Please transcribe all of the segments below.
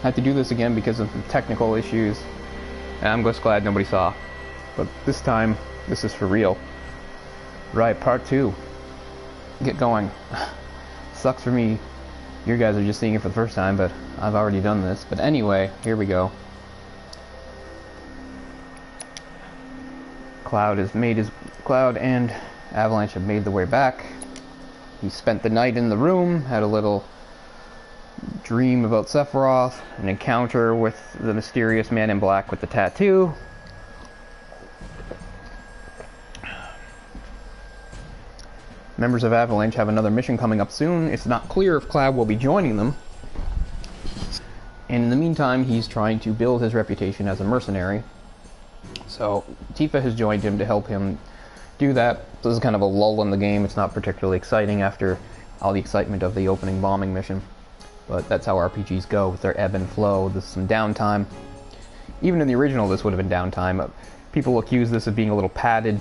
had to do this again because of the technical issues, and I'm just glad nobody saw. But this time, this is for real. Right, part 2. Get going. Sucks for me. You guys are just seeing it for the first time, but I've already done this. But anyway, here we go. Cloud and Avalanche have made the way back. He spent the night in the room, had a little dream about Sephiroth, an encounter with the mysterious man in black with the tattoo. Members of Avalanche have another mission coming up soon. It's not clear if Cloud will be joining them. And in the meantime, he's trying to build his reputation as a mercenary. So Tifa has joined him to help him do that. So this is kind of a lull in the game. It's not particularly exciting after all the excitement of the opening bombing mission. But that's how RPGs go, with their ebb and flow. There's some downtime. Even in the original, this would have been downtime. People accuse this of being a little padded.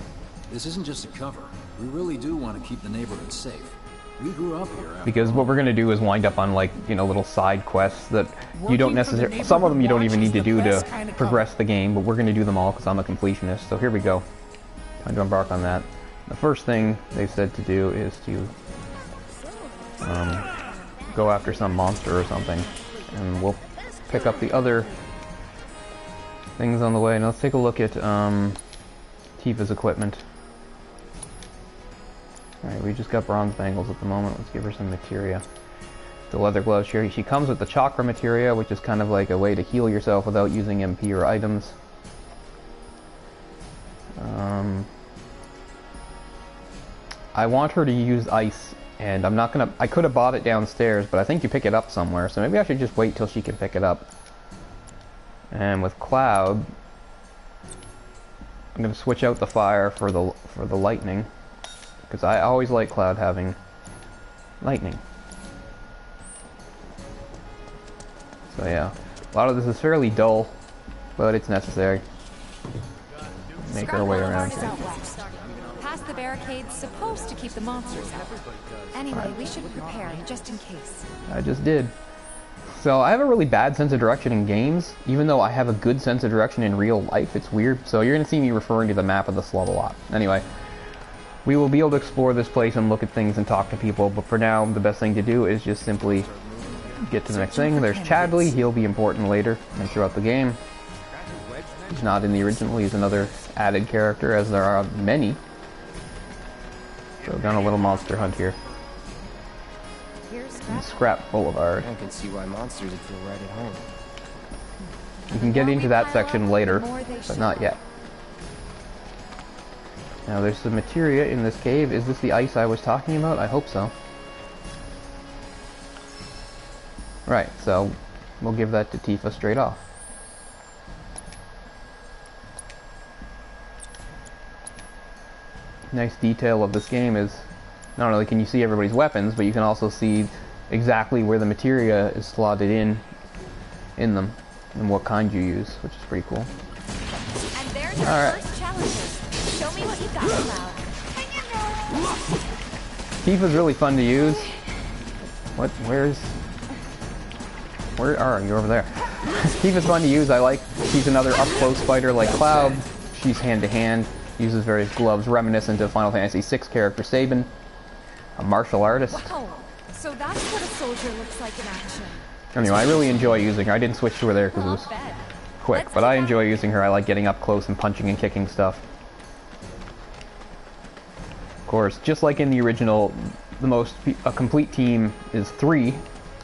This isn't just a cover. We really do want to keep the neighborhood safe. We grew up here. Because what we're going to do is wind up on, like, you know, little side quests that you don't necessarily... Some of them you don't even need to do to progress the game, but we're going to do them all because I'm a completionist. So here we go. Time to embark on that. The first thing they said to do is to go after some monster or something. And we'll pick up the other things on the way. Now let's take a look at Tifa's equipment. Alright, we just got bronze bangles at the moment. Let's give her some materia. The leather gloves here. She comes with the chakra materia, which is kind of like a way to heal yourself without using MP or items. I want her to use ice, and I'm not gonna... I could have bought it downstairs, but I think you pick it up somewhere, so maybe I should just wait till she can pick it up. And with Cloud, I'm gonna switch out the fire for the lightning. Because I always like Cloud having lightning. So yeah, a lot of this is fairly dull, but it's necessary. Make our way around here. Past the barricade's supposed to keep the monsters out. Anyway, we should prepare just in case. I just did. So I have a really bad sense of direction in games, even though I have a good sense of direction in real life. It's weird. So you're going to see me referring to the map of the slum a lot. Anyway. We will be able to explore this place and look at things and talk to people, but for now, the best thing to do is just simply get to the next thing. There's Chadley. He'll be important later and throughout the game. He's not in the original. He's another added character, as there are many. So we've done a little monster hunt here. In Scrap Boulevard. I can see why monsters would feel right at home. You can get into that section later, but not yet. Now there's some materia in this cave. Is this the ice I was talking about? I hope so. Right, so we'll give that to Tifa straight off. Nice detail of this game is not only can you see everybody's weapons, but you can also see exactly where the materia is slotted in them and what kind you use, which is pretty cool. And there's our first challenges. Show me what you got, Cloud. Tifa's really fun to use. What? Where are you? Over there. Tifa's fun to use. I like. She's another up-close fighter like Cloud. She's hand-to-hand. Uses various gloves reminiscent of Final Fantasy VI character Sabin. A martial artist. Wow. So that's what a soldier looks like in action. Anyway, I really enjoy using her. I didn't switch to her there because it was quick, but I enjoy using her. I like getting up close and punching and kicking stuff. Of course, just like in the original, a complete team is 3,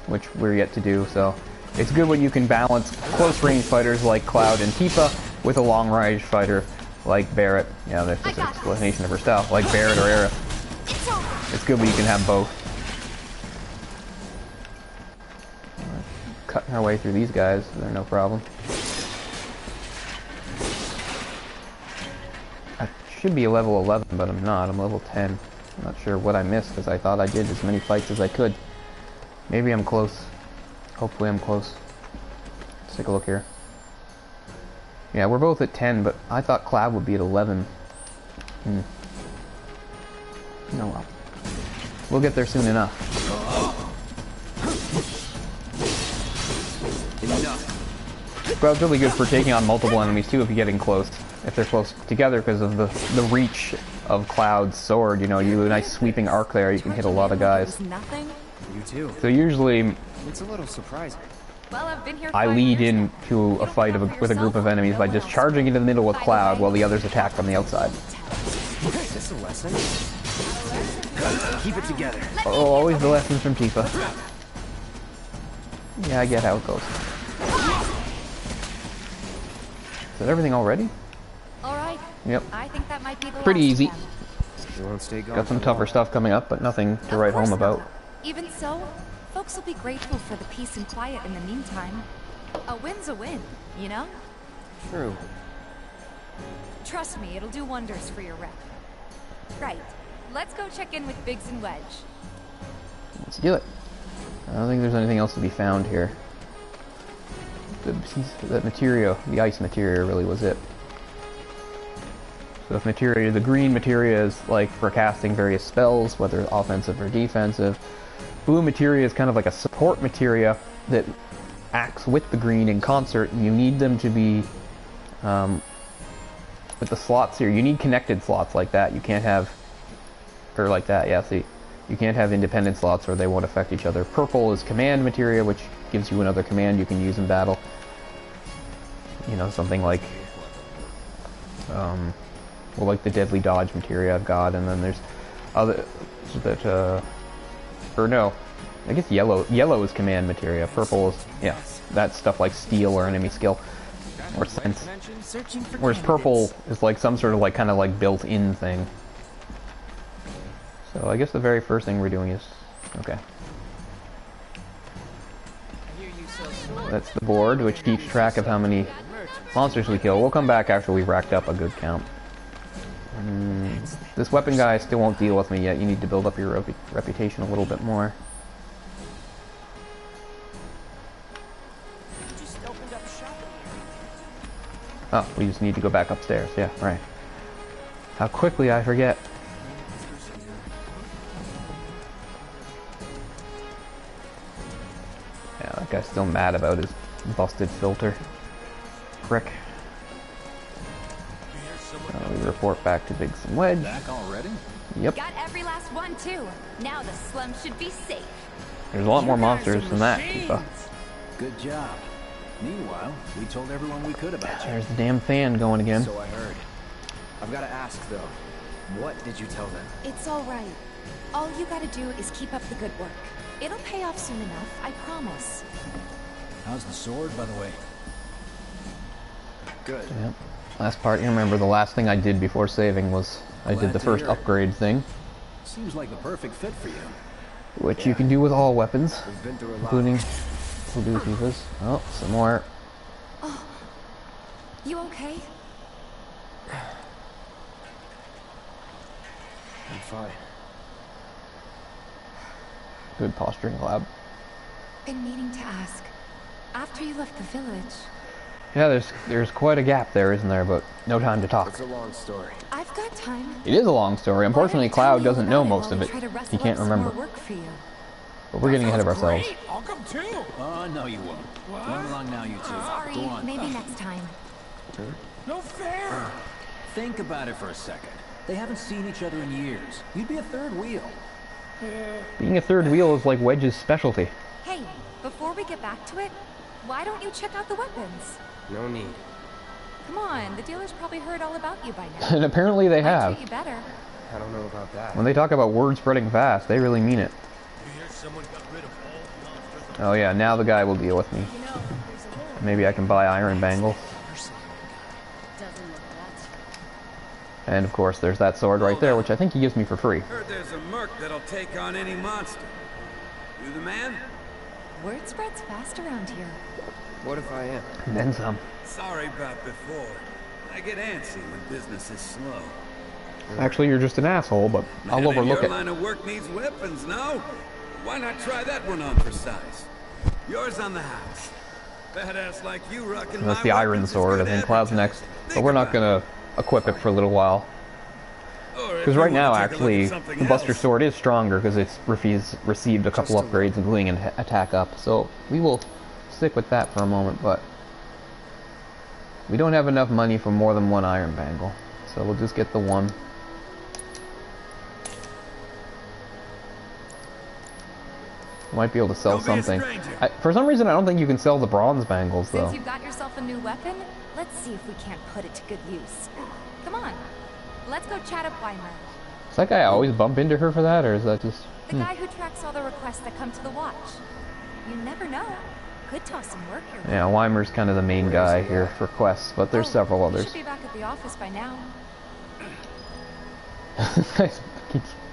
which we're yet to do, so it's good when you can balance close-range fighters like Cloud and Tifa with a long-range fighter like Barret. Yeah, there's this explanation of her style, like Barret or Aerith. It's good when you can have both. Cutting our way through these guys, they're no problem. Should be a level 11, but I'm not. I'm level 10. I'm not sure what I missed because I thought I did as many fights as I could. Maybe I'm close. Hopefully I'm close. Let's take a look here. Yeah, we're both at 10, but I thought Cloud would be at 11. Oh well. We'll get there soon enough. Enough. Cloud's really good for taking on multiple enemies too if you're getting close. If they're close together because of the reach of Cloud's sword, you know, you do a nice sweeping arc there, you can hit a lot of guys. Nothing? You too. So usually It's a little surprising. Well, I've been here I 5 lead years now. into a fight with a group of enemies by just charging into the middle with Cloud while the others attack from the outside. Is this a lesson? Keep it together. Oh, always the lessons from Tifa. Yeah, I get how it goes. Is that everything already? All right. Yep. I think that might be the Pretty last easy. of them. You won't stay gone. Got some for tougher long. stuff coming up, but nothing to write Of course home about. not. Even so, folks will be grateful for the peace and quiet in the meantime. A win's a win, you know? True. Trust me, it'll do wonders for your rep. Right. Let's go check in with Biggs and Wedge. Let's do it. I don't think there's anything else to be found here. That materia, the ice materia really was it. So if materia, the green materia is like for casting various spells, whether offensive or defensive. Blue materia is kind of like a support materia that acts with the green in concert, and you need them to be with the slots here. You need connected slots like that. You can't have, or like that, yeah, see. You can't have independent slots or they won't affect each other. Purple is command materia, which gives you another command you can use in battle. You know, something like, well, like the deadly dodge materia I've got, and then there's other, that, or no, I guess yellow is command materia. Purple is, yeah, that's stuff like steel or enemy skill, or sense. Whereas purple is like some sort of like, kind of like built-in thing. So I guess the very first thing we're doing is, okay. That's the board, which keeps track of how many monsters we kill. We'll come back after we've racked up a good count. This weapon guy still won't deal with me yet. You need to build up your reputation a little bit more. Oh, we just need to go back upstairs. Yeah, right. How quickly I forget. Yeah, that guy's still mad about his busted filter. Prick. We report back to Biggs and Wedge. Back already? Yep. Got every last one too. Now the slum should be safe. There's a lot more monsters than that, Tifa. Good job. Meanwhile, we told everyone we could about you. There's the damn fan going again. So I heard. I've got to ask though. What did you tell them? It's all right. All you gotta do is keep up the good work. It'll pay off soon enough, I promise. How's the sword, by the way? Good. Yep. Last part, you remember the last thing I did before saving was I did the first upgrade thing, Seems like the perfect fit for you. which you can do with all weapons, We've been through a lot. including Voodoo Tifa's. Oh, some more. Oh, you okay? I'm fine. Good posturing, Cloud. Been meaning to ask. After you left the village, Yeah, there's quite a gap there, isn't there? But no time to talk. It's a long story. I've got time. It is a long story. Unfortunately, Cloud doesn't know most of it. He can't remember. Work for you. But we're getting ahead of ourselves. I'll come too. Oh, no you won't. Run along now, you two. Sorry, Go on. maybe next time. No fair. Think about it for a second. They haven't seen each other in years. You'd be a third wheel. Being a third wheel is like Wedge's specialty. Hey, before we get back to it, why don't you check out the weapons? No need. Come on, the dealers probably heard all about you by now. And apparently they Might have. treat you better. I don't know about that. When they talk about word spreading fast, they really mean it. You hear someone got rid of all the monsters? Oh yeah, now the guy will deal with me. Maybe I can buy iron Bangle. And of course, there's that sword right there, which I think he gives me for free. Heard there's a merc that'll take on any monster. You the man? Word spreads fast around here. What if I am? And then some. Sorry about before. I get antsy when business is slow. Actually, you're just an asshole, but I'll Man in overlook your it. line of work needs weapons, no? Why not try that one on for size? Yours on the house. Badass like you rocking And that's my the iron weapons is sword. I good think Cloud's next. advertising. But we're not Think about gonna equip it for a little while. Or if Because you right now, wanna take a look at actually, something the Buster else. Sword is stronger because it's received a couple Just a upgrades, including an attack up. So we will stick with that for a moment, but We don't have enough money for more than one iron bangle, so we'll just get the one. Might be able to sell something. For some reason, I don't think you can sell the bronze bangles, though. Since you've got yourself a new weapon, let's see if we can't put it to good use. Come on, let's go chat up Weimer. Does that guy always bump into her for that, or is that just... The guy who tracks all the requests that come to the watch. You never know. Could toss some work your way. Yeah, Weimer's kind of the main guy here for quests, but there's several others. You should be back at the office by now.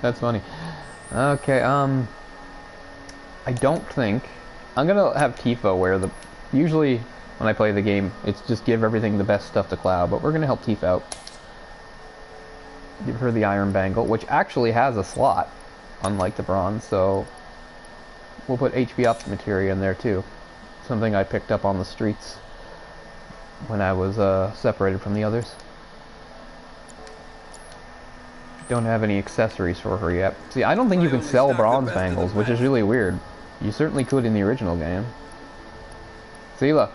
That's funny. Okay, I don't think... I'm gonna have Tifa wear the... Usually, when I play the game, it's just give everything the best stuff to Cloud, but we're gonna help Tifa out. Give her the iron bangle, which actually has a slot, unlike the bronze, so... We'll put HP up materia in there, too. Something I picked up on the streets when I was separated from the others. Don't have any accessories for her yet. See, I don't think you can sell bronze bangles, which is really weird. You certainly could in the original game. See, look.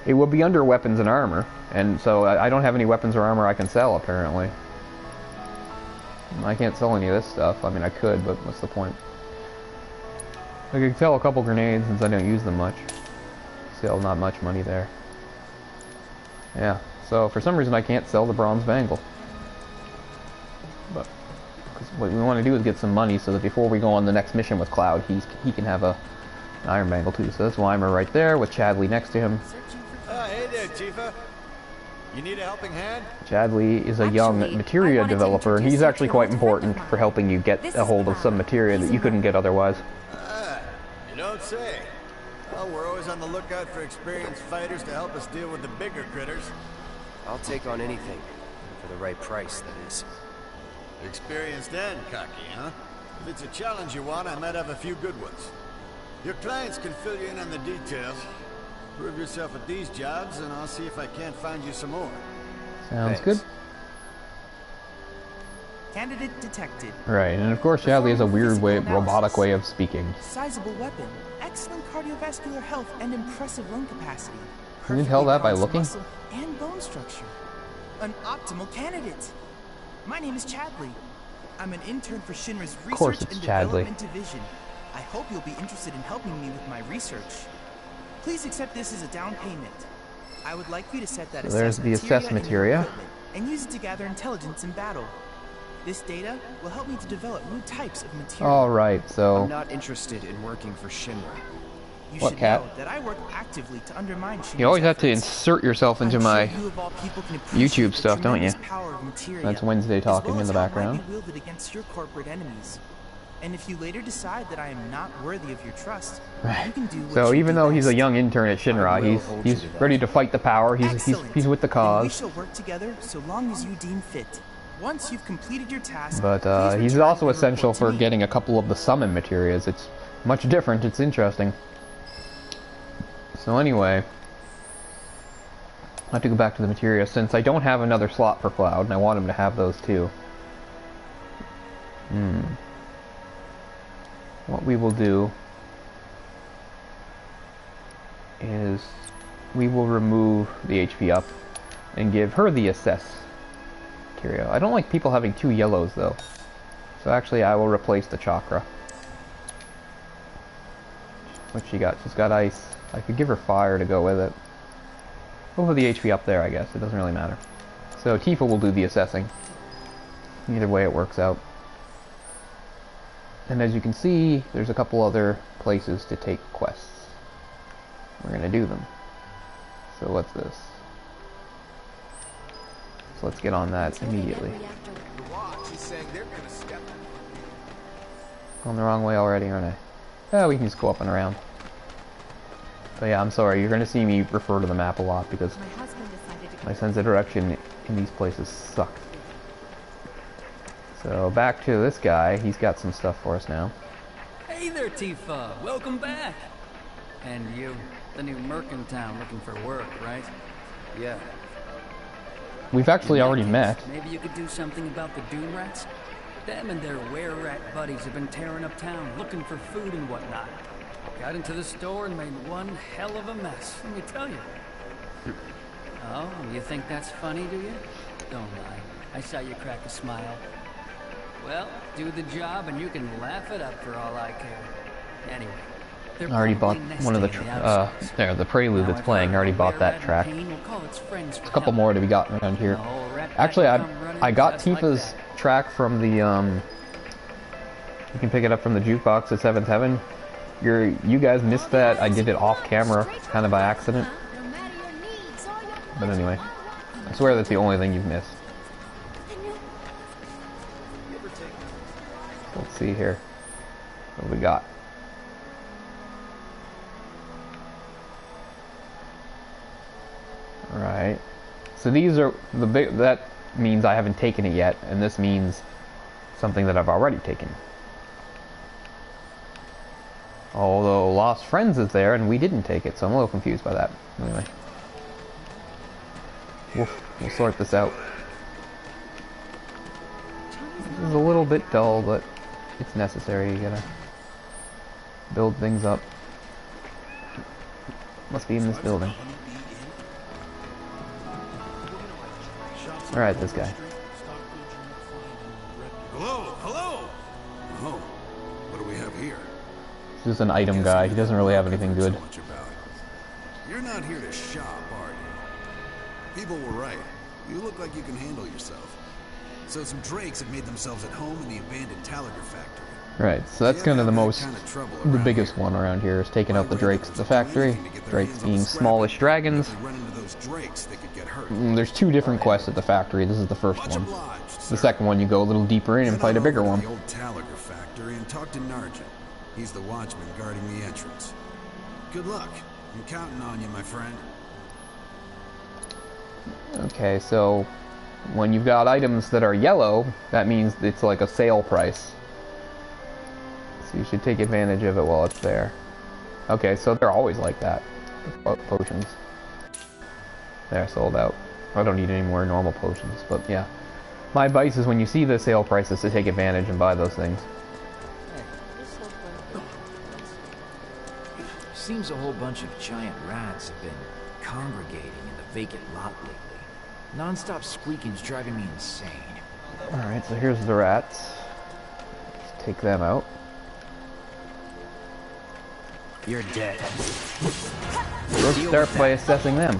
It would be under weapons and armor, and so I don't have any weapons or armor I can sell, apparently. I can't sell any of this stuff. I mean, I could, but what's the point? I could sell a couple grenades since I don't use them much. Still not much money there. Yeah, so for some reason I can't sell the bronze bangle. But cause what we want to do is get some money so that before we go on the next mission with Cloud, he can have an iron bangle too. So that's Weimer right there with Chadley next to him. Hey there, Tifa. You need a helping hand? Chadley is a young materia developer, and he's actually quite important for helping you get a hold of some materia that you couldn't get otherwise. You don't say. Well, we're always on the lookout for experienced fighters to help us deal with the bigger critters. I'll take on anything. For the right price, that is. Experienced and cocky, huh? If it's a challenge you want, I might have a few good ones. Your clients can fill you in on the details. Prove yourself at these jobs, and I'll see if I can't find you some more. Sounds good. Candidate detected. Right, and of course Chadley has a weird way, robotic way of speaking. Sizable weapon, excellent cardiovascular health, and impressive lung capacity. Can you tell that by looking? Muscle and bone structure. An optimal candidate. My name is Chadley. I'm an intern for Shinra's Research and Development Division. I hope you'll be interested in helping me with my research. Please accept this as a down payment. I would like you to set that so there's the assess materia and use it to gather intelligence in battle. This data will help me to develop new types of material. All right, so I'm not interested in working for Shinra. You should know that I work actively to undermine Shinra's You always have to efforts. insert yourself into my YouTube stuff, don't you? That's Wednesday talking in the background. Against your corporate enemies. And if you later decide that I am not worthy of your trust, right. You can do what so you even do though he's a best. young intern at Shinra, he's ready to fight the power. He's with the cause. Then we shall work together so long as you deem fit. Once you've completed your task, but he's also essential for getting a couple of the summon materials. It's much different. It's interesting. So anyway, I have to go back to the materia since I don't have another slot for Cloud, and I want him to have those too. What we will do is we will remove the HP up and give her the assess material. I don't like people having two yellows though, so actually I will replace the chakra. What she got? She's got ice. I could give her fire to go with it. We'll put the HP up there, I guess. It doesn't really matter. So Tifa will do the assessing. Either way it works out. And as you can see, there's a couple other places to take quests. We're going to do them. So what's this? So let's get on that immediately. Going the wrong way already, aren't I? Oh, we can just go up and around. But yeah, I'm sorry, you're going to see me refer to the map a lot because my sense of direction in these places suck. So back to this guy, he's got some stuff for us now. Hey there, Tifa, welcome back. And you, the new merc in town looking for work, right? Yeah. We've actually already met. Maybe you could do something about the Doom Rats? Them and their were-rat buddies have been tearing up town, looking for food and whatnot. Got into the store and made one hell of a mess, let me tell you. Oh, you think that's funny, do you? Don't lie. I saw you crack a smile. Well, do the job and you can laugh it up for all I care. Anyway, I already bought one of the prelude that's playing. I already bought that track. There's a couple more to be gotten around here. Actually, I got Tifa's track from the you can pick it up from the jukebox at 7-7. You guys missed that. I did it off camera, kind of by accident. But anyway, I swear that's the only thing you've missed. Let's see here. What do we got? Alright. So these are the big, that means I haven't taken it yet, and this means something that I've already taken. Although Lost Friends is there and we didn't take it, so I'm a little confused by that. Anyway. We'll sort this out. This is a little bit dull, but it's necessary. You gotta build things up. Must be in this building. Alright, this guy. Hello, hello! Oh, what do we have here? He's just an item guy. He doesn't really have anything good. You're not here to shop, are you? People were right. You look like you can handle yourself. So some drakes have made themselves at home in the abandoned Tallager Factory. Right, so that's kind of the biggest one around here, is taking out the drakes at the factory. Drakes being smallish dragons. There's two different quests at the factory. This is the first one. The second one, you go a little deeper in and fight a bigger one. The old Tallager Factory and talk to Nargent. He's the watchman guarding the entrance. Good luck. I'm counting on you, my friend. Okay, so when you've got items that are yellow, that means it's like a sale price. So you should take advantage of it while it's there. Okay, so they're always like that. Potions. They're sold out. I don't need any more normal potions, but yeah. My advice is when you see the sale prices to take advantage and buy those things. Seems a whole bunch of giant rats have been congregating in the vacant lot lately. Non-stop squeaking's driving me insane. Alright, so here's the rats. Let's take them out. You're dead. Let's start by assessing them.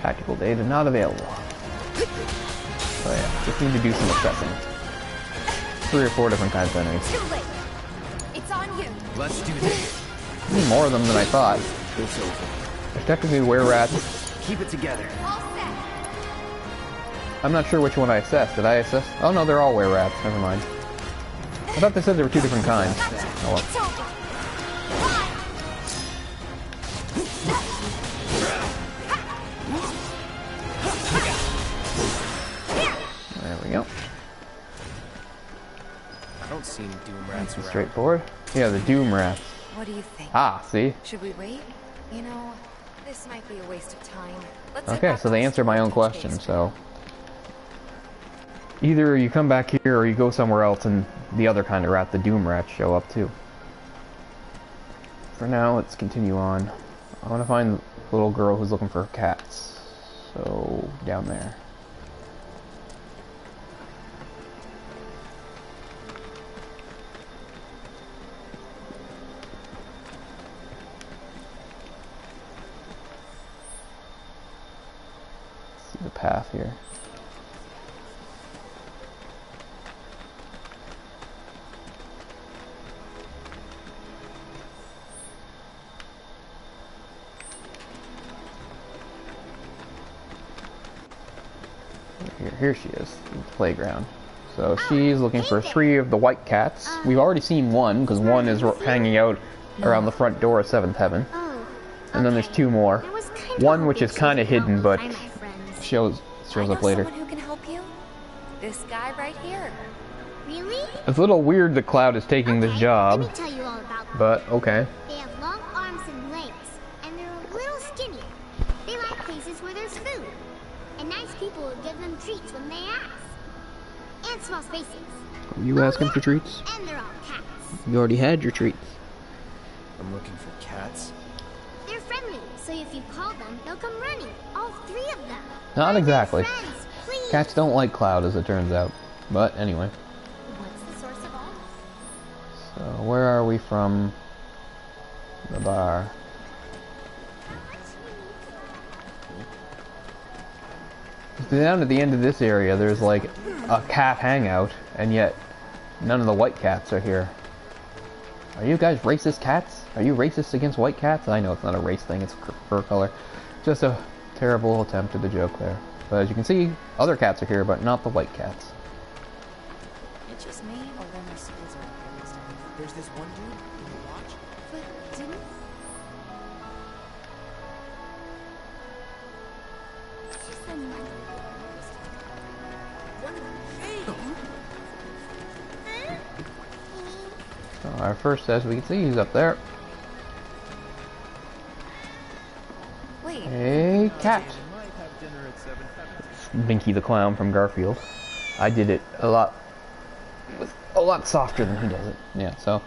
Tactical data not available. So yeah, just need to do some assessing. 3 or 4 different kinds of enemies. Too late. It's on you. Let's do this. More of them than I thought. It's over. There's technically were-rats. Keep it together. All set. I'm not sure which one I assessed. Did I assess? Oh no, they're all were-rats. Never mind. I thought they said there were 2 different kinds. Oh well. It's over. There we go. I don't see any doom rats around. Straightforward. Yeah, the doom rats. What do you think? Ah, see? Should we wait? You know, this might be a waste of time. Let's Okay, so they answered my own question, so... Either you come back here or you go somewhere else and the other kind of rat, the doom rats, show up too. For now, let's continue on. I want to find the little girl who's looking for cats. So, down there. See the path here. Here she is, the playground. So she's looking for 3 of the white cats. We've already seen one, because one is hanging out around the front door of 7th Heaven. And then there's 2 more. One which is kind of hidden, but shows up later. Someone who can help you? This guy right here. Really? It's a little weird that Cloud is taking this job, Let me tell you all about them. but okay. They have long arms and legs, and they're a little skinny. They like places where there's food, and nice people will give them treats when they ask. and small spaces. Are you asking for treats? And they're all cats. You already had your treats. I'm looking for cats. They're friendly, so if you call them, they'll come running. All 3 of them. Not exactly. Friends, please. Cats don't like Cloud, as it turns out. But anyway. What's the source of all? So where are we from the bar? Down at the end of this area, there's like a cat hangout, and yet none of the white cats are here. Are you guys racist cats? Are you racist against white cats? I know it's not a race thing, it's fur color. Just a terrible attempt at a joke there. But as you can see, other cats are here, but not the white cats. It's just me, or then my schools are up here. There's this one dude in the watch. But didn't... She said no. So our first, as we can see, he's up there. Wait. Hey, cat. Binky the Clown from Garfield. I did it a lot softer than he does it. Yeah, so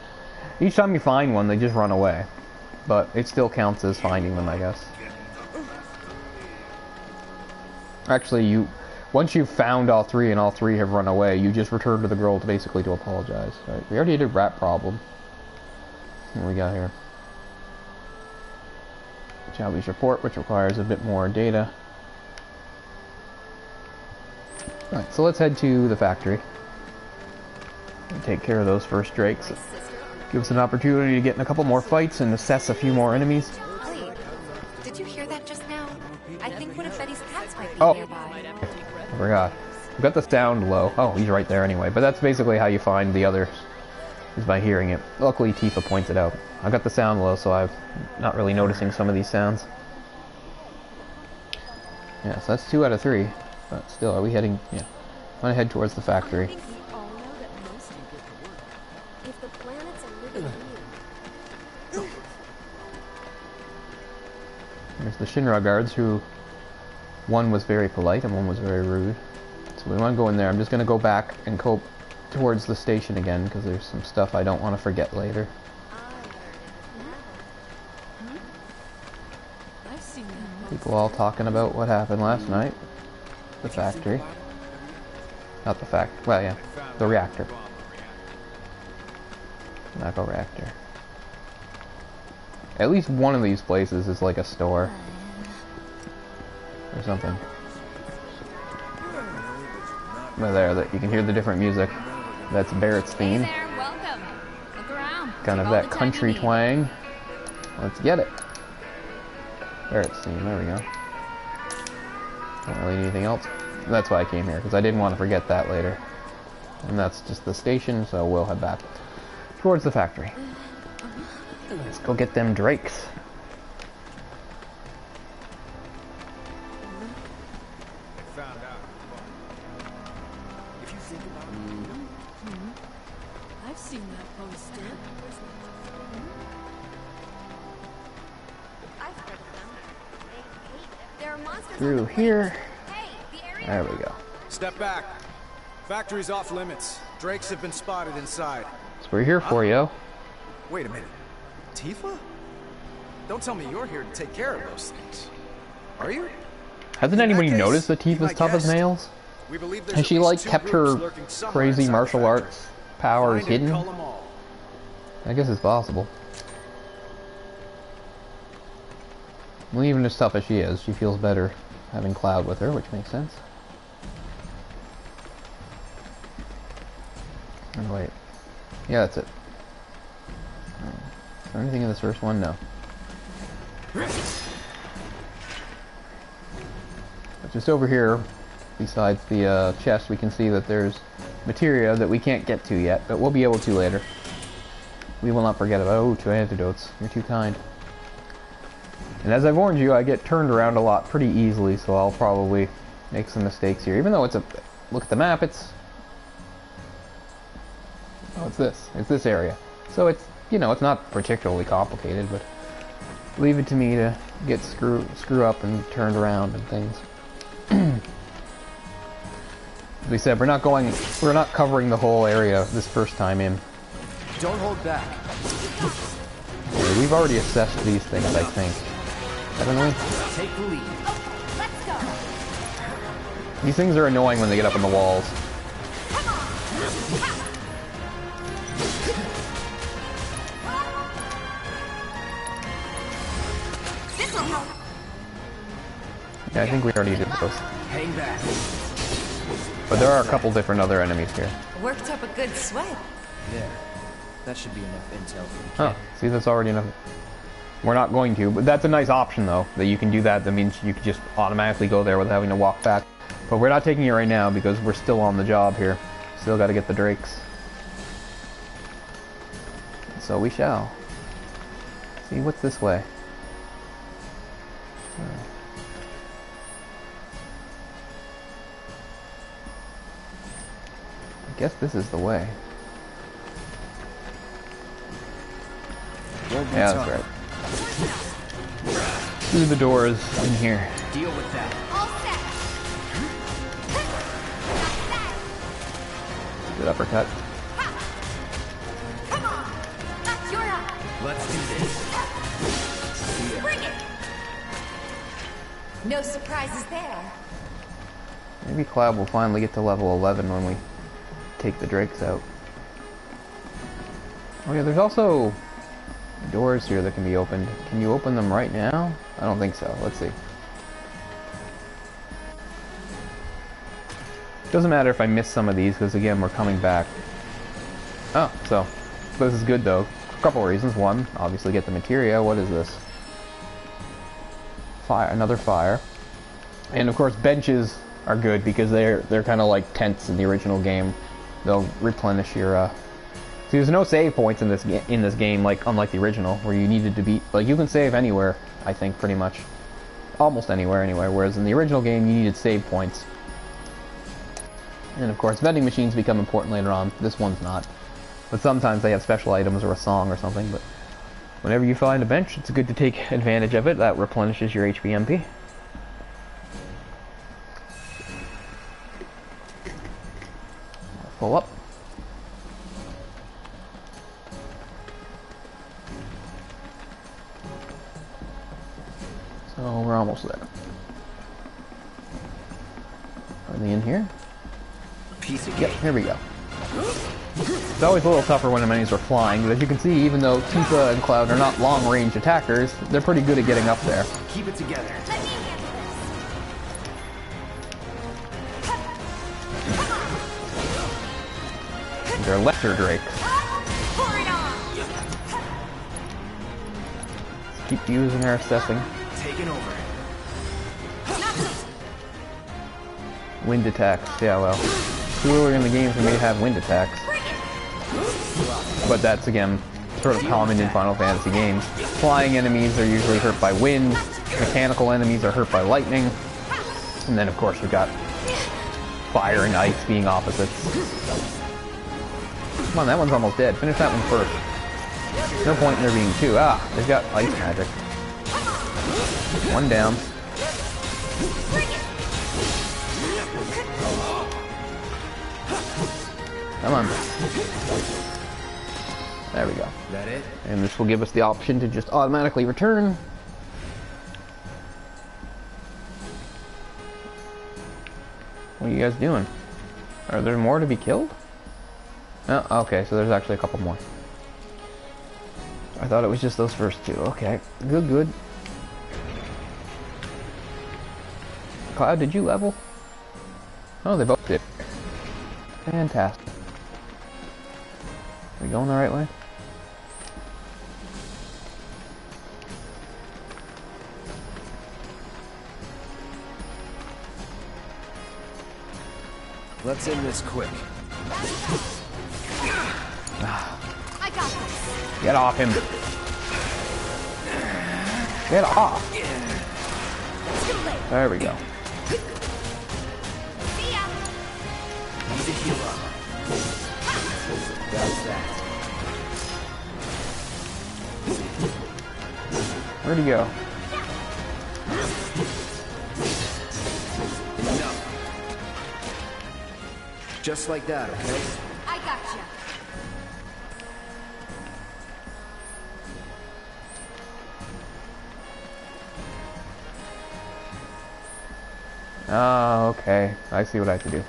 each time you find one, they just run away. But it still counts as finding them, I guess. Actually, once you've found all 3 and all 3 have run away, you just return to the girl basically to apologize. Right, we already did rat problem. What we got here? Chalby's report, which requires a bit more data. Alright, so let's head to the factory and take care of those first drakes. Give us an opportunity to get in a couple more fights and assess a few more enemies. Wait, did you hear that just now? I think one of Betty's cats might be nearby. I forgot. We've got the sound low. Oh, he's right there anyway. But that's basically how you find the others, is by hearing it. Luckily, Tifa points it out. I got the sound low, so I'm not really noticing some of these sounds. Yeah, so that's 2 out of 3. But still, are we heading... Yeah. I'm gonna head towards the factory. If the planets are living here. There's the Shinra guards, who... One was very polite and one was very rude. So we want to go in there. I'm just going to go back and go towards the station again, because there's some stuff I don't want to forget later. People all talking about what happened last night. The factory. Not the well, yeah. The reactor. Mako Reactor. At least one of these places is like a store. Or something. Right there, that you can hear the different music. That's Barrett's theme. Hey there, welcome. Look around. Kind of that country twang. Let's get it. Barrett's theme, there we go. Don't really need anything else. That's why I came here, because I didn't want to forget that later. And that's just the station, so we'll head back towards the factory. Let's go get them drakes. I've seen that poster. I've heard of them. There are monsters Through here. There we go. Step back. Factory's off limits. Drakes have been spotted inside. So we're here for you. Wait a minute. Tifa? Don't tell me you're here to take care of those things. Are you? Hasn't anybody noticed that Tifa's tough as nails? Has she like kept her crazy martial arts powers hidden? I guess it's possible. Well, even as tough as she is, she feels better having Cloud with her, which makes sense. Oh, wait. Yeah, that's it. Is there anything in this first one? No. But just over here, besides the chest, we can see that there's materia that we can't get to yet, but we'll be able to later. We will not forget about... Oh, 2 antidotes. You're too kind. And as I've warned you, I get turned around a lot pretty easily, so I'll probably make some mistakes here. Even though it's a... Look at the map, it's... Oh, it's this. It's this area. So it's, you know, it's not particularly complicated, but leave it to me to get screw up and turned around and things. we said, we're not covering the whole area this first time in. Don't hold back. Yeah, we've already assessed these things, I think. Haven't we? Take the lead. Let's go. These things are annoying when they get up on the walls. This'll help. Yeah, I think we already did those. Hang back. But there are a couple different other enemies here. Worked up a good sweat. There. That should be enough intel for the kid. Oh, see, that's already enough. We're not going to, but that's a nice option, though, that you can do that. That means you can just automatically go there without having to walk back. But we're not taking it right now because we're still on the job here. Still got to get the drakes. So we shall. See, what's this way? I guess this is the way. Yeah, that's right. Through the doors in here. Deal with that. All set. Good uppercut. Come on. That's your up. Let's do this. Bring it. No surprises there. Maybe Cloud will finally get to level 11 when we take the drakes out. Oh yeah, there's also doors here that can be opened. Can you open them right now? I don't think so. Let's see. Doesn't matter if I miss some of these because again we're coming back. Oh, so this is good though. A couple of reasons. One, obviously get the materia. What is this? Fire, another fire. And of course benches are good because they're kind of like tents in the original game. They'll replenish your see, there's no save points in this game, like unlike the original, where you needed to be like you can save anywhere. I think pretty much, almost anywhere anyway. Whereas in the original game, you needed save points. And of course, vending machines become important later on. This one's not, but sometimes they have special items or a song or something. But whenever you find a bench, it's good to take advantage of it. That replenishes your HP MP. Pull up. So we're almost there. Are they in here? Piece of yep, here we go. It's always a little tougher when enemies are flying, but as you can see, even though Tifa and Cloud are not long-range attackers, they're pretty good at getting up there. Keep it together. They're lesser drakes. Let's keep using our assessing. Taking over. Wind attacks. Yeah, well, too early in the game for me to have wind attacks. But that's again sort of common in Final Fantasy games. Flying enemies are usually hurt by wind. Mechanical enemies are hurt by lightning. And then of course we've got fire and ice being opposites. Come on, that one's almost dead. Finish that one first. No point in there being two. Ah, they've got ice magic. One down. Come on. There we go. That it? And this will give us the option to just automatically return. What are you guys doing? Are there more to be killed? Oh, okay, so there's actually a couple more. I thought it was just those first two. Okay, good, good. Cloud, did you level? Oh, they both did. Fantastic. Are we going the right way? Let's end this quick. I got this. Get off him. Get off. There we go. See ya. Need to heal up. That's that. Where'd he go? Just like that, okay? I gotcha. Oh, okay. I see what I have to do.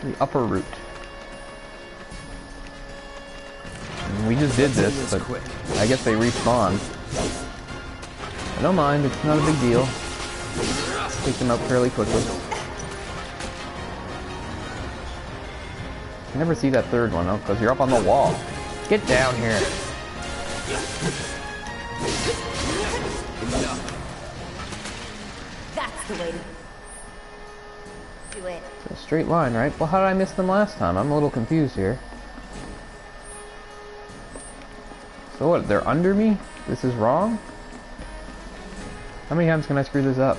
The upper route. We just did this, but I guess they respawn. I don't mind, it's not a big deal. Take them out fairly quickly. You never see that third one, though, because you're up on the wall. Get down here. That's the way to do it. It's a straight line, right? Well, how did I miss them last time? I'm a little confused here. So what, they're under me? This is wrong? How many times can I screw this up?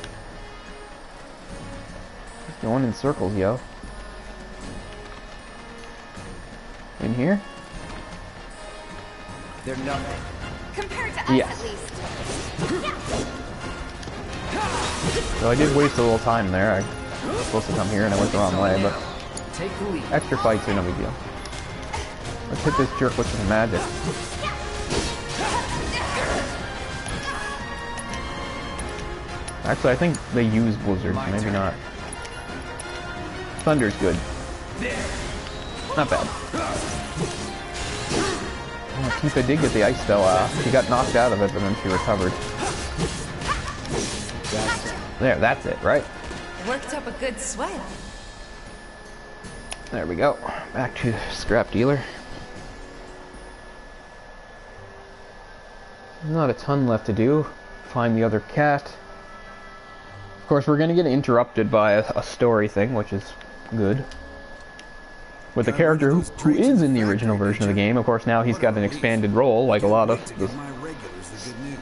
Just going in circles, yo. In here? They're nothing. Compared to us, Yes. at least. So I did waste a little time there. I was supposed to come here and I went the wrong way, but Take the lead. extra fights are no big deal. Let's hit this jerk with some magic. Actually, I think they use blizzards, maybe not. Thunder's good. Not bad. Oh, Tifa did get the ice spell off. She got knocked out of it, but then she recovered. There, that's it, right? Worked up a good sweat. There we go. Back to scrap dealer. Not a ton left to do. Find the other cat. Of course, we're going to get interrupted by a story thing, which is good. With the character who is in the original version of the game. Of course, now he's got an expanded role, like a lot of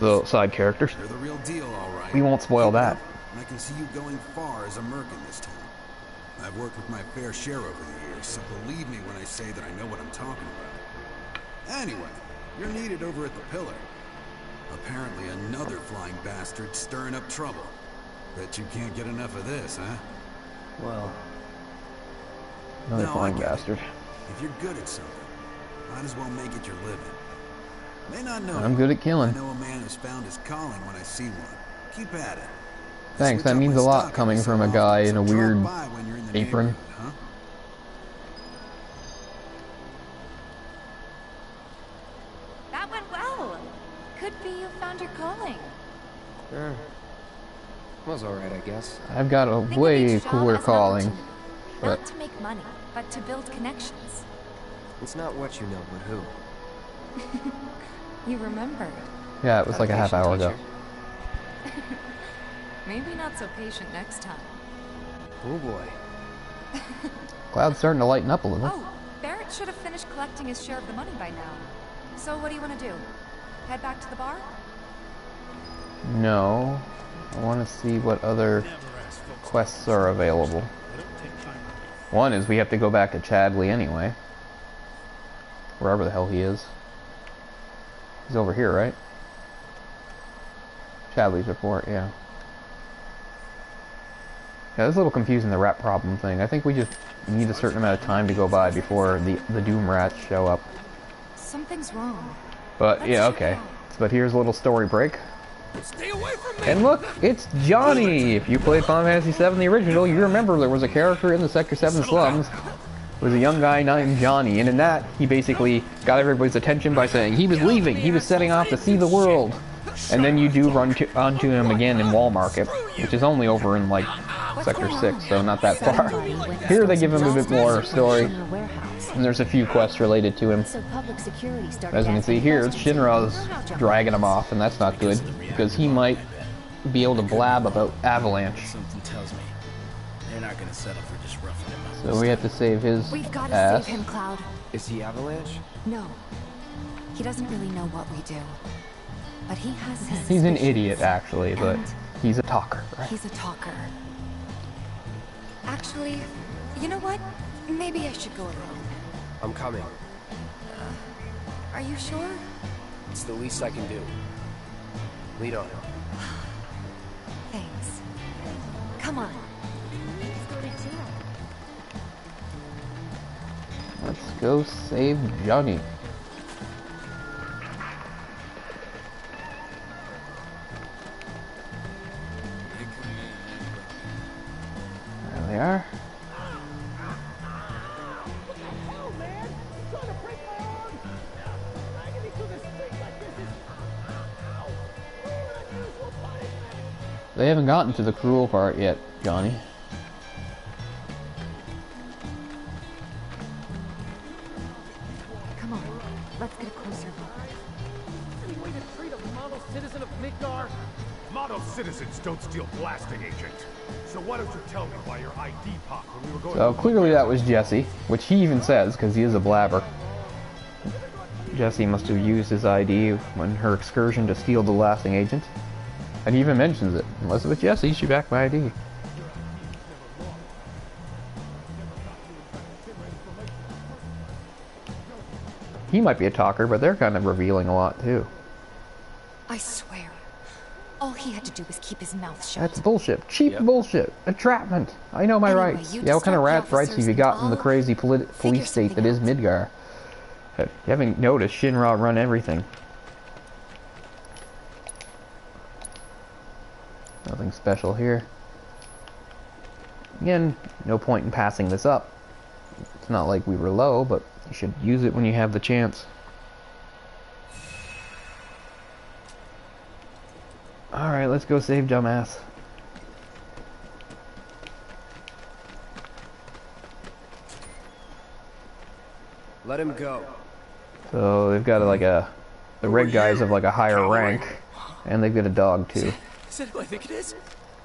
the side characters. You're the real deal, all right. We won't spoil that. And I can see you going far as a merkin this time. I've worked with my fair share over the years, so believe me when I say that I know what I'm talking about. Anyway, you're needed over at the Pillar. Apparently another flying bastard stirring up trouble. Bet you can't get enough of this, huh? Well, Another No, flying I get it. bastard. If you're good at something, might as well make it your living. May not know. I'm good at killing. I know a man who's found his calling when I see one. Keep at it. Thanks, that means a lot coming from a guy in a weird apron. Huh? That went well. Could be you found your calling. Was alright, I guess. I've got a Think of way each job cooler as an calling. opportunity. But Not to make money, but to build connections. It's not what you know, but who. You remembered. yeah, it was like a half hour ago. Maybe not so patient next time. Oh boy. Cloud's starting to lighten up a little. Oh, Barrett should have finished collecting his share of the money by now. So what do you want to do? Head back to the bar? No. I want to see what other quests are available. One is we have to go back to Chadley anyway. Wherever the hell he is. He's over here, right? Chadley's report, yeah. Yeah, it's a little confusing, the rat problem thing. I think we just need a certain amount of time to go by before the Doom rats show up. Something's wrong. But, yeah, okay. But here's a little story break. Stay away from me! And look, it's Johnny! If you played Final Fantasy VII, the original, you remember there was a character in the Sector 7 slums. It was a young guy named Johnny, and in that, he basically got everybody's attention by saying he was leaving, he was setting off to see the world. And then you do run onto him again in Wall Market, which is only over in, like, Sector 6, so not that far. Here they give him a bit more story, and there's a few quests related to him. As you can see here, Shinra's dragging him off, and that's not good, because he might be able to blab about Avalanche. Something tells me they're not gonna settle for just roughing him up. So we have to save his We've got to ass. save him, Cloud. Is he Avalanche? No. He doesn't really know what we do. But he has his He's an suspicions. idiot, actually, but And he's a talker, right? he's a talker. Actually, you know what? Maybe I should go alone. I'm coming. Are you sure? It's the least I can do. Lead on. Thanks. Come on. Let's go save Johnny. There they are. They haven't gotten to the cruel part yet, Johnny. Come on, let's get a closer look. Any way to treat a model citizen of Midgar? Model citizens don't steal blasting agent. So why don't you tell me why your ID popped when we were going? So clearly that was Jesse, which he even says because he is a blabber. Jesse must have used his ID when her excursion to steal the blasting agent. And he even mentions it. Unless it was Jesse, she backed my ID. He might be a talker, but they're kind of revealing a lot too. I swear, all he had to do was keep his mouth shut. That's bullshit. Cheap bullshit. Entrapment. I know my rights. Yeah, what kind of rat's rights have you got in the crazy police state that is Midgar? You haven't noticed Shinra run everything. Nothing special here. Again, no point in passing this up. It's not like we were low, but you should use it when you have the chance. Alright, let's go save dumbass. Let him go. So they've got like the red guys have like a higher rank, and they've got a dog too. Is that who I think it is?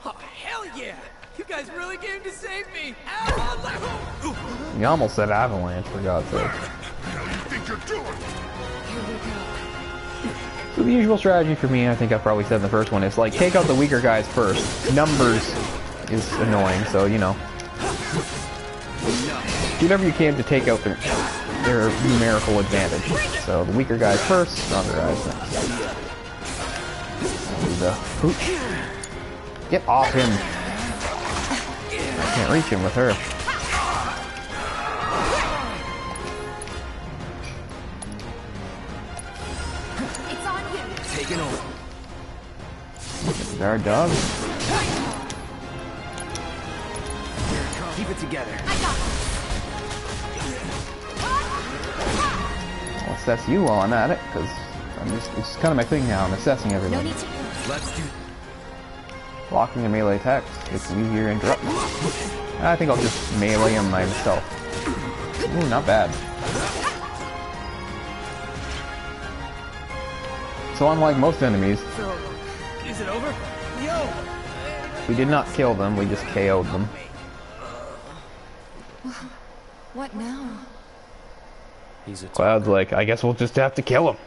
Oh, hell yeah! You guys really came to save me! Avalanche! You almost said Avalanche, for God's sake. What do you think you're doing? So the usual strategy for me, I think I probably said in the first one, is like take out the weaker guys first. Numbers is annoying, so you know. Do whatever you can to take out their numerical advantage. So the weaker guys first, stronger guys next. The hooch. Get off him. I can't reach him with her. It's on you. Taking over. Guard dog. Keep it together. I'll assess you while I'm at it, because it's kind of my thing now. I'm assessing everyone. No need to. Let's do. Blocking and melee attacks makes it easier to interrupt. I think I'll just melee him myself. Ooh, not bad. So unlike most enemies, So, is it over? Yo! we did not kill them, we just KO'd them. What now? He's a Cloud's like, I guess we'll just have to kill him.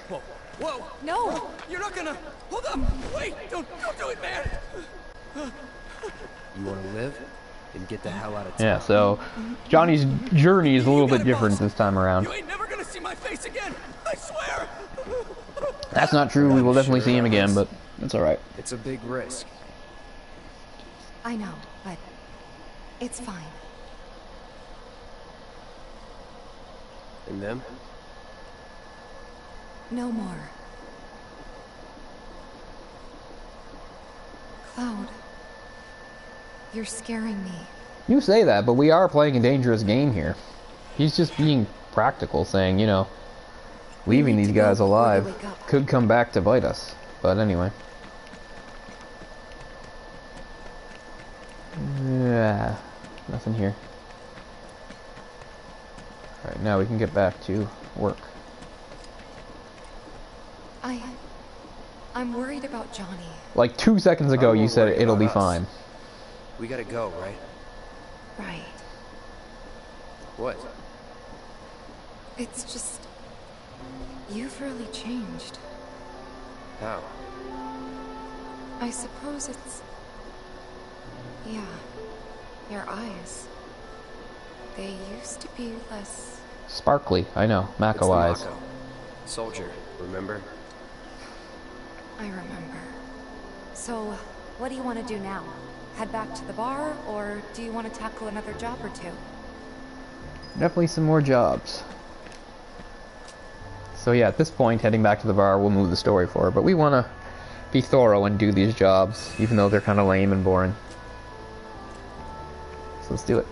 Whoa! Whoa! No! You're not gonna... Hold up! Wait! Don't do it, man! You want to live? Then get the hell out of town. Yeah, so Johnny's journey is a little bit different this time around. You ain't never gonna see my face again! I swear! That's not true, we will definitely see him again, but that's alright. It's a big risk. I know, but it's fine. And them? No more. Cloud, you're scaring me. You say that, but we are playing a dangerous game here. He's just being practical, saying, you know, leaving these guys alive could come back to bite us. But anyway. Yeah, nothing here. Alright, now we can get back to work. I'm worried about Johnny. Like 2 seconds ago you said it'll be us. fine. We gotta go, right? Right. What? It's just... you've really changed. How? I suppose it's... yeah. Your eyes. They used to be less... Sparkly, I know. Mako It's the eyes. Mako. Soldier, remember? I remember. So, what do you want to do now? head back to the bar, or do you want to tackle another job or two? Definitely some more jobs. So yeah, at this point, heading back to the bar will move the story forward, but we want to be thorough and do these jobs, even though they're kind of lame and boring. So let's do it.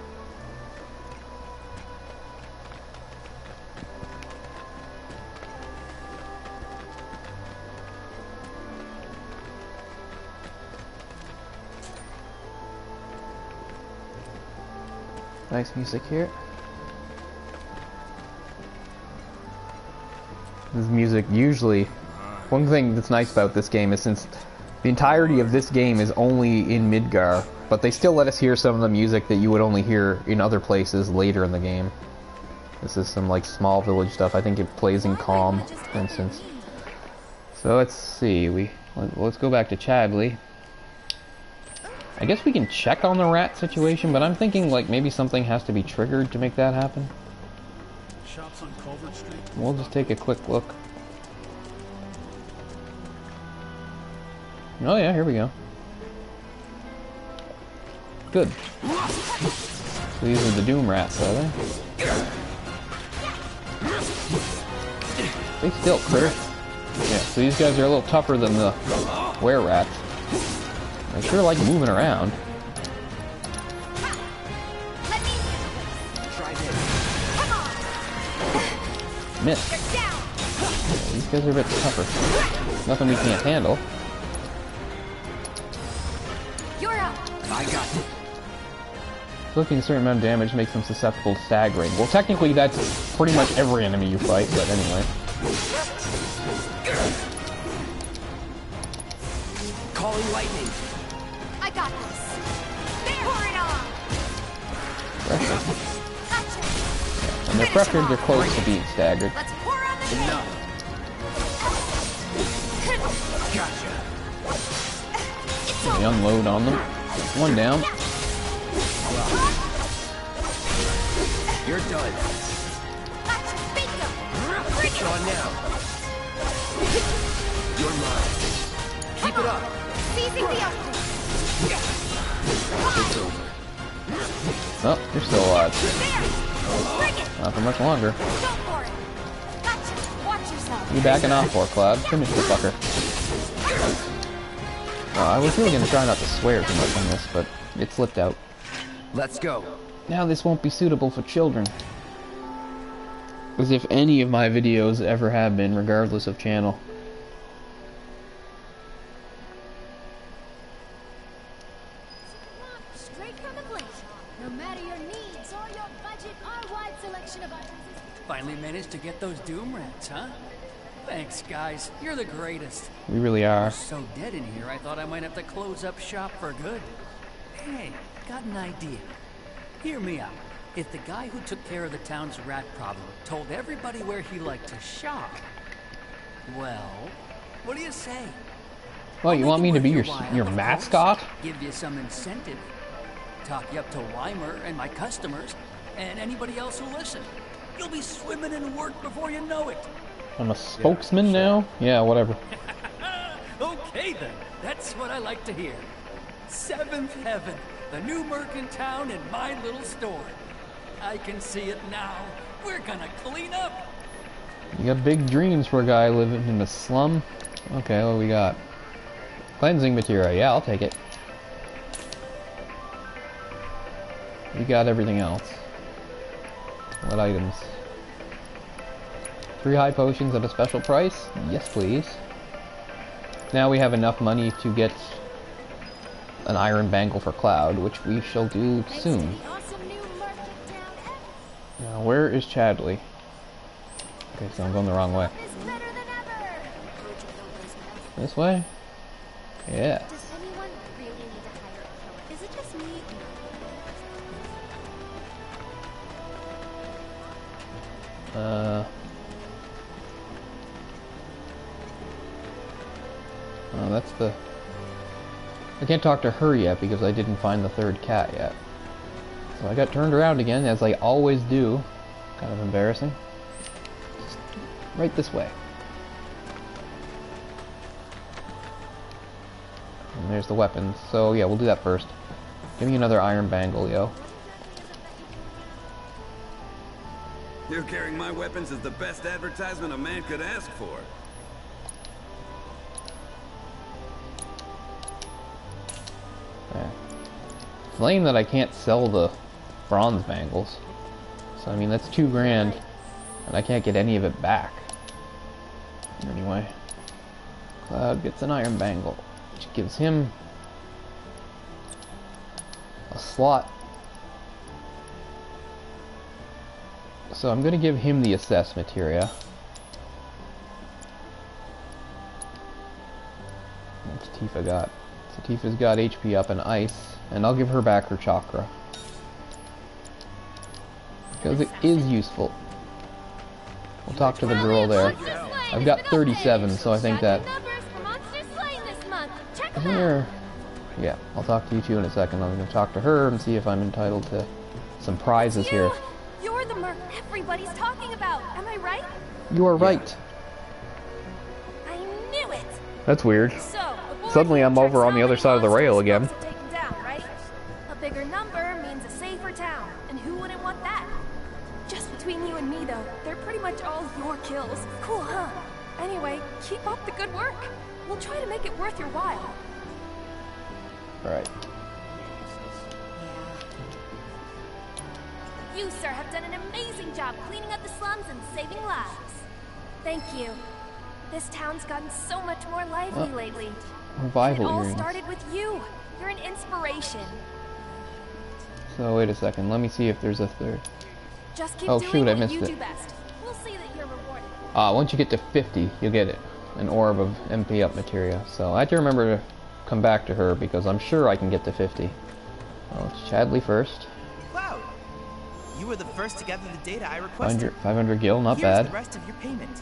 Nice music here. This music usually... One thing that's nice about this game is since the entirety of this game is only in Midgar, but they still let us hear some of the music that you would only hear in other places later in the game. This is some like small village stuff. I think it plays in Calm, for instance. So let's see. Let's go back to Chadley. I guess we can check on the rat situation, but I'm thinking like maybe something has to be triggered to make that happen. Shops on Culver Street. We'll just take a quick look. Oh yeah, here we go. Good. So these are the Doom Rats, are they? They still clear. Yeah, so these guys are a little tougher than the Were Rats. They sure like moving around. Miss. Yeah, these guys are a bit tougher. Nothing we can't handle. You're up. I got it. Inflicting a certain amount of damage makes them susceptible to staggering. Well, technically that's pretty much every enemy you fight, but anyway. Calling lightning. I got this. Pour it on. Pressure. Yeah, and their pressures are close to being staggered. Let's pour on the Enough. Gotcha. They unload on them. One down. You're done. It's on now. You're mine. Keep it up. Seizing the opening. It's over. Oh, you're still alive. Not for much longer. Go for it. Gotcha. Watch yourself. You backing off for, Cloud? Finish the fucker. I was really gonna try not to swear too much on this, but it slipped out. Let's go. Now this won't be suitable for children. As if any of my videos ever have been, regardless of channel. Straight from the blade. No matter your needs or your budget, our wide selection of items is... Finally managed to get those Doom Rats, huh? Thanks, guys. You're the greatest. We really are. So dead in here, I thought I might have to close up shop for good. Hey, got an idea. Hear me out. If the guy who took care of the town's rat problem told everybody where he liked to shop, well, what do you say? Well, you want me to be your mascot? Give you some incentive. Talk you up to Weimer and my customers, and anybody else who listen. You'll be swimming in work before you know it. I'm a spokesman now? Yeah, whatever. Okay then, that's what I like to hear. Seventh Heaven, the new merc in town and my little store. I can see it now. We're gonna clean up. You got big dreams for a guy living in a slum? Okay, what do we got? Cleansing material, yeah, I'll take it. We got everything else. What items? 3 high potions at a special price? Yes, please. Now we have enough money to get an iron bangle for Cloud, which we shall do soon. Now, where is Chadley? Okay, so I'm going the wrong way. This way? Yeah. Does anyone really need to hire a killer? Is it just me? Oh, that's the... I can't talk to her yet because I didn't find the 3rd cat yet. So I got turned around again, as I always do. Kind of embarrassing. Just right this way. And there's the weapons. So yeah, we'll do that first. Give me another iron bangle, yo. You carrying my weapons is the best advertisement a man could ask for. Okay. It's lame that I can't sell the bronze bangles. So I mean that's $2 grand, and I can't get any of it back. Anyway, Cloud gets an iron bangle, which gives him a slot. So I'm gonna give him the assess materia. What's Tifa got? So Tifa's got HP up and ice, and I'll give her back her chakra. Because it is useful. We'll talk to the girl there. I've got 37, so I think that... Here. Yeah, I'll talk to you two in a second. I'm going to talk to her and see if I'm entitled to some prizes here. You're the merc everybody's talking about, am I right? You are right. I knew it! That's weird. Suddenly I'm over on the other side of the rail again. Down, right? A bigger number means a safer town, and who wouldn't want that? Just between you and me, though, they're pretty much all your kills. Cool, huh? Anyway, keep up the good work. We'll try to make it worth your while. Alright. You, sir, have done an amazing job cleaning up the slums and saving lives. Thank you. This town's gotten so much more lively lately. Revival It all earrings. started with you. You're an inspiration. So wait a second, let me see if there's a third. Just keep Oh doing shoot, I what missed you it. do best. We'll see that you're rewarded. Once you get to 50, you'll get it. An orb of MP up materia. So I have to remember to come back to her because I'm sure I can get to 50. Well, it's Chadley first. Cloud, you were the first to gather the data I requested. 500 gil, not Here's bad. the rest of your payment.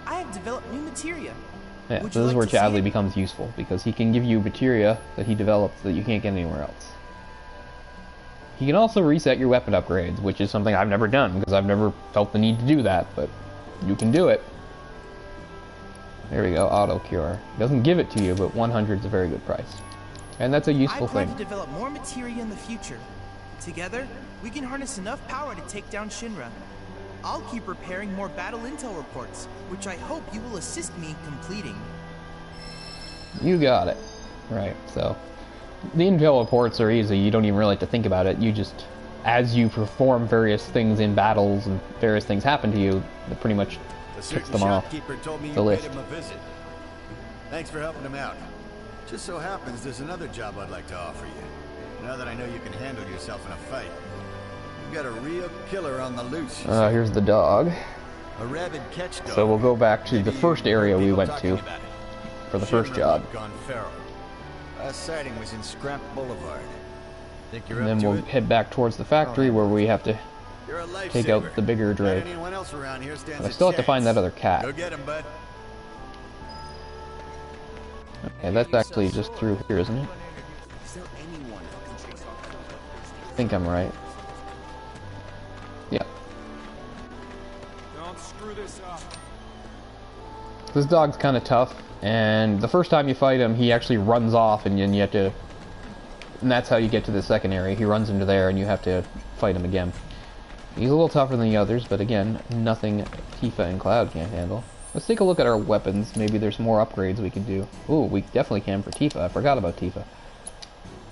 I have developed new materia. Yeah, Would so you this is like where to see Chadley it? becomes useful because he can give you materia that he develops that you can't get anywhere else. He can also reset your weapon upgrades, which is something I've never done because I've never felt the need to do that, but you can do it. There we go, auto cure. Doesn't give it to you, but 100 is a very good price. And that's a useful I plan thing. to develop more materia in the future. Together, we can harness enough power to take down Shinra. I'll keep preparing more battle intel reports, which I hope you will assist me in completing. You got it. Right, so the intel reports are easy. You don't even really have to think about it. You just, as you perform various things in battles and various things happen to you, it pretty much ticks them off Told me the you list. paid him a visit. Thanks for helping him out. Just so happens there's another job I'd like to offer you. Now that I know you can handle yourself in a fight. You've got a real killer on the loose. Here's the dog. A rabid catch dog. So we'll go back to the first area we went to for the first job. Gone feral. Last sighting was in Scrap Boulevard. Think you're And then up to we'll it? head back towards the factory where we have to You're a take lifesaver. out the bigger Not Drake. anyone else around here stands But I a still have to find chance. that other cat. Go get him, bud. Okay, that's actually just through here, isn't it? I think I'm right. Yeah. Don't screw this up. This dog's kind of tough, and the first time you fight him, he actually runs off, and then you have to... And that's how you get to the second area. He runs into there, and you have to fight him again. He's a little tougher than the others, but again, nothing Tifa and Cloud can't handle. Let's take a look at our weapons. Maybe there's more upgrades we can do. Ooh, we definitely can for Tifa. I forgot about Tifa.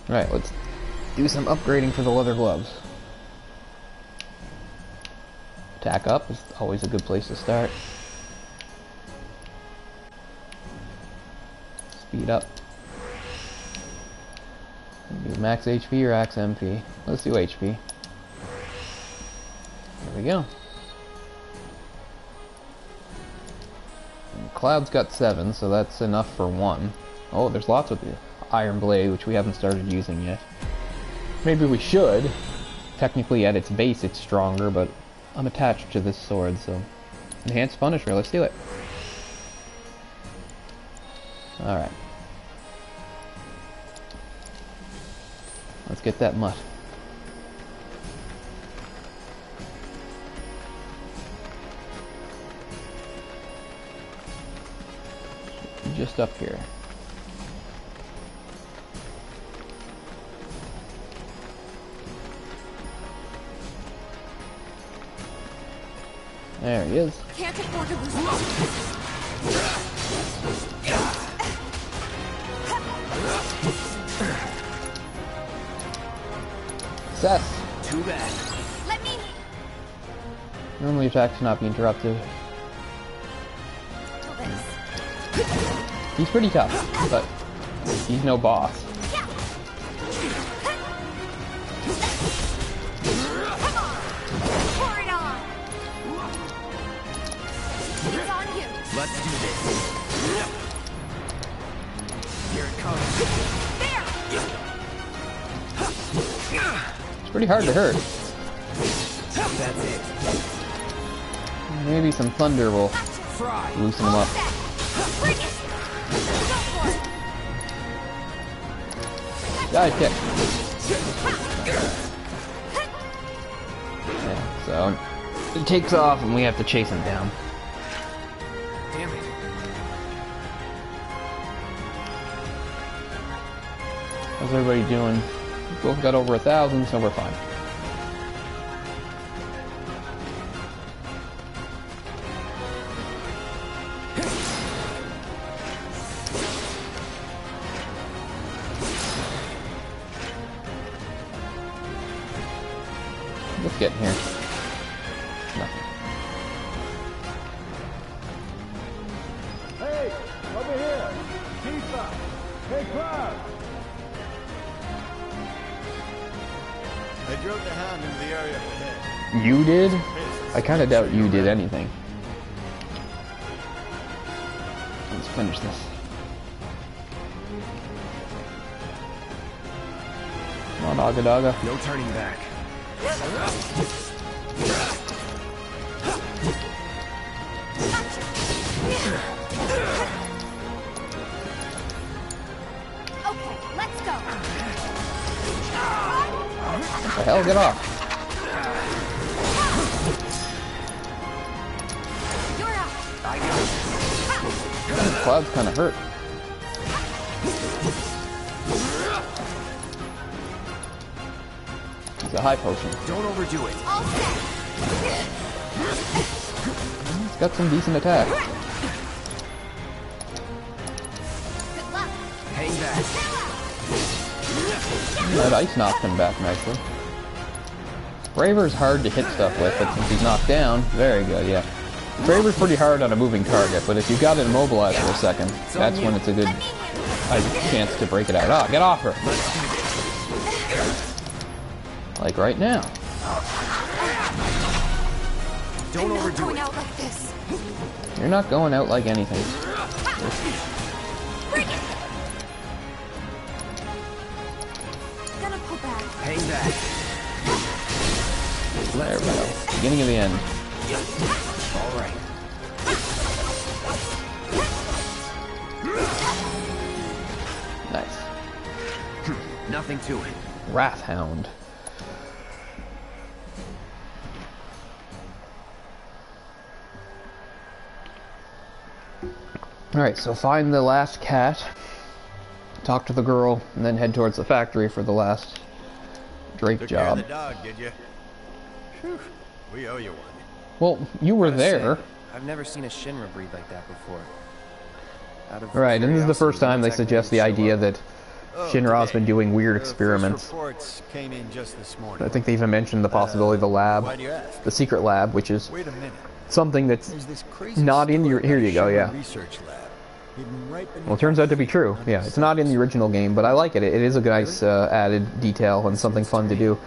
Alright, let's do some upgrading for the leather gloves. Attack up is always a good place to start. Speed up. Do max HP or max MP? Let's do HP. There we go. And Cloud's got 7, so that's enough for 1. Oh, there's lots with the Iron Blade, which we haven't started using yet. Maybe we should. Technically, at its base, it's stronger, but I'm attached to this sword, so... Enhanced Punisher, let's do it. Alright. Let's get that mutt. Just up here. There he is. Can't afford to lose Success. Too bad. Let me. Normally attacks cannot be interrupted. He's pretty tough, but he's no boss. Let's do this. Here it comes. It's pretty hard to hurt. That's it. Maybe some thunder will loosen him up. Dive kick. Yeah, so he takes off and we have to chase him down. Damn it. How's everybody doing? We both got over 1,000, so we're fine. Let's get in here. Nothing. Hey, over here! Tifa! Hey, Cloud! I drove the hound into the area up ahead. You did? I kind of doubt you did anything. Let's finish this. Come on, Aga Daga. No turning back. Okay, let's go. What the hell? Get off. You're up. Cloud's kind of hurt. It's a high potion. Don't overdo it. All set. It's got some decent attack. Good luck. Hang back. That ice knocked him back nicely. Braver's hard to hit stuff with, but since he's knocked down, very good, yeah. Braver's pretty hard on a moving target, but if you've got it immobilized for a second, that's when it's a good chance to break it out. Ah, get off her! Like right now. Don't overdo it. Out like this. You're not going out like anything. Bring it. Gonna pull back. Hang back. There we go. Beginning of the end. All right. Nice. Nothing to it. Wrathhound. Alright, so find the last cat, talk to the girl, and then head towards the factory for the last Drake job. Took care of the dog, did you? Whew. We owe you one. Well, you were there. I've never seen a Shinra breed like that before. Right, and this is the first time they suggest the idea that Shinra's been doing weird experiments. Reports came in just this morning. I think they even mentioned the possibility of the lab, Why do you ask? the secret lab, which is Wait a minute. something that's There's this crazy not in story your... Here about you go, a yeah. Shinra research lab hidden right beneath Well, it turns out to be true. Yeah, it's not in the original game, but I like it. It is a nice added detail and something fun to do.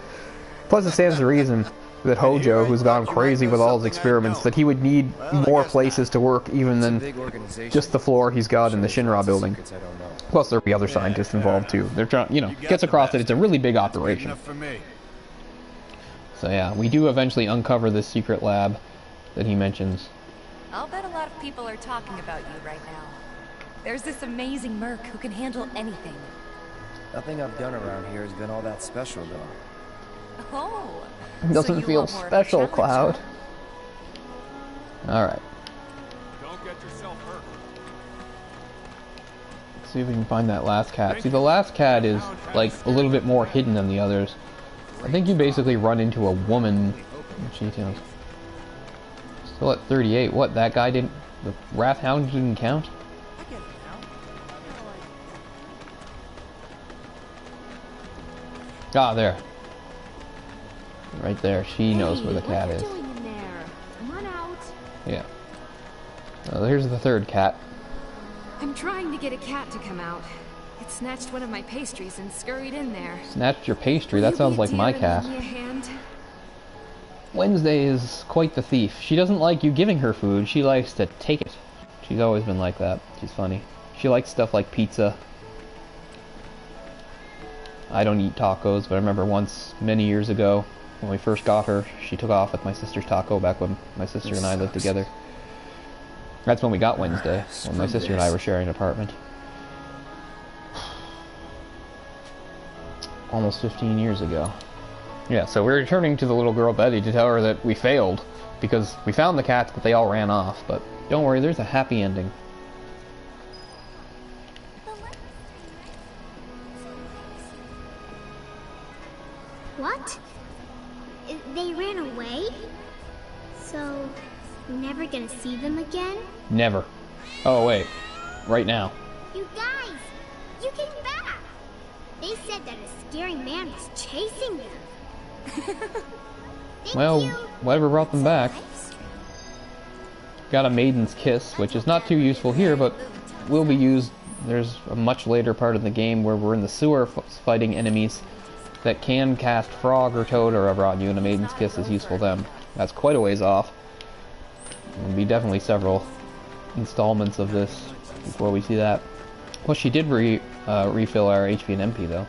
Plus, it stands to reason that Hojo, who's gone crazy with all his experiments, that he would need more places to work even than just the floor he's got in the Shinra building. Plus, there'll be other scientists involved too. They're trying, you know, gets across that it's a really big operation. Enough for me. So yeah, we do eventually uncover this secret lab that he mentions. I'll bet a lot of people are talking about you right now. There's this amazing merc who can handle anything. Nothing I've done around here has been all that special, though. Oh. Doesn't so feel want more of a special, challenge, Cloud. Alright. Don't get yourself hurt. Let's see if we can find that last cat. See, the last cat is, like, a little bit more hidden than the others. I think you basically run into a woman. She tells. Still at 38. What, that guy didn't... The Wrath Hound didn't count? Ah, there. Right there. She knows where the cat is. Come on out. Yeah. Here's the third cat. I'm trying to get a cat to come out. It snatched one of my pastries and scurried in there. Snatched your pastry? That sounds like my cat. Wednesday is quite the thief. She doesn't like you giving her food. She likes to take it. She's always been like that. She's funny. She likes stuff like pizza. I don't eat tacos, but I remember once, many years ago, when we first got her, she took off with my sister's taco back when my sister and I lived together. That's when we got Wednesday, when my sister and I were sharing an apartment. Almost 15 years ago. Yeah, so we're returning to the little girl Betty to tell her that we failed, because we found the cats, but they all ran off. But don't worry, there's a happy ending. What? They ran away? So, we're never gonna see them again? Never. Oh, wait. Right now. You guys! You came back! They said that a scary man was chasing them. Well, whatever brought them back. Got a Maiden's Kiss, which is not too useful here, but will be used. There's a much later part of the game where we're in the sewer fighting enemies that can cast Frog or Toad or whatever on you, and a Maiden's Kiss is useful then. That's quite a ways off. There'll be definitely several installments of this before we see that. Well, she did refill our HP and MP though,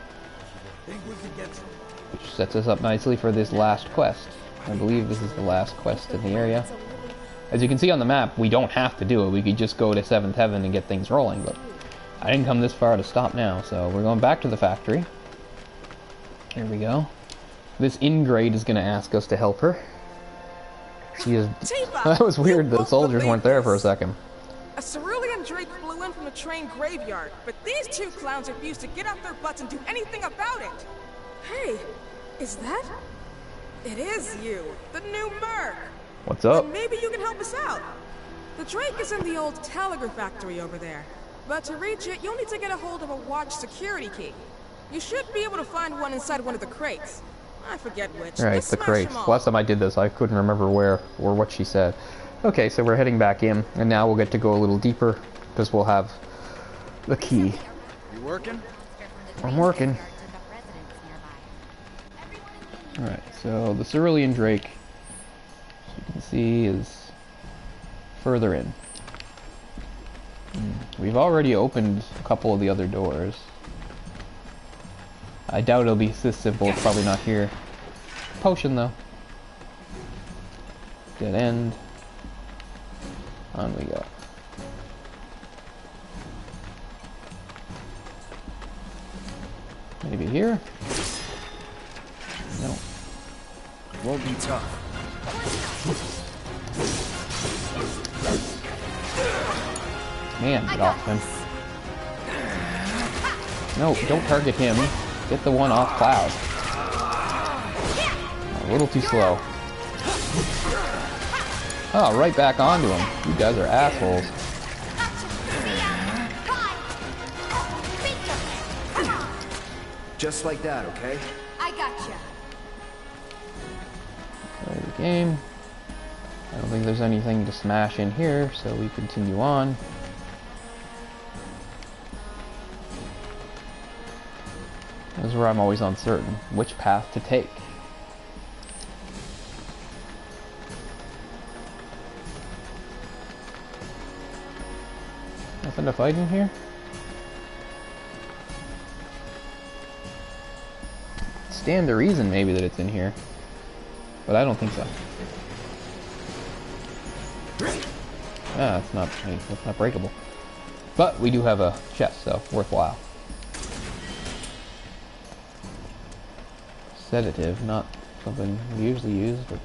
which sets us up nicely for this last quest. I believe this is the last quest in the area. As you can see on the map, we don't have to do it. We could just go to 7th Heaven and get things rolling, but I didn't come this far to stop now, so we're going back to the factory. Here we go. This ingrate is going to ask us to help her. She is... That was weird, the soldiers weren't there for a second. A cerulean drake flew in from the train graveyard, but these two clowns refused to get off their butts and do anything about it. Hey, is that... It is you, the new merc. What's up? And maybe you can help us out. The drake is in the old Tallager Factory over there. But to reach it, you'll need to get a hold of a watch security key. You should be able to find one inside one of the crates. I forget which. Right, the crates. Last time I did this, I couldn't remember where or what she said. Okay, so we're heading back in, and now we'll get to go a little deeper, because we'll have the key. You working? I'm working. Alright, so the cerulean drake, as you can see, is further in. We've already opened a couple of the other doors. I doubt it'll be this simple, it's probably not here. Potion though. Dead end. On we go. Maybe here? No. Won't be tough. Man, get off him. No, don't target him. Get the one off Cloud. A little too slow. Oh, right back onto him. You guys are assholes. Just like that, okay? I gotcha. Play the game. I don't think there's anything to smash in here, so we continue on. This is where I'm always uncertain which path to take. Nothing to fight in here? Stand to reason maybe that it's in here, but I don't think so. Ah, it's not breakable. But we do have a chest, so worthwhile. Sedative, not something we usually use, but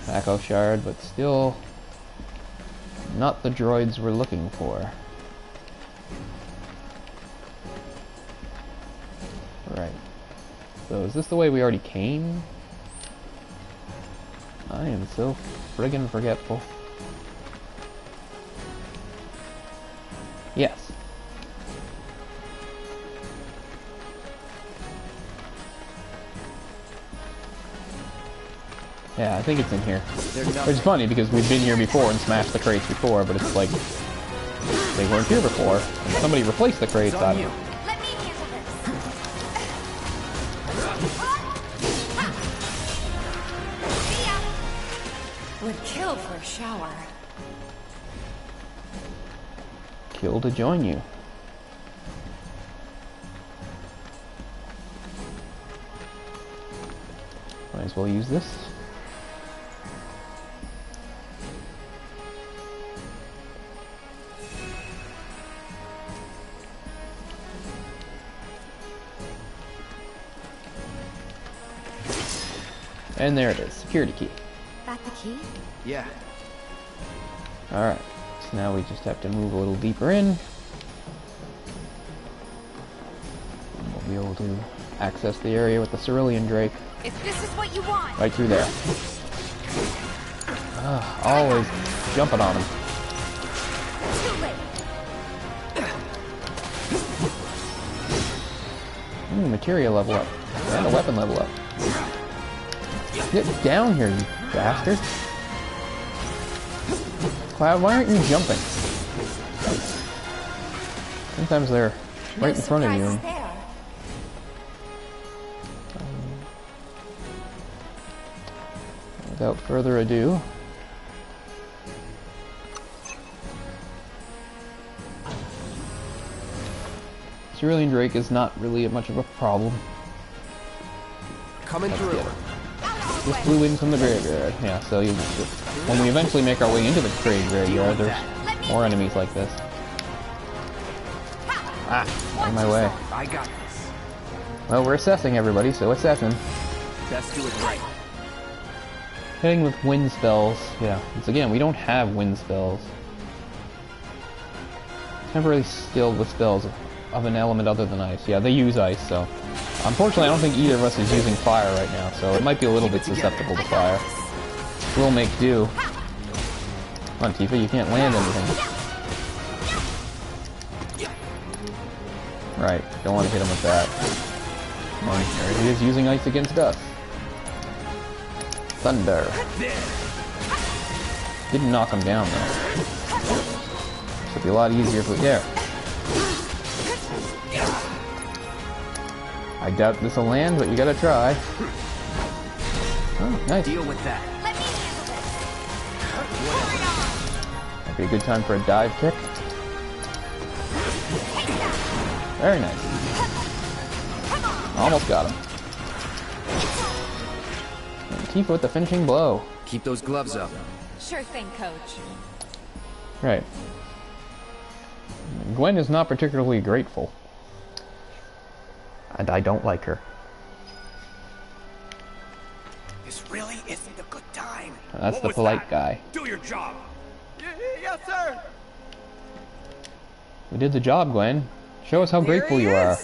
Mako shard, but still not the droids we're looking for. Right. So is this the way we already came? I am so friggin' forgetful. Yes. Yeah, I think it's in here. It's funny because we've been here before and smashed the crates before, but it's like they weren't here before, and somebody replaced the crates. Let me handle this. Would kill for a shower. Kill to join you. Might as well use this. And there it is, security key. That the key? Yeah. Alright, so now we just have to move a little deeper in. And we'll be able to access the area with the Cerulean Drake. If this is what you want. Right through there. Always jumping on him. Too late. Ooh, materia level up. And a weapon level up. Get down here, you bastard. Cloud, why aren't you jumping? Sometimes they're right in front of you. Without further ado, Cerulean Drake is not really much of a problem. Coming through. Just flew in from the graveyard. Yeah, so when we eventually make our way into the graveyard, there's more enemies like this. Ah, on my way. I got this. Well, we're assessing everybody, so assessing. Best do it right. Hitting with wind spells. Yeah, once again, we don't have wind spells. Temporarily stilled with spells of an element other than ice. Yeah, they use ice, so... Unfortunately, I don't think either of us is using fire right now, so it might be a little bit susceptible to fire. We'll make do. Come on, Tifa, you can't land anything. Right, don't want to hit him with that. There he is using ice against us. Thunder. Didn't knock him down, though. Should be a lot easier if we... There. I doubt this will land, but you gotta try. Oh, nice. Deal with that. Might be a good time for a dive kick. Very nice. Almost got him. And Tifa with the finishing blow. Keep those gloves up. Sure thing, Coach. Right. Gwen is not particularly grateful. And I don't like her. This really isn't a good time. That's the polite guy. Do your job. Yes, sir. We did the job, Gwen. Show us how grateful you are.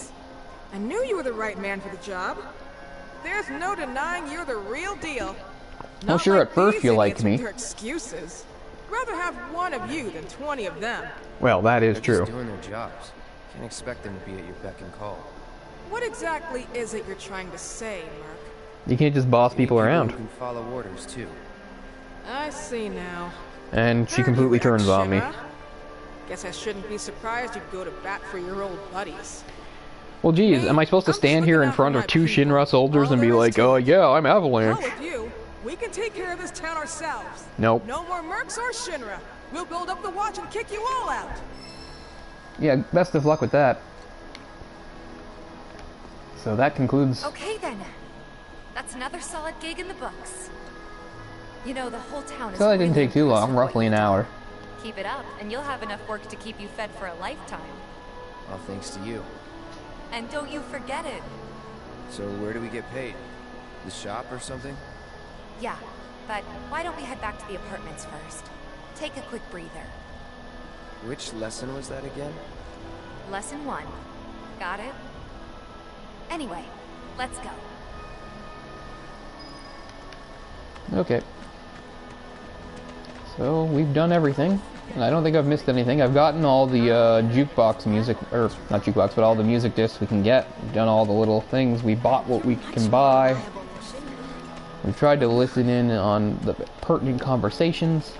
I knew you were the right man for the job. There's no denying you're the real deal. Well, sure, at first you liked me. Your excuses. Rather have one of you than 20 of them. Well, that is true. They're just doing their jobs. Can't expect them to be at your beck and call. What exactly is it you're trying to say, Merc? You can't just boss people around. You can follow orders too. I see now. And she completely turns on me. Guess I shouldn't be surprised you'd go to bat for your old buddies. Well, geez, am I supposed to stand here in front of two Shinra soldiers and be like, oh yeah, I'm Avalanche? With you, we can take care of this town ourselves. Nope. No more Mercs or Shinra. We'll build up the watch and kick you all out. Yeah, best of luck with that. So that concludes... Okay then. That's another solid gig in the books. You know, the whole town is... So that didn't take too long, roughly an hour. Keep it up, and you'll have enough work to keep you fed for a lifetime. All thanks to you. And don't you forget it. So where do we get paid? The shop or something? Yeah, but why don't we head back to the apartments first? Take a quick breather. Which lesson was that again? Lesson 1. Got it? Anyway, let's go. Okay. So we've done everything, and I don't think I've missed anything. I've gotten all the jukebox music, or not jukebox, but all the music discs we can get. We've done all the little things. We bought what we can buy. We've tried to listen in on the pertinent conversations.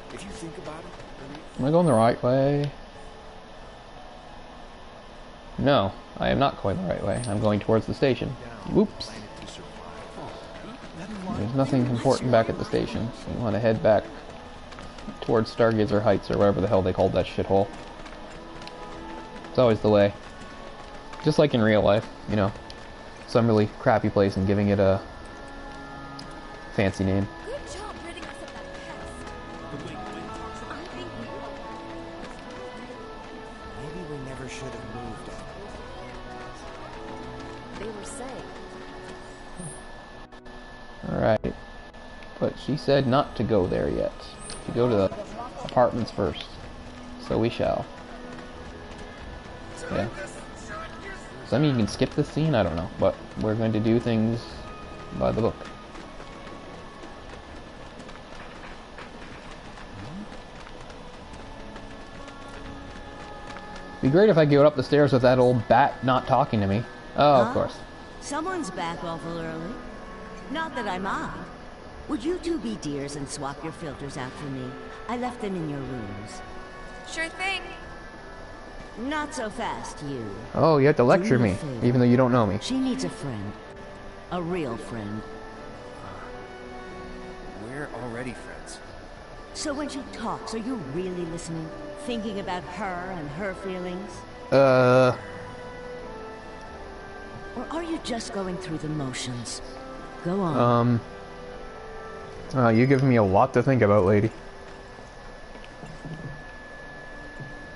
Am I going the right way? No, I am not going the right way. I'm going towards the station. Whoops. There's nothing important back at the station. We want to head back towards Stargazer Heights, or whatever the hell they called that shithole. It's always the way. Just like in real life, you know. Some really crappy place and giving it a fancy name. Good job ridding us of that pest. Maybe we never should have moved it. They were saying. Alright. But she said not to go there yet. To go to the apartments first. So we shall. Yeah. Does that mean you can skip this scene? I don't know. But we're going to do things by the book. Be great if I could go up the stairs with that old bat not talking to me. Oh, of course. Someone's back awful early. Not that I mind. Would you two be dears and swap your filters out for me? I left them in your rooms. Sure thing. Not so fast, you. Oh, you have to lecture me, even though you don't know me. She needs a friend. A real friend. We're already friends. So when she talks, are you really listening? Thinking about her and her feelings? Or are you just going through the motions? Go on. You give me a lot to think about, lady.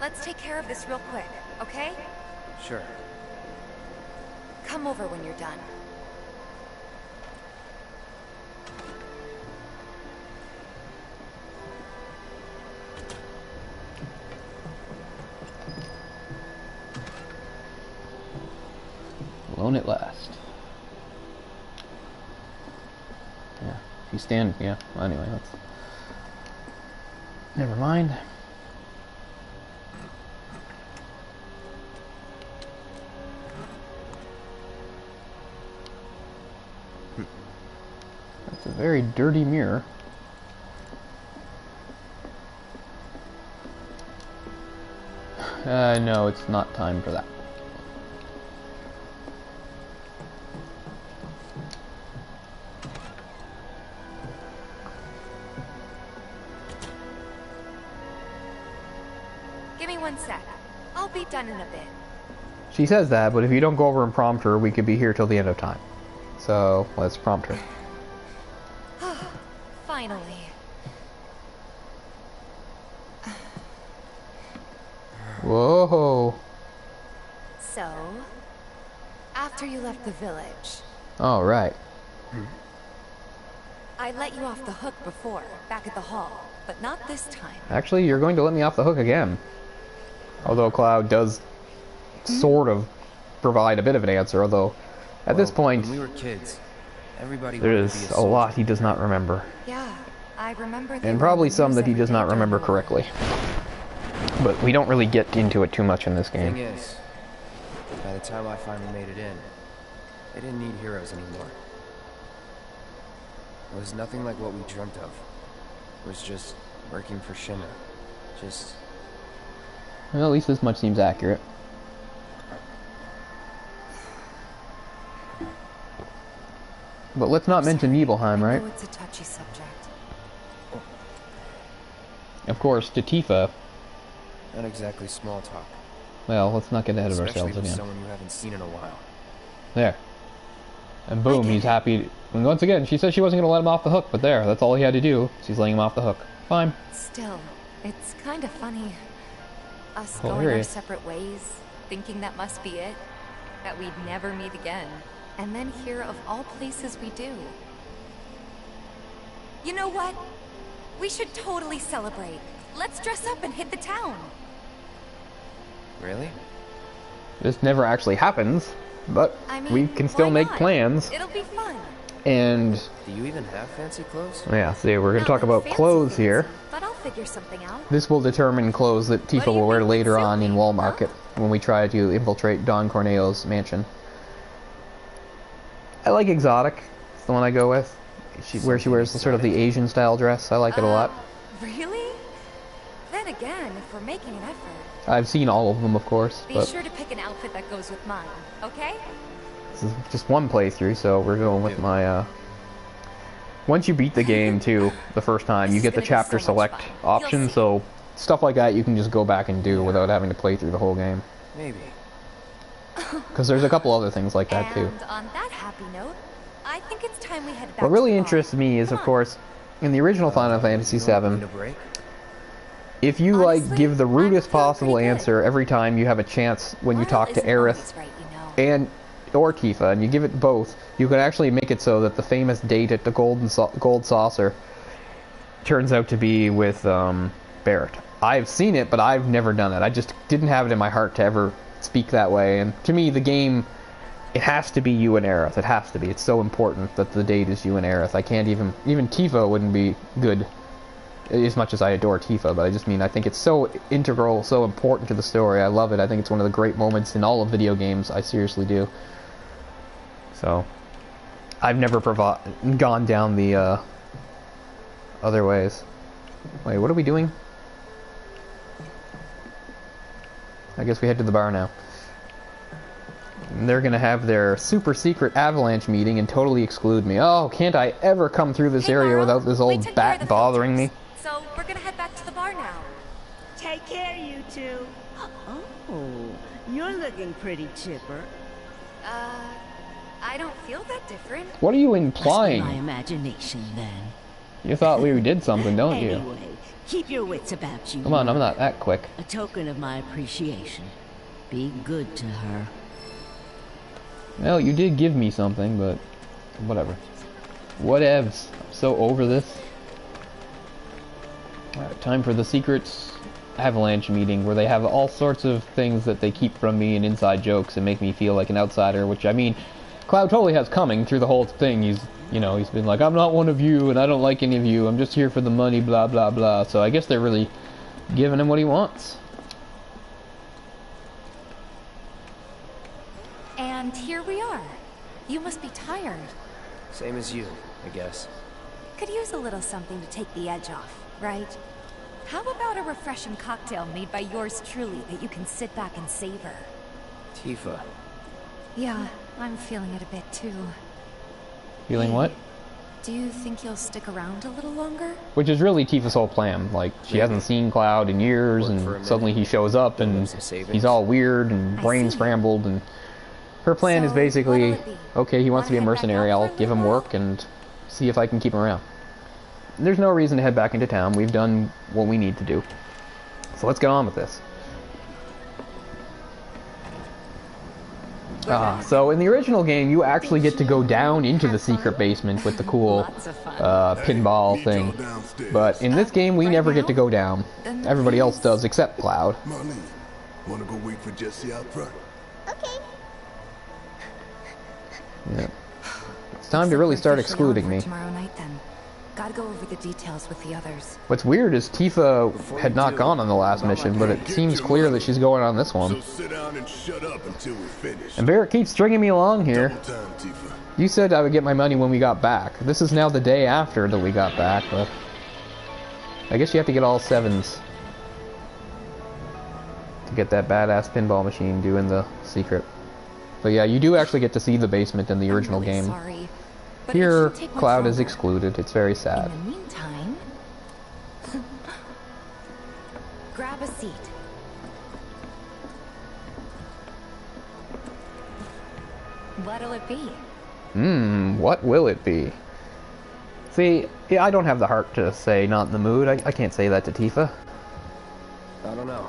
Let's take care of this real quick, okay? Sure. Come over when you're done. Alone at last. Yeah, if you stand, yeah. Well, anyway, let's. Never mind. That's a very dirty mirror. No, it's not time for that. Give me 1 sec. I'll be done in a bit. She says that, but if you don't go over and prompt her, we could be here till the end of time. So, let's prompt her. Finally. Whoa. So, after you left the village, All right. I let you off the hook before, back at the hall, but not this time. Actually, you're going to let me off the hook again. Although Cloud does sort of provide a bit of an answer, although at this point, when we were kids, everybody there's a lot he does not remember. Yeah, I remember. And probably some that he does not remember correctly. But we don't really get into it too much in this game. Thing is, by the time I finally made it in, they didn't need heroes anymore. It was nothing like what we dreamt of. It was just working for Shinra. Just... Well, at least this much seems accurate. But let's not mention Nibelheim, right? I know it's a touchy subject. Of course, to Tifa. Not exactly small talk. Well, let's not get ahead of ourselves Especially with again. someone you haven't seen in a while. There. And boom, he's happy. And once again, she said she wasn't going to let him off the hook, but there, that's all he had to do. She's letting him off the hook. Fine. Still, it's kind of funny. Us Hilarious. going our separate ways, thinking that must be it, that we'd never meet again. And then here, of all places, we do. You know what? We should totally celebrate. Let's dress up and hit the town. Really? This never actually happens, but I mean, we can still why make not? plans. It'll be fun. And Do you even have fancy clothes? yeah, see, we're going to talk Not about fancy clothes fancy, here. But I'll figure something out. This will determine clothes that Tifa will wear later on in Wall Market when we try to infiltrate Don Corneo's mansion. I like exotic. It's the one I go with. Where she wears the sort of the Asian style dress. I like it a lot. Really? Then again, if we're making an effort... I've seen all of them, of course. Be sure to pick an outfit that goes with mine, okay? This is just one playthrough, so we're going with my, Once you beat the game, too, the first time, you get the chapter select option, so stuff like that you can just go back and do without having to play through the whole game. Maybe. Because there's a couple other things like that, too. And on that happy note, I think it's time we head back. What really interests me is, of course, in the original Final Fantasy VII, if you, like, give the rudest possible answer every time you have a chance when you talk to Aerith or Tifa, and you give it both, you can actually make it so that the famous date at the gold saucer turns out to be with Barrett. I've seen it, but I've never done it. I just didn't have it in my heart to ever speak that way, and to me, the game... It has to be you and Aerith. It has to be. It's so important that the date is you and Aerith. I can't even Tifa wouldn't be good as much as I adore Tifa, but I just mean I think it's so integral, so important to the story. I love it. I think it's one of the great moments in all of video games. I seriously do. So, I've never gone down the other ways. Wait, what are we doing? I guess we head to the bar now. And they're gonna have their super secret Avalanche meeting and totally exclude me. Oh, can't I ever come through this area without this old bat bothering me? So we're gonna head back to the bar now. Take care, you two. Oh, you're looking pretty chipper. I don't feel that different. What are you implying? My imagination, then. You thought we did something, don't you? Anyway, keep your wits about you. Come on, I'm not that quick. A token of my appreciation. Be good to her. Well, you did give me something, but whatever. Whatevs. I'm so over this. Alright, time for the secret Avalanche meeting, where they have all sorts of things that they keep from me and inside jokes and make me feel like an outsider, which, I mean, Cloud totally has coming through the whole thing. He's been like, I'm not one of you, and I don't like any of you, I'm just here for the money, blah, blah, blah. So I guess they're really giving him what he wants. And here we are. You must be tired. Same as you, I guess. Could use a little something to take the edge off, right? How about a refreshing cocktail made by yours truly that you can sit back and savor? Tifa. Yeah, I'm feeling it a bit too. Feeling what? Do you think you'll stick around a little longer? Which is really Tifa's whole plan. Like, she hasn't seen Cloud in years, and suddenly he shows up, and he's all weird and brain scrambled, and her plan is basically, okay, he wants to be a mercenary, I'll give him work and see if I can keep him around. There's no reason to head back into town. We've done what we need to do. So let's get on with this. So in the original game, you actually get to go down into the secret basement with the cool pinball thing. But in this game, we never get to go down. Everybody else does, except Cloud. Marlene, wanna go wait for Jesse out front? Okay. Yeah. It's time to really start excluding me. Tomorrow night, then. Gotta go over the details with the others. What's weird is Tifa had not gone on the last mission, but it seems clear that she's going on this one. So sit down and shut up until we finish. And Barrett keeps stringing me along here. Double time, Tifa. You said I would get my money when we got back. This is now the day after that we got back, but I guess you have to get all 7s to get that badass pinball machine doing the secret. But yeah, you do actually get to see the basement in the original game. Sorry, but here, Cloud is excluded. It's very sad. In the meantime, grab a seat. What'll it be? What will it be? See, yeah, I don't have the heart to say not in the mood. I can't say that to Tifa. I don't know.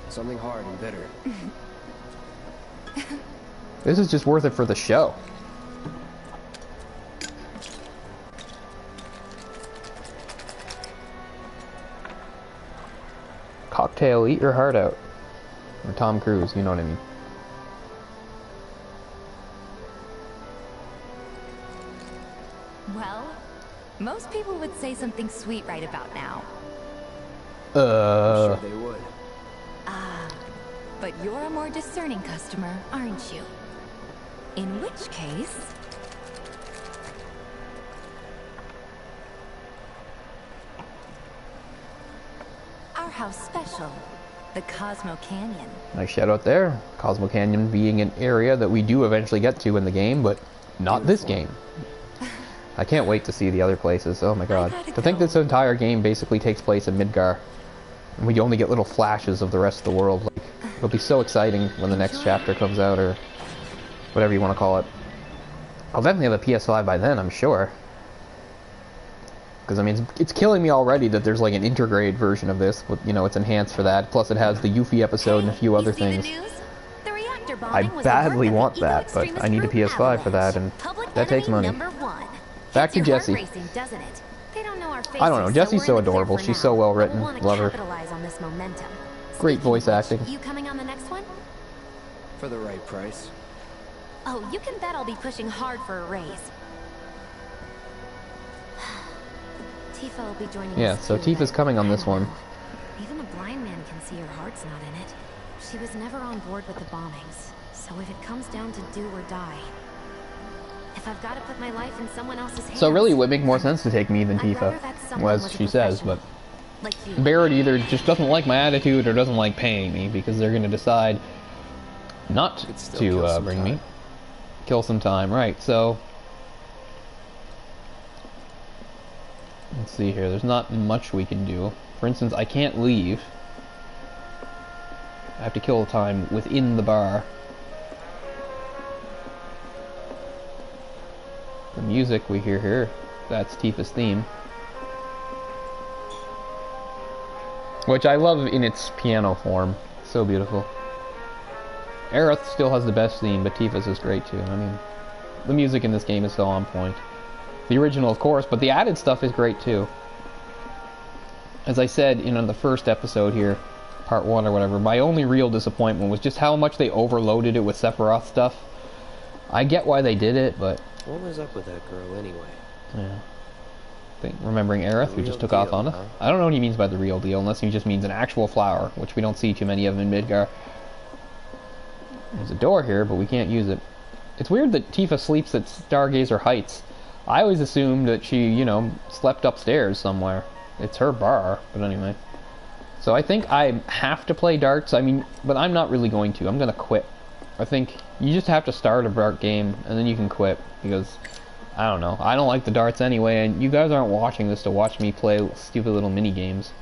Something hard and bitter. This is just worth it for the show. Cocktail, eat your heart out. Or Tom Cruise, you know what I mean. Well, most people would say something sweet right about now. I'm sure they would. Ah, but you're a more discerning customer, aren't you? In which case... our house special, the Cosmo Canyon. Nice shout out there. Cosmo Canyon being an area that we do eventually get to in the game, but not this game. I can't wait to see the other places. Oh my god. To think this entire game basically takes place in Midgar. And we only get little flashes of the rest of the world. Like, it'll be so exciting when the next chapter comes out, or whatever you want to call it. I'll definitely have a PS5 by then, I'm sure. Because, I mean, it's killing me already that there's like an integrated version of this. But, you know, it's enhanced for that. Plus it has the Yuffie episode and a few other things. I badly want that, but I need a PS5 for that, and that takes money. Back to Jessie. I don't know, Jessie's so adorable. She's so well written. Love her. Great voice acting. You coming on the next one? For the right price. Oh, you can bet I'll be pushing hard for a raise. Tifa will be joining us so too, Tifa's coming on this one. Even a blind man can see her heart's not in it. She was never on board with the bombings, so if it comes down to do or die, if I've got to put my life in someone else's hands... So really it would make more sense to take me than Tifa, as she says, but Barrett either just doesn't like my attitude or doesn't like paying me, because they're going to decide not to bring me. Kill some time, right, so... Let's see here, there's not much we can do. For instance, I can't leave. I have to kill time within the bar. The music we hear here, that's Tifa's theme. Which I love in its piano form. So beautiful. Aerith still has the best theme, but Tifa's is great too. I mean, the music in this game is so on point. The original, of course, but the added stuff is great too. As I said in the first episode here, part 1 or whatever, my only real disappointment was just how much they overloaded it with Sephiroth stuff. I get why they did it, but... What was up with that girl anyway? Yeah. Remembering Aerith, who just took off on us? Huh? I don't know what he means by the real deal, unless he just means an actual flower, which we don't see too many of in Midgar. There's a door here, but we can't use it. It's weird that Tifa sleeps at Stargazer Heights. I always assumed that she, you know, slept upstairs somewhere. It's her bar, but anyway. So I think I have to play darts, I mean, but I'm not really going to. I'm going to quit. I think you just have to start a dart game, and then you can quit, because, I don't know, I don't like the darts anyway, and you guys aren't watching this to watch me play stupid little mini games.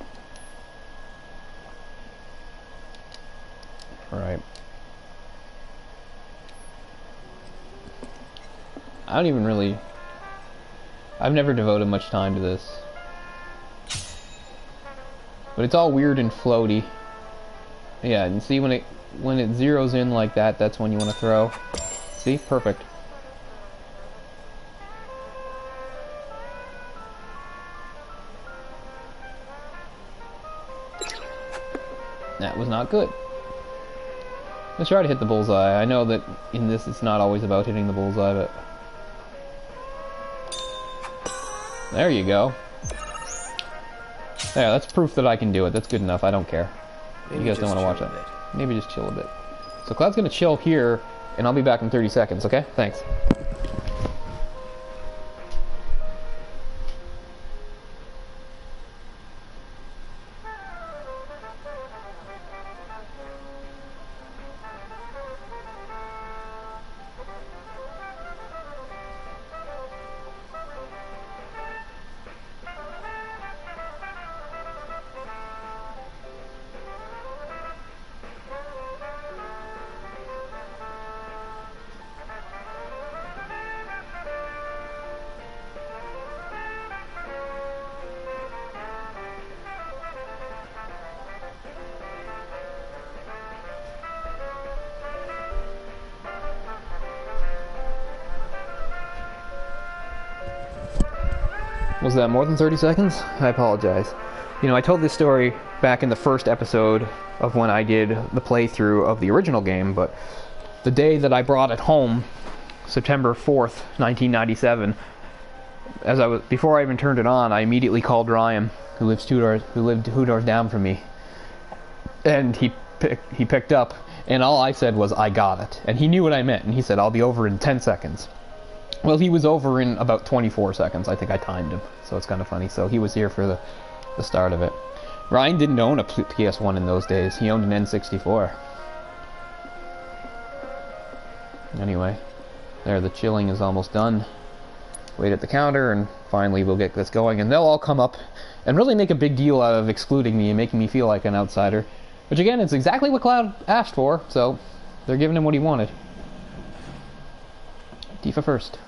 Alright. I don't even really... I've never devoted much time to this. But it's all weird and floaty. Yeah, and see when it zeroes in like that, that's when you want to throw. See? Perfect. That was not good. Let's try to hit the bullseye. I know that in this it's not always about hitting the bullseye, but... There you go. There, that's proof that I can do it. That's good enough. I don't care. You guys don't want to watch that. Maybe just chill a bit. So Cloud's going to chill here, and I'll be back in 30 seconds, okay? Thanks. Was that more than 30 seconds? I apologize. You know, I told this story back in the first episode of when I did the playthrough of the original game, but the day that I brought it home, September 4th, 1997, before I even turned it on, I immediately called Ryan, who lived 2 doors down from me, and he picked up, and all I said was, "I got it," and he knew what I meant, and he said, "I'll be over in 10 seconds." Well, he was over in about 24 seconds. I think I timed him, so it's kind of funny. So he was here for the start of it. Ryan didn't own a PS1 in those days. He owned an N64. Anyway, there, the chilling is almost done. Wait at the counter, and finally we'll get this going. And they'll all come up and really make a big deal out of excluding me and making me feel like an outsider. Which, again, it's exactly what Cloud asked for, so they're giving him what he wanted. Tifa first.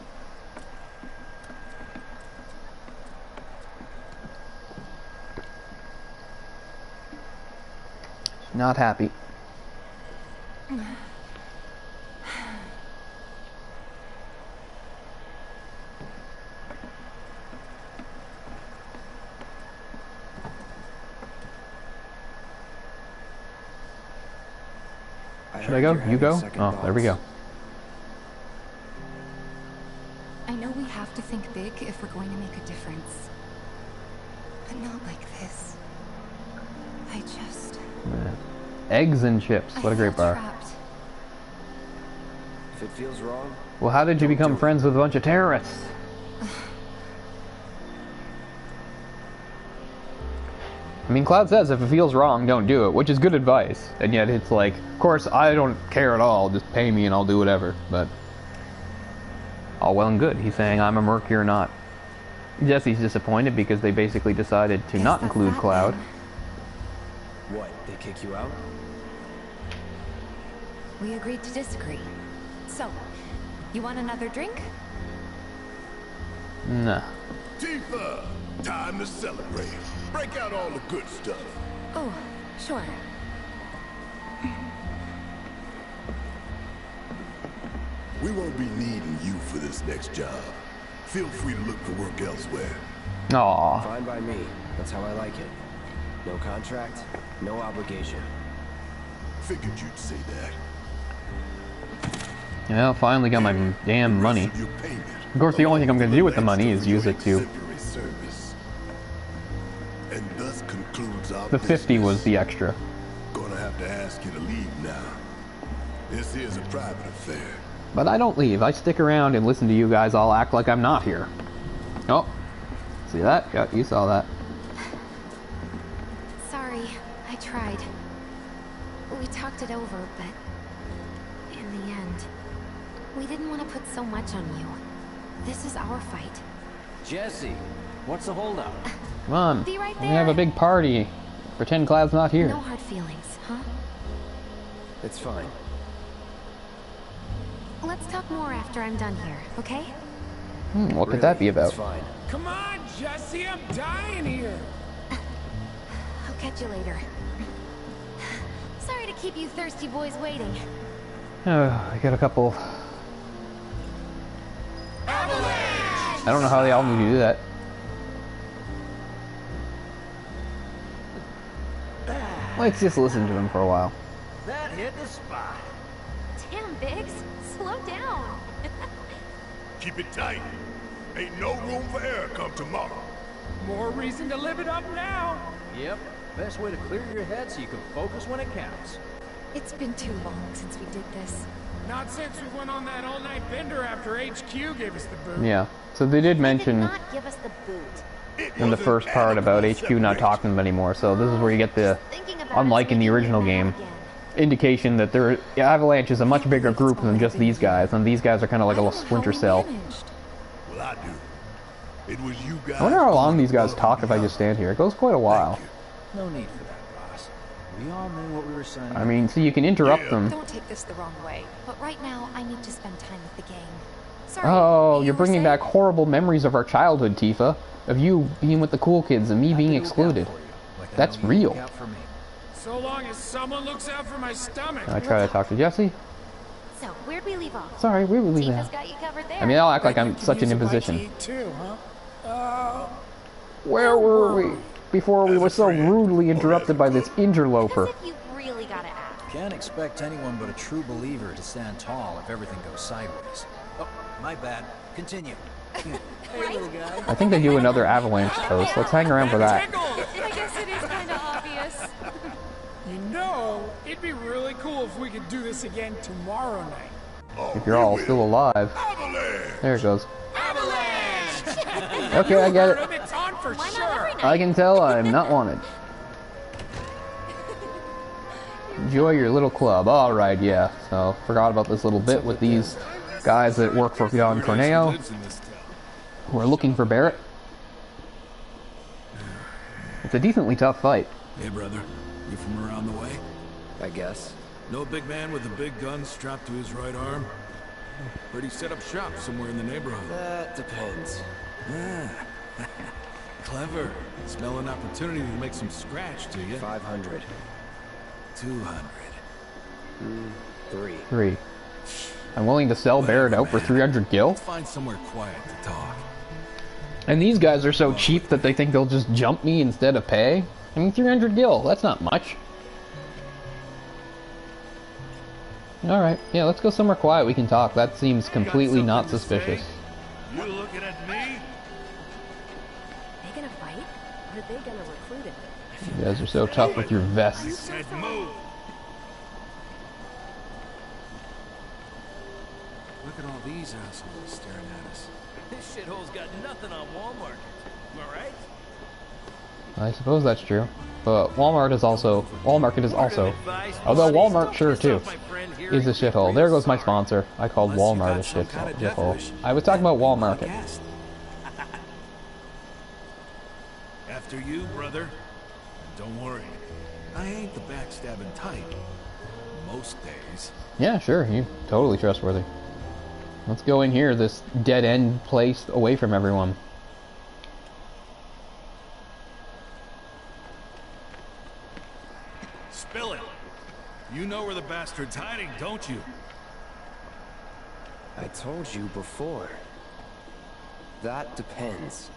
Not happy. Should I go? You go? Oh, there we go. I know we have to think big if we're going to make a difference. But not like this. I just... Eggs and chips. What a great bar. Trapped. If it feels wrong... Well, how did you become friends with a bunch of terrorists? I mean, Cloud says if it feels wrong, don't do it, which is good advice. And yet it's like, of course, I don't care at all. Just pay me and I'll do whatever. But all well and good. He's saying I'm a merc, you're not. Jesse's disappointed because they basically decided to not include Cloud. What? They kick you out? We agreed to disagree. So, you want another drink? Nah. Tifa! Time to celebrate. Break out all the good stuff. Oh, sure. We won't be needing you for this next job. Feel free to look for work elsewhere. Aww. Fine by me. That's how I like it. No contract, no obligation. Figured you'd say that. Yeah, finally got my damn money. Of course, the only thing I'm going to do with the money is use it to... And thus concludes our The 50 was the extra. Gonna have to ask you to leave now. This is a private affair. But I don't leave. I stick around and listen to you guys all act like I'm not here. Oh. See that? Yeah, you saw that. Sorry, I tried. We talked it over, but in the end, we didn't want to put so much on you. This is our fight. Jesse, what's the holdup? Come on. Be right We have a big party. Pretend Cloud's not here. No hard feelings, huh? It's fine. Let's talk more after I'm done here, okay? What could that be about? It's fine. Come on, Jesse, I'm dying here. I'll catch you later. Sorry to keep you thirsty boys waiting. I got a couple... Avalanche! I don't know how they all need to do that. Let's just listen to him for a while. That hit the spot. Damn, Biggs. Slow down. Keep it tight. Ain't no room for error come tomorrow. More reason to live it up now. Yep. Best way to clear your head so you can focus when it counts. It's been too long since we did this. Not since we went on that all-night bender after HQ gave us the boot. Yeah. So they did mention Not give us the boot. in the first part about HQ not talking to them anymore. So this is where you get the, unlike in the original game, indication that Avalanche is a much bigger group than just these guys, and these guys are kind of like a little splinter cell. Well, I do. It was you guys. I wonder how long these guys talk if I just stand here. It goes quite a while. No need for that, boss. We all knew what we were signing. I mean, so you can interrupt them. Don't take this the wrong way, But right now, I need to spend time with the gang. Sorry. Oh, you're bringing back horrible memories of our childhood, Tifa. Of you being with the cool kids and me being excluded. That's real. So long as someone looks out for my stomach. I try to talk to Jesse. So, where'd we leave off? Sorry, where would we leave Tifa's off? got you covered there. I mean, I'll act like I'm such an imposition. Too, huh? Where were we before we were so rudely interrupted by this interloper? You really gotta ask. Can't expect anyone but a true believer to stand tall if everything goes sideways. Oh, my bad. Continue. Hey, little guy. I think they do another Avalanche toast. Let's hang around for that. I guess it is kind of obvious. You know, it'd be really cool if we could do this again tomorrow night. If you're all still alive. There it goes. Avalanche! Okay, I get it. It's on for sure. I can tell I'm not wanted. Enjoy your little club. Alright, yeah. So, forgot about this little bit with these guys that work for Don Corneo, who are looking for Barrett. It's a decently tough fight. Hey, brother. You from around the way? I guess. Know a big man with a big gun strapped to his right arm? Heard he set up shop somewhere in the neighborhood. That depends. Ah. Clever. Smell an opportunity to make some scratch, do you? 500. 200. 3. I'm willing to sell Barrett out for 300 gil? Let's find somewhere quiet to talk. And these guys are so cheap that they think they'll just jump me instead of pay? I mean, 300 gil, that's not much. Alright, yeah, let's go somewhere quiet we can talk. That seems completely not suspicious. You looking at me? They gonna fight? Or are they gonna recruit him? You guys are so tough with your vests. You said move. Look at all these assholes staring at us. This shithole's got nothing on Walmart. Am I right? I suppose that's true. But Walmart is also, although Walmart sure too, is a shithole. There goes my sponsor. I called Walmart a shithole. I was talking about Walmart. After you, brother. Don't worry. I ain't the backstabbing type. Most days. Yeah, sure. You're totally trustworthy. Let's go in here, this dead-end place away from everyone. Spill it. You know where the bastard's hiding, don't you? I told you before. That depends.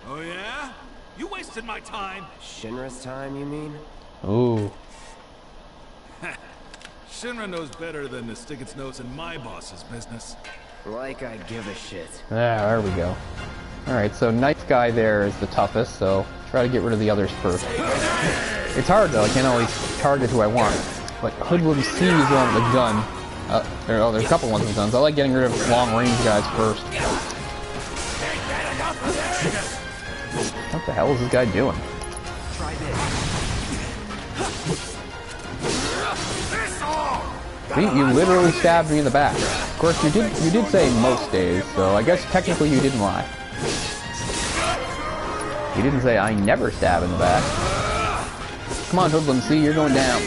Oh yeah? You wasted my time. Shinra's time, you mean? Ooh. Shinra knows better than to stick its nose in my boss's business. Like I give a shit. There we go. Alright, so Knife Guy there is the toughest, so try to get rid of the others first. It's hard though, I can't always target who I want. But Hoodlum C is the one with the gun. There's a couple ones with guns. I like getting rid of long-range guys first. What the hell is this guy doing? See, you literally stabbed me in the back. Of course, you did say most days, so I guess technically you didn't lie. You didn't say I never stab in the back. Come on, Hoodlum C, you're going down.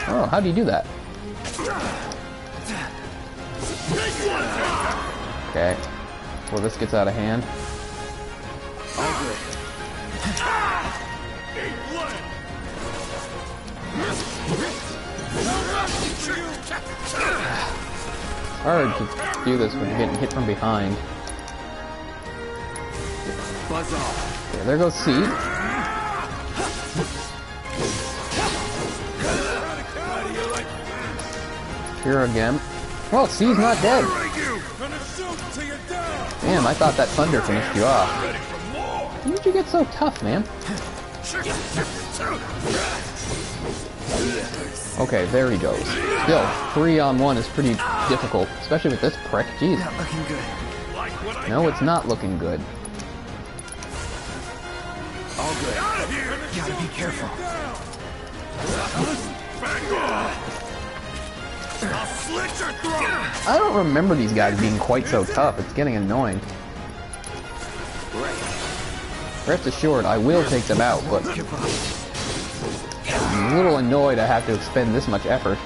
Oh, how do you do that? Okay. Before this gets out of hand. Hard to do this when you're getting hit from behind. Buzz off. Okay, there goes C. Here again. Well, C's not dead. Damn, I thought that thunder finished you off. When did you get so tough, man? Okay, there he goes. Still, 3-on-1 is pretty difficult, especially with this prick. Jeez. Not looking good. No, it's not looking good. All good. Gotta be careful. I don't remember these guys being quite so tough. It's getting annoying. Rest assured, I will take them out, but I'm a little annoyed I have to expend this much effort.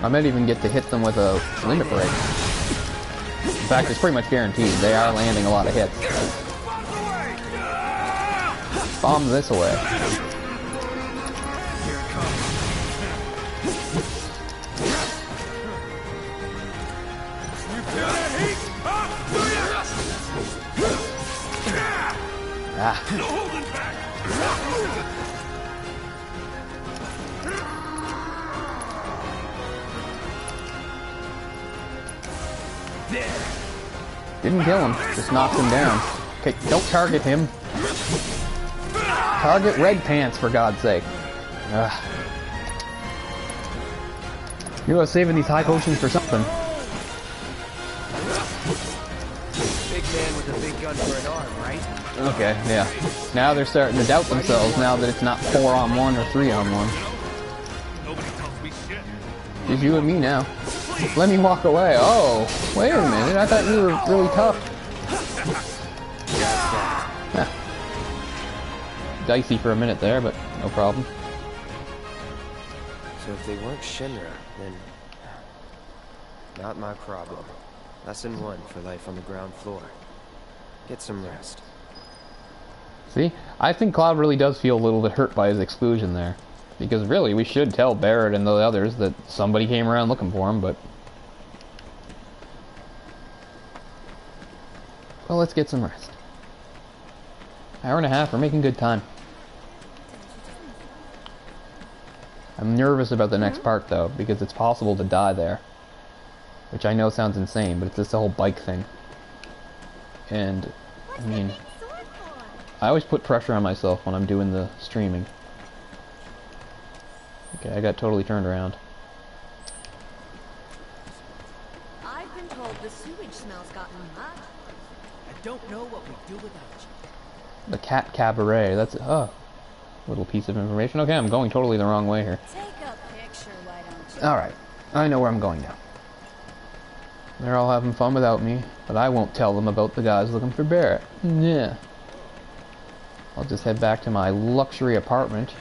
I might even get to hit them with a limit break. In fact, it's pretty much guaranteed. They are landing a lot of hits. Bomb this away. Ah. Didn't kill him, just knocked him down. Okay, don't target him. Target red pants, for God's sake. Ugh. You are saving these high potions for something. Big man with a big gun for an arm, right? Okay, yeah. Now they're starting to doubt themselves now that it's not 4-on-1 or 3-on-1. It's you and me now. Let me walk away. Oh, wait a minute. I thought you were really tough. Huh. Dicey for a minute there, but no problem. So if they weren't Shinra, then... not my problem. Lesson 1 for life on the ground floor. Get some rest. See? I think Cloud really does feel a little bit hurt by his exclusion there. Because really, we should tell Barrett and the others that somebody came around looking for him, but... well, let's get some rest. Hour and a half, we're making good time. I'm nervous about the next part, though, because it's possible to die there. Which I know sounds insane, but it's just the whole bike thing. And, I mean... I always put pressure on myself when I'm doing the streaming. Okay, I got totally turned around. I've been told the sewage smell's gotten hot. I don't know what we'd do without you. The Cat Cabaret, that's... oh. Little piece of information. Okay, I'm going totally the wrong way here. Take a picture, why don't you? Alright, I know where I'm going now. They're all having fun without me, but I won't tell them about the guys looking for Barrett. Yeah. I'll just head back to my luxury apartment.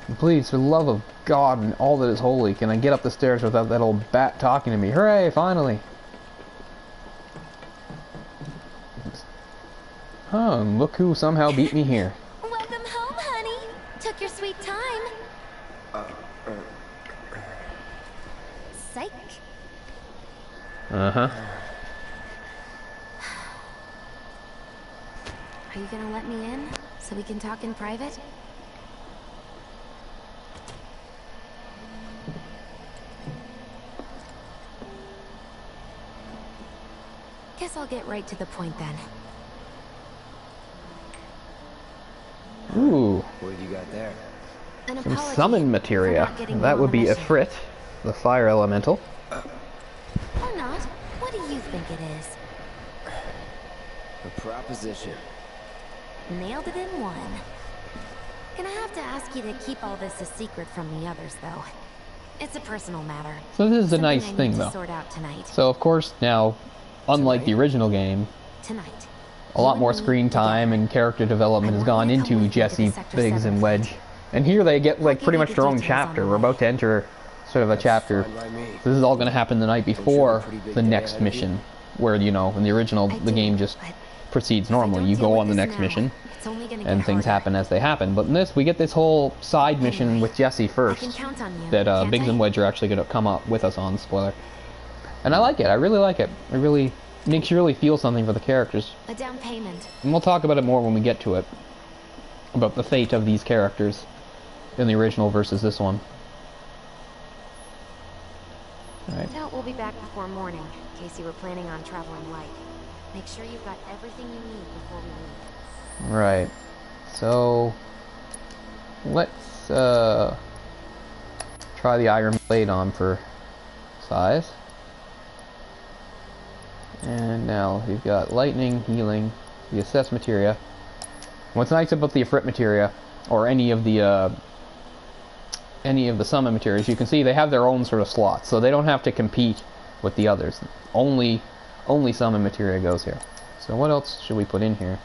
And please, for the love of God and all that is holy, can I get up the stairs without that old bat talking to me? Hooray, finally! Oh, and look who somehow beat me here. Welcome home, honey. Took your sweet time. Psych. Uh-huh. Are you gonna let me in so we can talk in private? Guess I'll get right to the point then. Ooh. What do you got there? Some summon materia. That would be Ifrit, the fire elemental. Or not. What do you think it is? A proposition. Nailed it in one. Gonna have to ask you to keep all this a secret from the others, though. It's a personal matter. So this is a Something nice I need thing, to though. sort out tonight. So of course now, unlike the original game, Tonight. a lot more screen time and character development has gone into Jesse, Biggs, and Wedge. And here they get like pretty much their own chapter. We're about to enter sort of a chapter. This is all going to happen the night before the next mission, where, you know, in the original, the game just proceeds normally. You go on the next mission, and things happen as they happen. But in this, we get this whole side mission with Jesse first, that Biggs and Wedge are actually going to come up with us on, spoiler. And I like it. I really like it. It really makes you really feel something for the characters. A down payment. And we'll talk about it more when we get to it. About the fate of these characters in the original versus this one. Alright. Doubt we'll be back before morning, in case you were planning on traveling light. Make sure you've got everything you need before we leave. Right. So let's try the Iron Blade on for size. And now we've got lightning, healing, the assess materia. What's nice about the Ifrit materia, or any of the summon materials, you can see they have their own sort of slots, so they don't have to compete with the others. Only summon materia goes here. So what else should we put in here?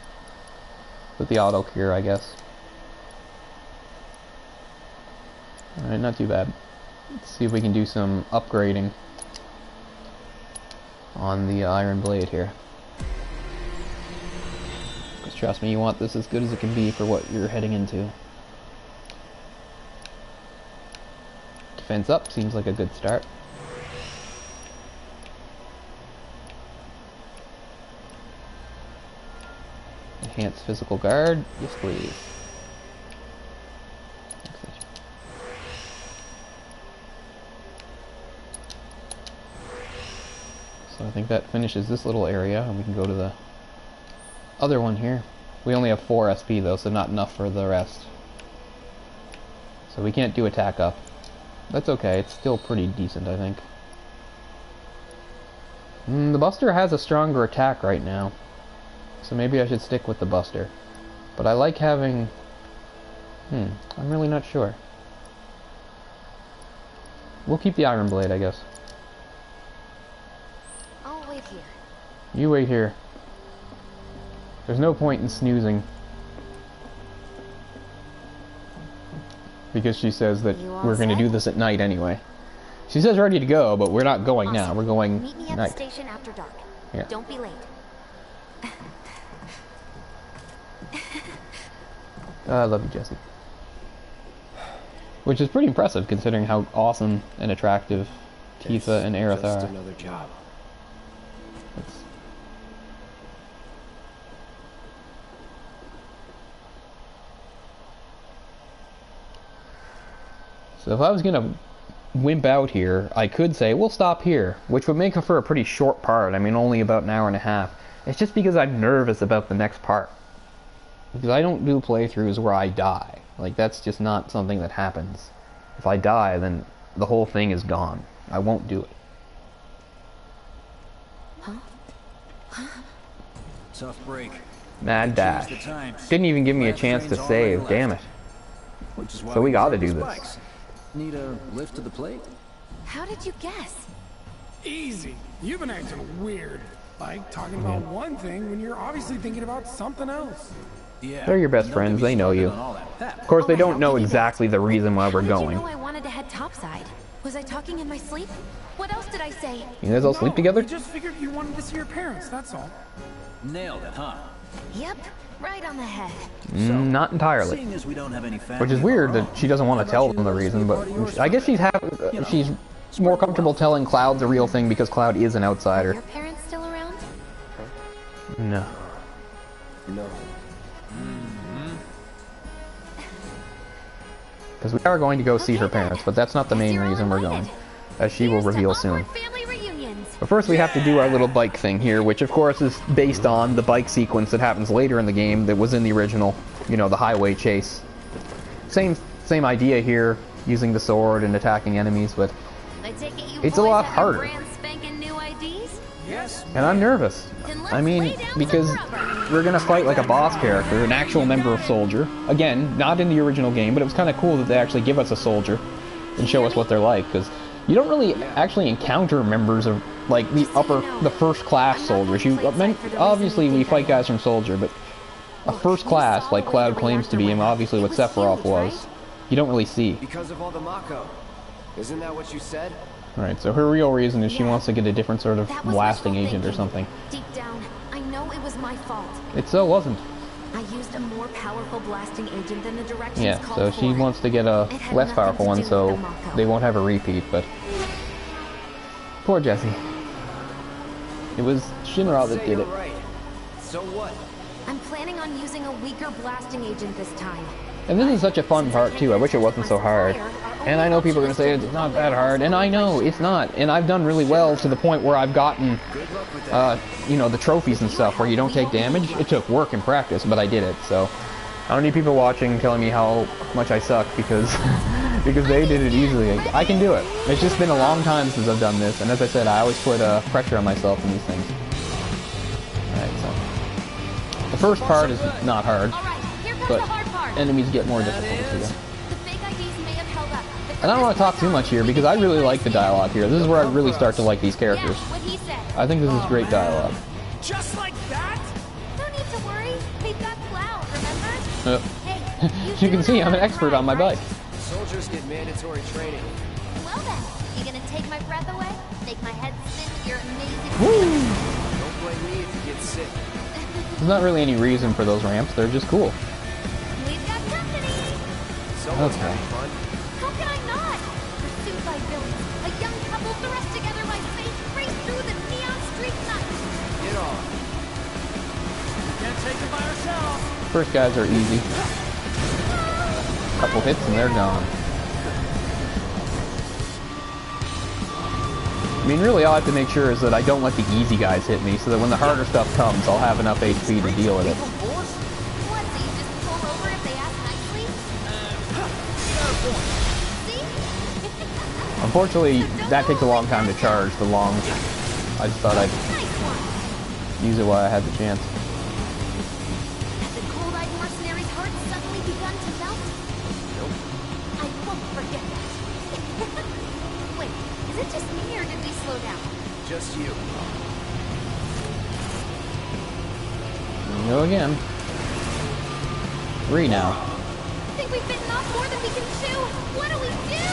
Put the auto cure, I guess. Alright, not too bad. Let's see if we can do some upgrading on the Iron Blade here. Because trust me, you want this as good as it can be for what you're heading into. Defense up seems like a good start. Enhanced physical guard, yes please. So I think that finishes this little area, and we can go to the other one here. We only have 4 SP though, so not enough for the rest. So we can't do attack up. That's okay, it's still pretty decent, I think. The Buster has a stronger attack right now, so maybe I should stick with the Buster. But I like having... I'm really not sure. We'll keep the Iron Blade, I guess. I'll wait here. You wait here. There's no point in snoozing. Because she says that we're going to do this at night anyway. She says ready to go, but we're not going now. We're going Meet me at night. the station after dark. Yeah. Don't be late. I love you, Jesse. Which is pretty impressive considering how awesome and attractive Tifa and Aerith are. Just another job. So if I was gonna wimp out here, I could say we'll stop here, which would make for a pretty short part. I mean, only about an hour and a half. It's just because I'm nervous about the next part. Because I don't do playthroughs where I die. Like, that's just not something that happens. If I die, then the whole thing is gone. I won't do it. Tough break. Mad dash. Didn't even give me a chance to save. Damn it. So we gotta do this. Need a lift to the plate? How did you guess? Easy. You've been acting weird. Like talking about one thing when you're obviously thinking about something else. Yeah. They're your best friends. They know you. Of course, they don't know exactly the reason why we're going. How did you know I wanted to head topside? Was I talking in my sleep? What else did I say? You guys all sleep together? I just figured you wanted to see your parents, that's all. Nailed it, huh? Yep, right on the head. Not entirely. Seeing as we don't have any Which is weird that she doesn't want to tell them the reason, but I guess she's more comfortable telling Cloud the real thing because Cloud is an outsider. Are your parents still around? No. No. Because we are going to go see her parents, but that's not the main reason we're going, as she will reveal soon. But first we have to do our little bike thing here, which of course is based on the bike sequence that happens later in the game that was in the original, you know, the highway chase. Same idea here, using the sword and attacking enemies, but it's a lot harder. And I'm nervous. I mean, because we're gonna fight like a boss character, an actual member of Soldier. Again, not in the original game, but it was kind of cool that they actually give us a soldier and show us what they're like, because you don't really actually encounter members of like the first class soldiers. Obviously we fight guys from Soldier, but a first class like Cloud claims to be, and obviously what Sephiroth was, you don't really see. Because of all the Mako. Isn't that what you said? Right, so her real reason is she wants to get a different sort of blasting agent or something. Deep down, I know it was my fault. It so wasn't. I used a more powerful blasting agent than the directions Yeah, called so she for. wants to get a less powerful one so they won't have a repeat, but... Poor Jessie. It was Shinra that did it. So what? I'm planning on using a weaker blasting agent this time. And this is such a fun part too. I wish it wasn't so hard. And I know people are going to say it's not that hard, and I know it's not. And I've done really well to the point where I've gotten, you know, the trophies and stuff where you don't take damage. It took work and practice, but I did it. So I don't need people watching telling me how much I suck because because they did it easily. I can do it. It's just been a long time since I've done this, and as I said, I always put pressure on myself in these things. Alright, so the first part is not hard, but enemies get more difficult as we go. And I don't want to talk too much here because I really like the dialogue here. This is where I really start to like these characters. I think this is great dialogue. Just like that? No need to worry. We've got Cloud, remember? You can see I'm an expert on my bike. Soldiers get mandatory training. Well then, you gonna take my breath away? Make my head spin with your amazing... Woo! Don't blame me if you get sick. There's not really any reason for those ramps. They're just cool. We've got company! Okay. How can I not? Pursued by villains, a young couple thrust together by fate race through the neon street night. Get on. Can't take it by ourselves. First guys are easy. Couple hits and they're gone. mean, really, all I have to make sure is that I don't let the easy guys hit me, so that when the harder stuff comes, I'll have enough HP to deal with it. Unfortunately, that takes a long time to charge, the long... I just thought I'd use it while I had the chance. Has the cold-eyed mercenary's heart suddenly begun to melt? Nope. I won't forget that. Wait, is it just me or did we slow down? Just you. Go again. 3 now. I think we've bitten off more than we can chew. What do we do?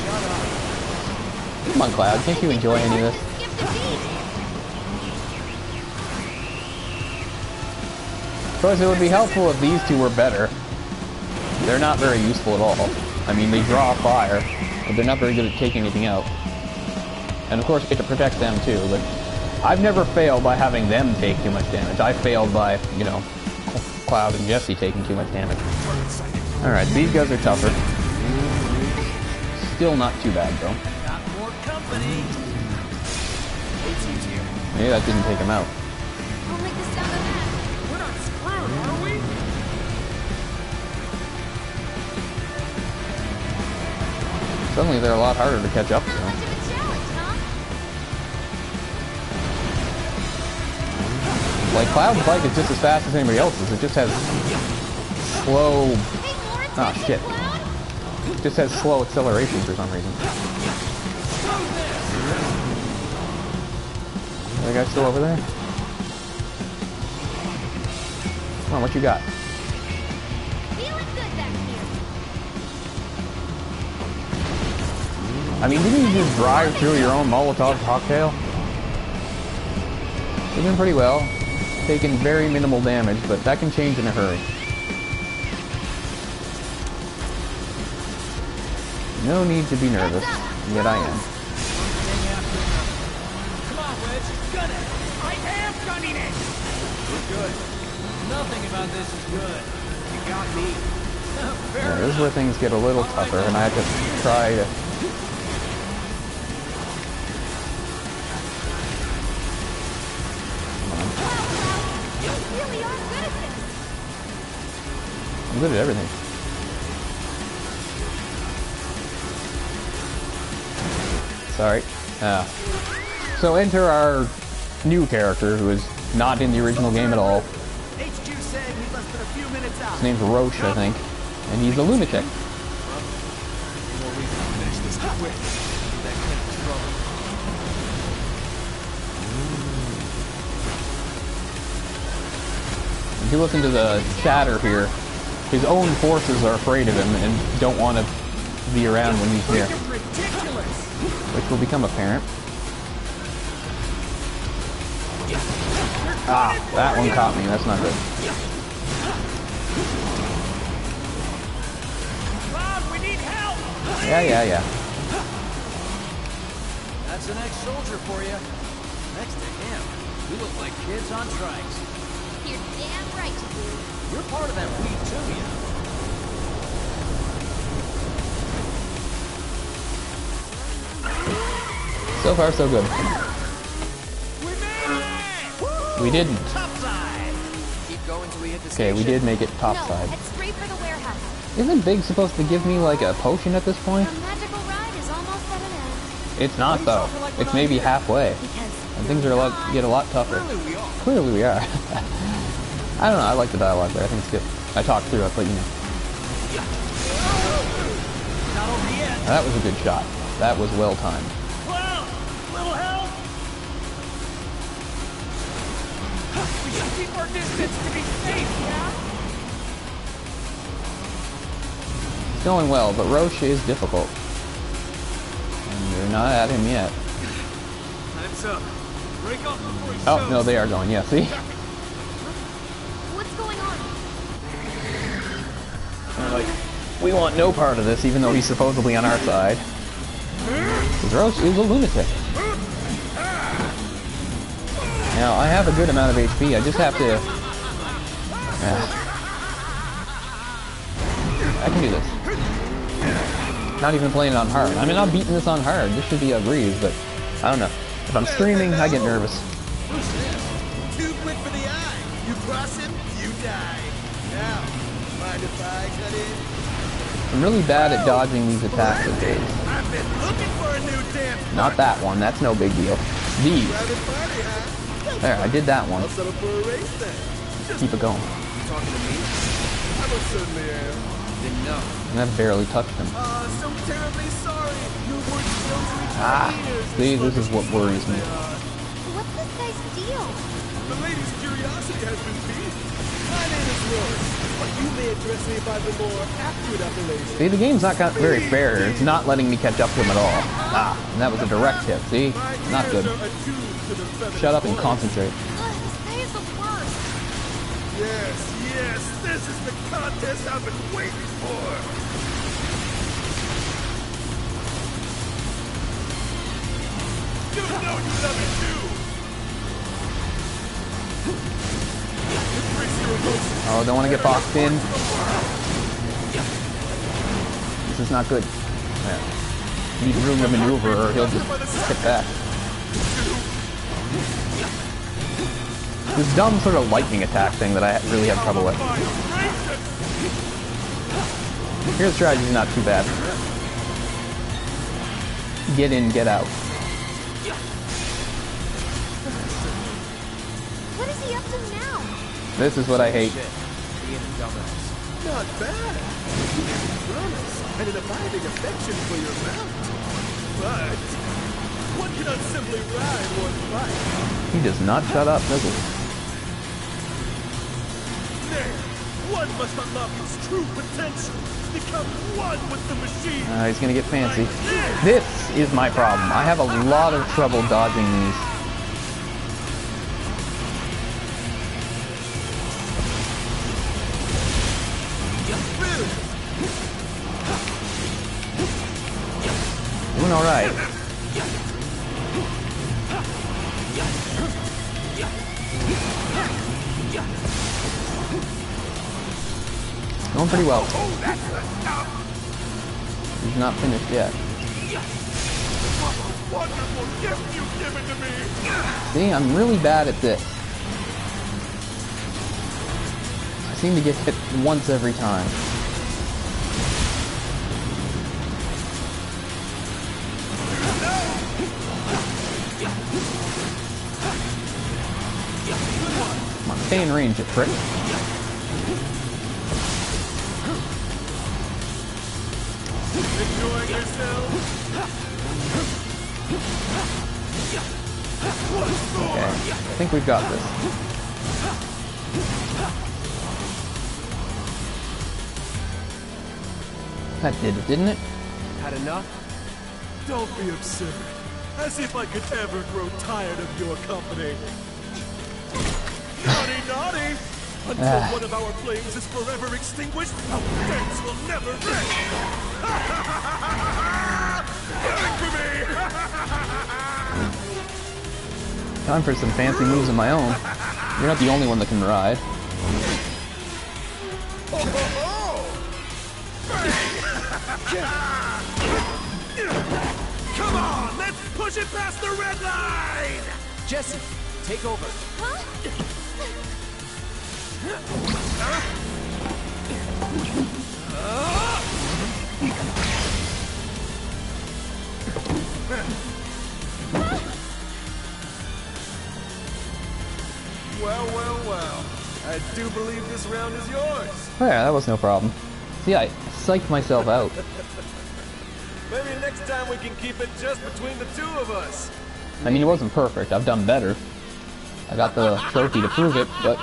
Shut up. Come on, Cloud. Can't you enjoy any of this? Of course, it would be helpful if these two were better. They're not very useful at all. I mean, they draw fire, but they're not very good at taking anything out. And of course, you get to protect them too, but I've never failed by having them take too much damage. I failed by, you know, Cloud and Jesse taking too much damage. Alright, these guys are tougher. Still not too bad, though. Got more company. It's easier. Maybe that didn't take him out. We'll make the sound of that. We're not screwed, are we? Suddenly they're a lot harder to catch up to. Like, Cloud's bike is just as fast as anybody else's. It just has slow... Ah, shit. It just has slow acceleration for some reason. The guy still over there? Come on, what you got? I mean, didn't you just drive through your own Molotov cocktail? You're doing pretty well. Taking very minimal damage, but that can change in a hurry. No need to be nervous, yet I am. Come on, Wedge. Gun it. I am gunning it. We're good. Nothing about this is good. You got me. Yeah, this is where things get a little tougher, and I have to try to... I'm good at everything. Sorry. So enter our new character, who is not in the original game at all. HQ saying he's less than a few minutes out. His name's Roche, I think. And he's a lunatic. If you listen to the chatter here, his own forces are afraid of him and don't want to be around when he's here. Which will become apparent. Ah, that one caught me. That's not good. Yeah. That's an ex-soldier for you. Next to him, we look like kids on trikes. You're damn right you do. You're part of that weed too, you know. So far, so good. We didn't. Keep going till we hit the Okay, we did make it topside. Head straight for the warehouse. Isn't Big supposed to give me like a potion at this point? The magical ride is almost at an end. It's not though. It's maybe halfway. And things are get a lot tougher. Clearly we are. I don't know, I like the dialogue there. I think it's good. I talked through it, but you know. That was a good shot. That was well timed. Little help! We should keep our distance to be safe, yeah? It's going well, but Roche is difficult. And you're not at him yet. Time's up. Break off before he Oh, no, they are going. Yeah, see? What's going on? They're like, we want no part of this, even though he's supposedly on our side. Because Roche is a lunatic. Now, I have a good amount of HP. I just have to... I can do this. Not even playing it on hard. I mean, I'm beating this on hard. This should be a breeze, but I don't know. If I'm streaming, I get nervous. Too quick for the eye. You cross him, you die. Now, mind if I cut in? I'm really bad at dodging these attacks of his. I've been looking for a new damn. Not that one. That's no big deal. These. There, I did that one. I'll settle for a race then. Keep it going. You talking to me? I most certainly am. Then no. And I've barely touched him. So terribly sorry. You were children. See, this is what worries me. What's this guy's deal? The lady's curiosity has been piqued. My name is Roy, but you may address me by the more accurate appellation. See, the game's not got very fair. It's not letting me catch up to him at all. And that was a direct hit. See? Not good. Shut up and concentrate. This guy is the worst. Yes, this is the contest I've been waiting for. You know you love it too. Oh, don't want to get boxed in. This is not good. Yeah. Need room to maneuver or he'll just hit back. This dumb sort of lightning attack thing that I really have trouble with. Here's strategy's not too bad. Get in, get out. What is he up to now? This is what I hate. Not bad. Promise, and an abiding affection for your mount. But one cannot simply ride one bike. He does not shut up, does he? Nay, one must unlock his true potential. Become one with the machine. He's gonna get fancy. This is my problem. I have a lot of trouble dodging these. Doing all right. Going pretty well. He's not finished yet. Wonderful gift you've given to me. See, I'm really bad at this. I seem to get hit once every time. Come on, stay in range, you prick. Enjoying yourself? Okay, I think we've got this. That did it, didn't it? Had enough? Don't be absurd. As if I could ever grow tired of your company. Naughty, naughty! Until one of our flames is forever extinguished, our dance will never end! Coming for me! Time for some fancy moves of my own. You're not the only one that can ride. Come on, let's push it past the red line! Jesse, take over. Huh? Well. I do believe this round is yours. Oh yeah, that was no problem. See, I psyched myself out. Maybe next time we can keep it just between the two of us. I mean, it wasn't perfect. I've done better. I got the trophy to prove it, but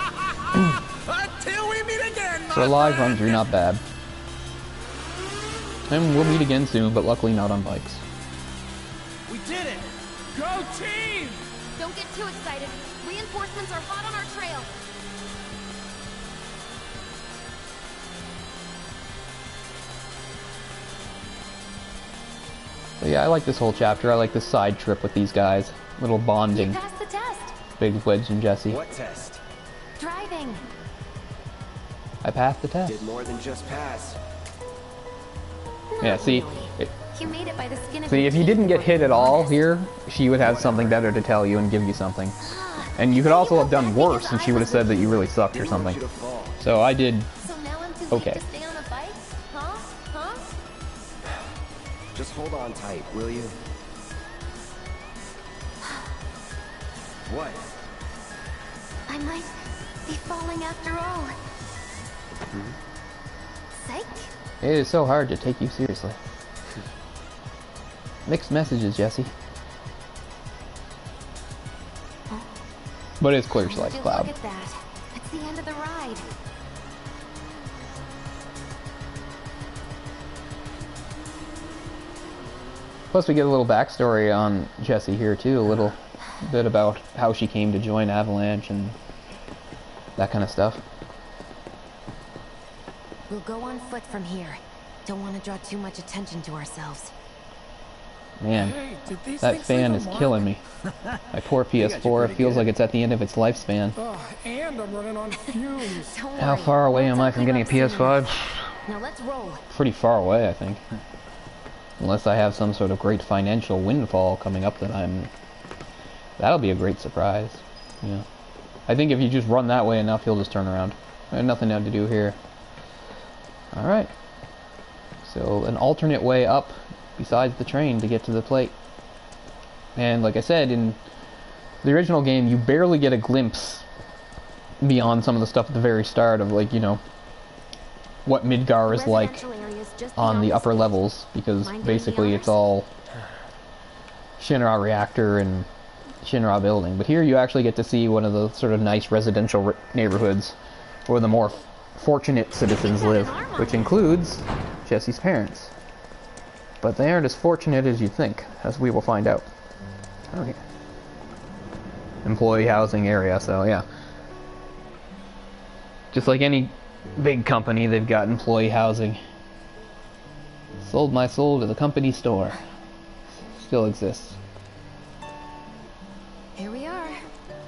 until we meet again, for a live run through, not bad. And we'll meet again soon, but luckily not on bikes. We did it! Go team! Don't get too excited. Reinforcements are hot on our trail. But yeah, I like this whole chapter. I like this side trip with these guys. Little bonding. You passed the test. Bigswede and Jesse. What test? Driving. I passed the test. Did more than just pass. Yeah, see, You made it by the skin of See, your if you didn't get hit at all here, she would have something better to tell you and give you something. And you could also have done worse, and she would have said that you really sucked or something. So I did okay. Just hold on tight, will you? What? I might be falling after all. Psych? It is so hard to take you seriously. Mixed messages, Jesse. But it's clear slice, Cloud. Look at that. It's the end of the ride. Plus we get a little backstory on Jessie here too, a little bit about how she came to join Avalanche and that kind of stuff. We'll go on foot from here. Don't want to draw too much attention to ourselves. Man, hey, that fan is killing me. My poor PS4, it feels like it's at the end of its lifespan. And I'm running on fumes. How far away am I from getting a PS5? Now let's roll. Pretty far away, I think. Unless I have some sort of great financial windfall coming up that that'll be a great surprise. Yeah. I think if you just run that way enough, he'll just turn around. There's nothing now to do here. Alright. So, an alternate way up besides the train to get to the plate. And like I said, in the original game, you barely get a glimpse beyond some of the stuff at the very start of, like, you know, what Midgar is like on the upper levels, because basically it's all Shinra Reactor and Shinra Building. But here you actually get to see one of the sort of nice residential neighborhoods where the more fortunate citizens live, which includes Jesse's parents. But they aren't as fortunate as you think, as we will find out. Okay. Employee housing area, so yeah. Just like any big company, they've got employee housing. Sold my soul to the company store. Still exists. Here we are.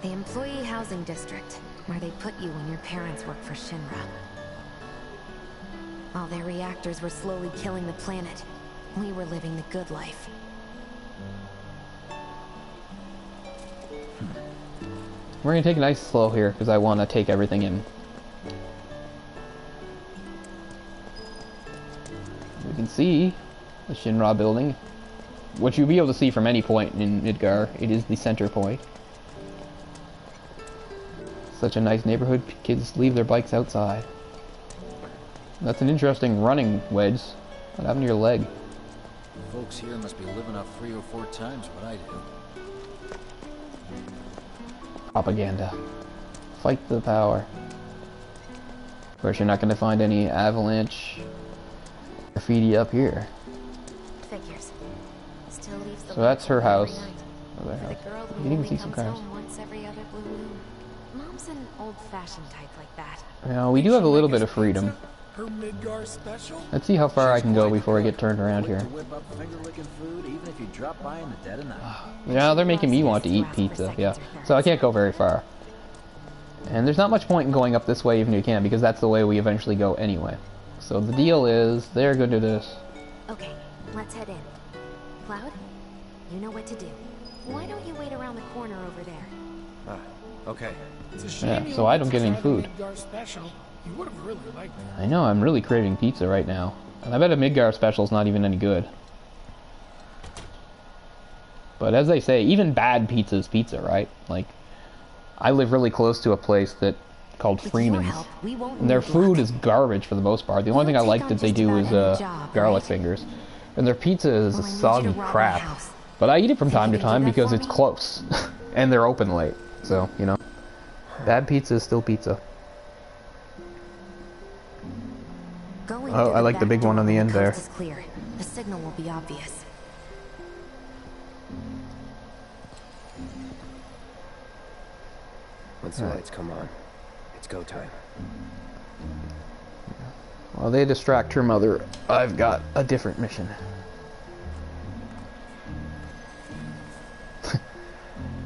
The employee housing district, where they put you when your parents worked for Shinra. While their reactors were slowly killing the planet, we were living the good life. We're gonna take it nice and slow here, because I want to take everything in. We can see the Shinra building, which you'll be able to see from any point in Midgar. It is the center point. Such a nice neighborhood, kids leave their bikes outside. That's an interesting running wedge. What happened to your leg? Folks here must be living off 3 or 4 times what I do. Propaganda. Fight the power. Of course, you're not going to find any Avalanche graffiti up here. Figures. Still leaves the So that's her house. Other house. The girl you can even see some cars. Once every other blue moon. Mom's an old-fashioned type like that. Now, we do have a little bit of freedom. Her Midgar special? Let's see how far I can go before I get turned around here. Yeah, they're making me want to eat pizza, yeah. So I can't go very far. And there's not much point in going up this way even if you can, because that's the way we eventually go anyway. So the deal is, they're good to this. Okay, let's head in. Cloud, you know what to do. Why don't you wait around the corner over there? Okay. Yeah, so I don't get any food. You would have really liked that. I know, I'm really craving pizza right now. And I bet a Midgar special's not even any good. But as they say, even bad pizza's pizza, right? Like, I live really close to a place called Freeman's. And their food is garbage for the most part. The only thing I like that they do is garlic fingers. And their pizza is a soggy crap. But I eat it from time to time because it's close. And they're open late. So, you know. Bad pizza is still pizza. Oh, I like the big one on the end there. The signal will be obvious. Once the lights come on, it's go time. While they distract her mother, I've got a different mission.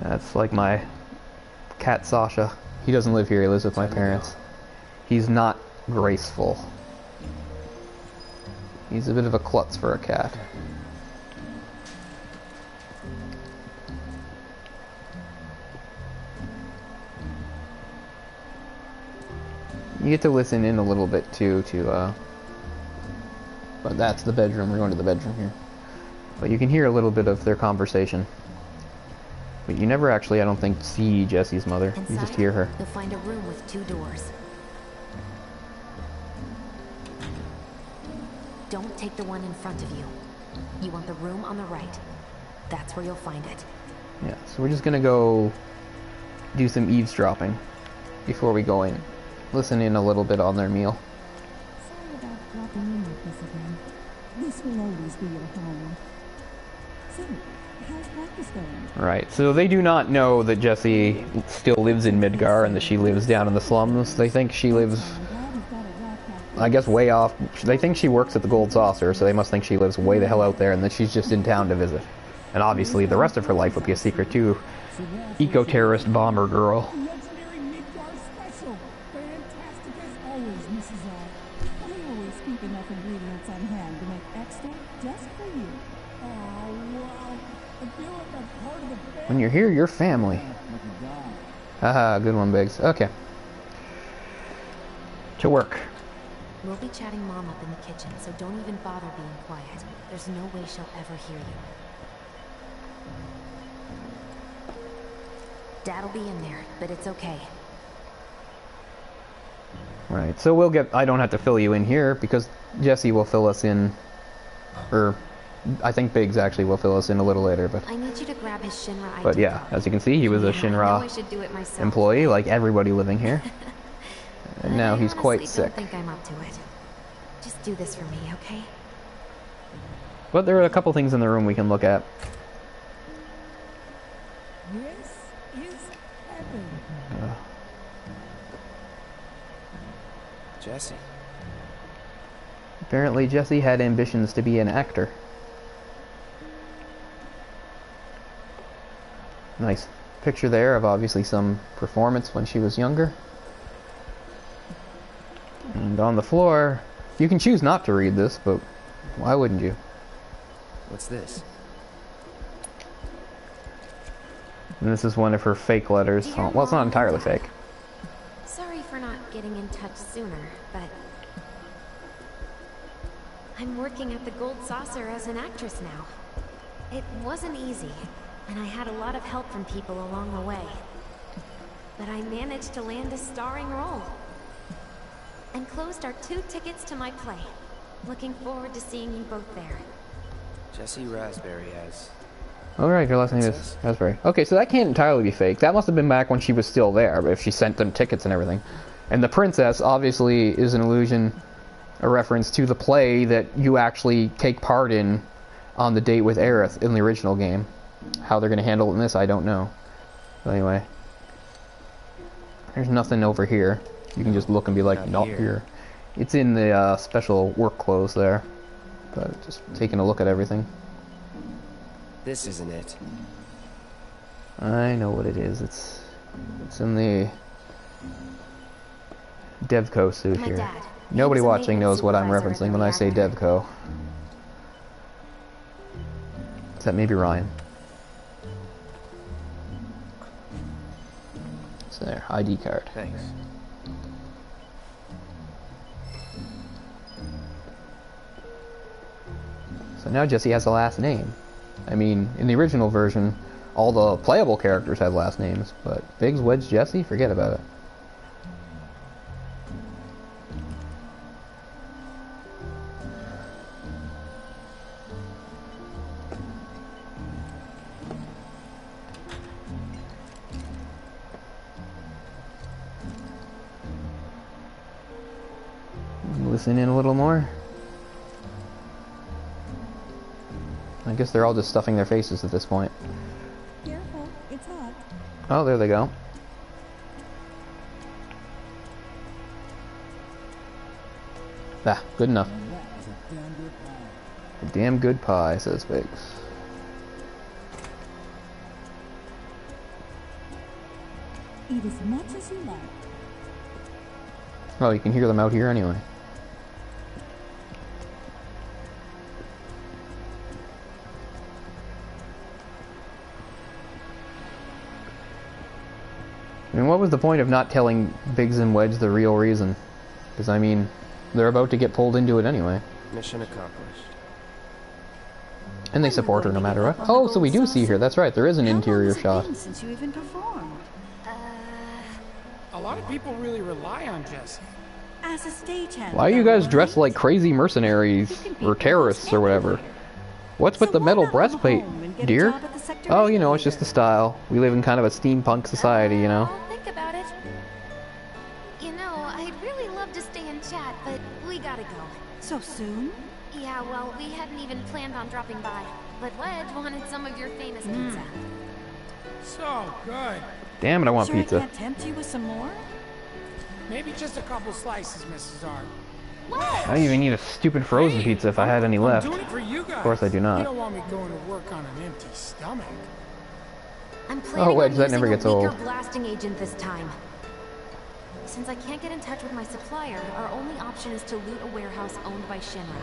That's like my cat Sasha. He doesn't live here, he lives with my parents. He's not graceful. He's a bit of a klutz for a cat. You get to listen in a little bit too but that's the bedroom. We're going to the bedroom here. But you can hear a little bit of their conversation. But you never actually, I don't think, see Jesse's mother. Inside, you just hear her. You'll find a room with 2 doors. Don't take the one in front of you. You want the room on the right. That's where you'll find it. Yeah, so we're just gonna go do some eavesdropping before we go in. Listen in a little bit on their meal. Sorry about dropping in like this again. This will always be your home. So, how's practice going? Right, so they do not know that Jessie still lives in Midgar and that she lives down in the slums. They think she lives, I guess, way off. They think she works at the Gold Saucer, so they must think she lives way the hell out there and that she's just in town to visit. And obviously the rest of her life would be a secret too. Eco-terrorist bomber girl. Legendary Midgar special! Fantastic as always, Mrs. R. We always keep enough ingredients on hand to make extra just for you. Oh, wow. I feel like I'm part of the family. When you're here, you're family. Haha, good one, Biggs. Okay. To work. We'll be chatting Mom up in the kitchen, so don't even bother being quiet. There's no way she'll ever hear you. Dad'll be in there, but it's okay. Right, so we'll get, I don't have to fill you in here because Jessie will fill us in, or I think Biggs actually will fill us in a little later, but... I need you to grab his Shinra ID. But yeah, as you can see, he was a Shinra employee, like everybody living here. And now he's quite sick. I don't think I'm up to it. Just do this for me, okay? But there are a couple things in the room we can look at. This is heaven. Jesse. Apparently Jessie had ambitions to be an actor. Nice picture there of obviously some performance when she was younger. And on the floor, you can choose not to read this, but why wouldn't you? What's this? And this is one of her fake letters. Oh, well, it's not entirely fake. Sorry for not getting in touch sooner, but I'm working at the Gold Saucer as an actress now. It wasn't easy, and I had a lot of help from people along the way. But I managed to land a starring role. Enclosed are 2 tickets to my play. Looking forward to seeing you both there. Jesse Raspberry has... Oh right, her last name is Raspberry. Okay, so that can't entirely be fake. That must have been back when she was still there, but if she sent them tickets and everything. And the princess obviously is an allusion, a reference to the play that you actually take part in on the date with Aerith in the original game. How they're going to handle it in this, I don't know. But anyway. There's nothing over here. You can just look and be like, not here. It's in the special work clothes there. But just taking a look at everything. This isn't it. I know what it is. It's in the Devco suit here. Nobody watching knows what I'm referencing when I say Devco. Except maybe Ryan. It's there. ID card. Thanks. So now Jessie has a last name. I mean, in the original version, all the playable characters had last names, but Bigswede Jessie? Forget about it. Listen in a little more. I guess they're all just stuffing their faces at this point. Careful, it's hot. Oh, there they go. Ah, good enough. A damn good pie, says Biggs. Eat as much as you like. Oh, you can hear them out here anyway. I mean, what was the point of not telling Biggs and Wedge the real reason? Because, I mean, they're about to get pulled into it anyway. Mission accomplished. And they support her no matter what. Oh, so we do see her. That's right. There is an interior shot. Since you even performed? A lot of people really rely on Jesse. As a stagehand. Why are you guys dressed like crazy mercenaries or terrorists or whatever? What's with the metal breastplate, dear? Oh, you know, it's just the style. We live in kind of a steampunk society, you know. I'll think about it. You know, I'd really love to stay and chat, but we gotta go. So soon? Yeah, well, we hadn't even planned on dropping by, but Wedge wanted some of your famous pizza. So good. Damn it, I want pizza. I can't tempt you with some more? Maybe just a couple slices, Mrs. R. I don't even need a stupid frozen pizza if I had any left. Doing it for you guys. Of course I do You not. don't want me going to work on an empty stomach. I'm planning Wedge, on that using never gets a weaker old. blasting agent this time. Since I can't get in touch with my supplier, our only option is to loot a warehouse owned by Shinra.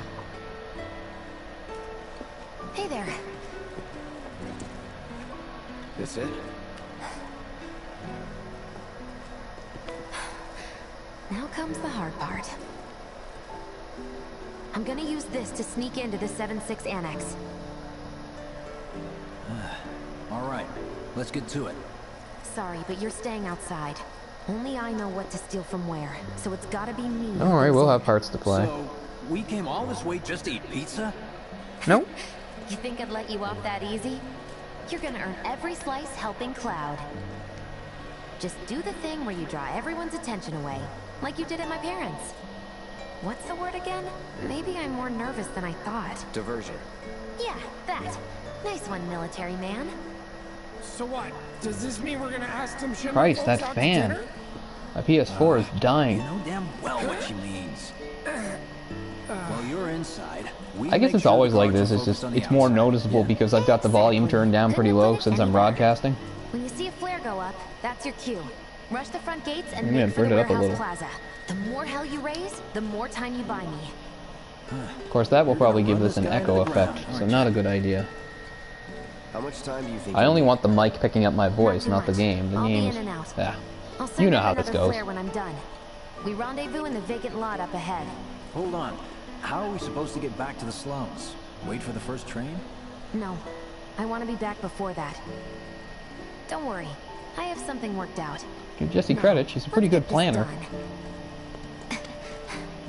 Hey there. This it? Now comes the hard part. I'm gonna use this to sneak into the 7-6 annex. Alright, let's get to it. Sorry, but you're staying outside. Only I know what to steal from where, so it's gotta be me. Don't worry, we'll have parts to play. So, we came all this way just to eat pizza? Nope. You think I'd let you off that easy? You're gonna earn every slice helping Cloud. Just do the thing where you draw everyone's attention away, like you did at my parents'. What's the word again? Maybe I'm more nervous than I thought. Diversion. Yeah, that. Nice one, military man. So what? Does this mean we're gonna ask some Shinra Christ, folks that out to fan. dinner? My PS4 is dying. You know damn well what she means. While you're inside, I guess it's always like this. It's just, it's more noticeable because I've got the volume turned down pretty low since I'm broadcasting. When you see a flare go up, that's your cue. Rush the front gates and I'm gonna make for the turn it up a warehouse little. plaza. The more hell you raise, the more time you buy me. Of course, that will probably give this an echo effect, so not a good idea. How much time do you think? I only want the mic picking up my voice, not the game. The game's... Yeah. You know how this goes. Flare when I'm done. We rendezvous in the vacant lot up ahead. Hold on. How are we supposed to get back to the slums? Wait for the first train? No. I want to be back before that. Don't worry. I have something worked out. Give Jessie credit, she's a pretty good planner.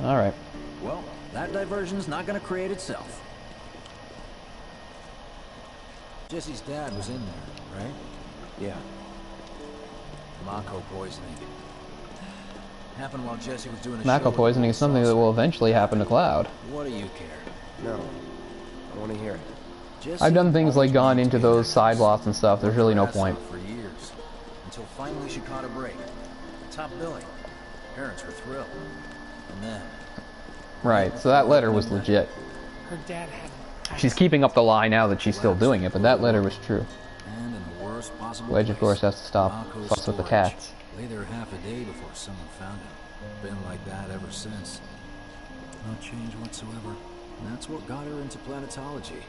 Alright. Well, that diversion's not gonna create itself. Jesse's dad was in there, right? Yeah. Mako poisoning. Happened while Jesse was doing a Mako poisoning is something that will eventually happen to Cloud. What do you care? No. I want to hear it. Jesse I've done things like gone into those side lots and stuff. There's really no point. For years, until finally she caught a break. Top billing. Parents were thrilled. And then... Right, so that letter was legit. Her dad had... She's keeping up the lie now that she's still doing it, but that letter was true. And in the worst possible Wedge, of course, has to stop Mako's fuss with the storage. cats. Lay there half a day before someone found him. Been like that ever since. No change whatsoever. And that's what got her into planetology.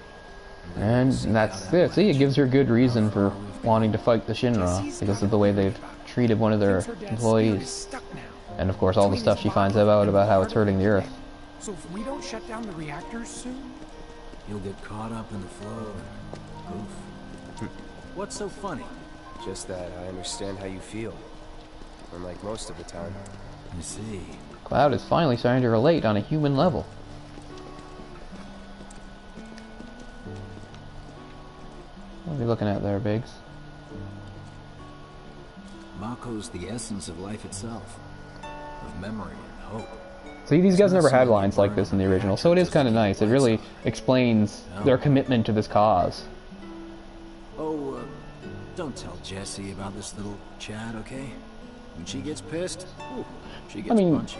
And that's it. See, it gives her good reason for wanting to fight the Shinra, because of the way they've treated one of their employees. And of course all the stuff she finds out about how it's hurting the Earth. So if we don't shut down the reactors soon, you'll get caught up in the flow and poof. What's so funny? Just that I understand how you feel. Unlike most of the time. You see. Cloud is finally starting to relate on a human level. What are we looking at there, Biggs? Mako's the essence of life itself. Of memory and hope. See, these guys never had lines like this in the original, so it is kind of nice. It really explains their commitment to this cause. Oh, don't tell Jessie about this little chat, okay? When she gets pissed, she gets punchy.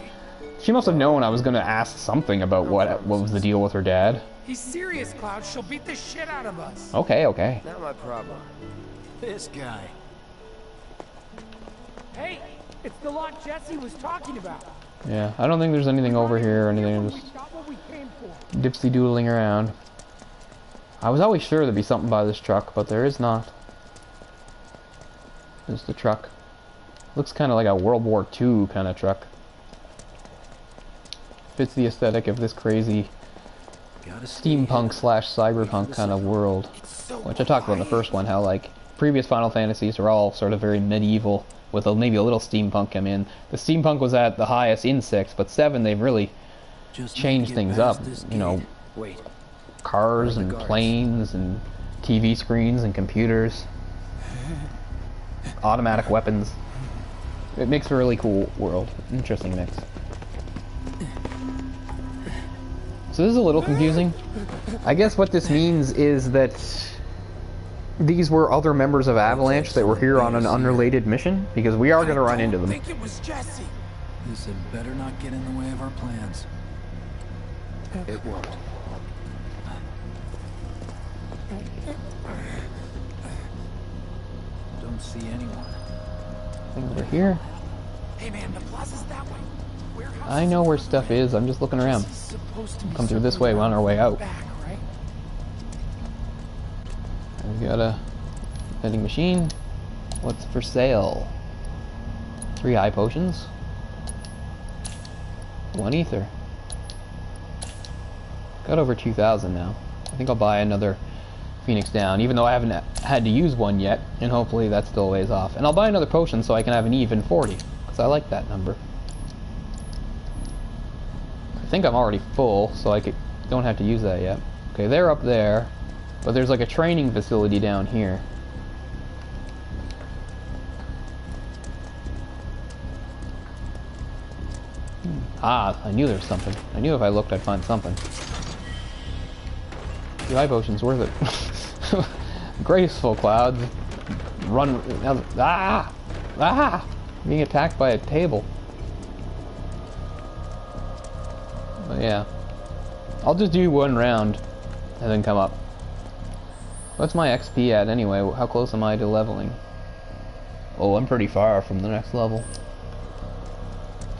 She must have known I was going to ask something about what was the deal with her dad. he's serious, Cloud. She'll beat the shit out of us. Okay, okay. Not my problem. This guy. Hey, it's the lot Jesse was talking about. Yeah, I don't think there's anything over here or anything. I'm just dipsy doodling around. I was always sure there'd be something by this truck, but there is not. There's the truck. Looks kind of like a World War II kind of truck. fits the aesthetic of this crazy steampunk slash cyberpunk kind of world, which I talked about in the first one, how like previous Final Fantasies are all sort of very medieval with maybe a little steampunk come in. The steampunk was at the highest in 6, but 7 they've really changed things up. You know, cars and planes and TV screens and computers, automatic weapons. It makes a really cool world. Interesting mix. So this is a little confusing. I guess what this means is that these were other members of Avalanche that were here on an unrelated mission, because we are going to run into them. This had better not get in the way of our plans. It won't. Don't see anyone. Over here. Hey man, the plaza's that way. I know where stuff is. I'm just looking around. Come through this way. We're on our way out. We got a vending machine. What's for sale? 3 eye potions. 1 ether. Got over 2,000 now. I think I'll buy another Phoenix Down, even though I haven't had to use one yet, and hopefully that's still a ways off. And I'll buy another potion so I can have an even 40, because I like that number. I think I'm already full, so I don't have to use that yet. Okay, they're up there, but there's like a training facility down here. Ah, I knew there was something. I knew if I looked I'd find something. The eye potion's worth it. Graceful clouds. Run. Ah! Ah! Being attacked by a table. But yeah. I'll just do 1 round and then come up. What's my XP at anyway? How close am I to leveling? Oh, I'm pretty far from the next level.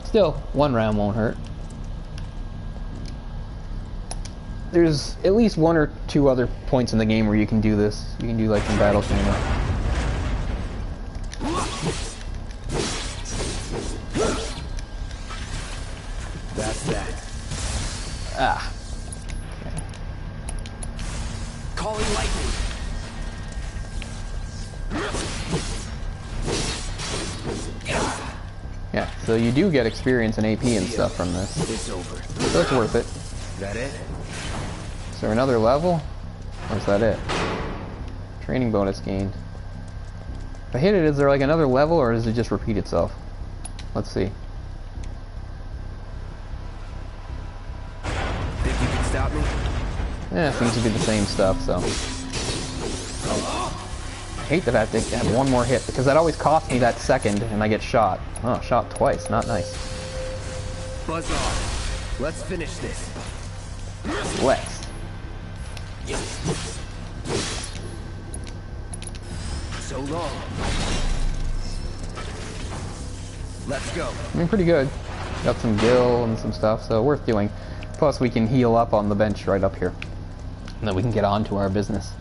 Still, 1 round won't hurt. There's at least 1 or 2 other points in the game where you can do this. You can do like some battle chamber. That's that. Ah. Okay. Calling lightning. Yeah, so you do get experience and AP and stuff from this. It's over. So it's worth it. That it? Is there another level? Or is that it? Training bonus gained. If I hit it, is there like another level, or does it just repeat itself? Let's see. Think you can stop me? Yeah, it seems to be the same stuff, so. I hate that I have to have 1 more hit, because that always costs me that second, and I get shot. Oh, shot twice. Not nice. Buzz off. Let's finish this. Let's. So long. Let's go. I mean, pretty good. Got some gil and some stuff, so worth doing. Plus, we can heal up on the bench right up here. And then we can get on to our business.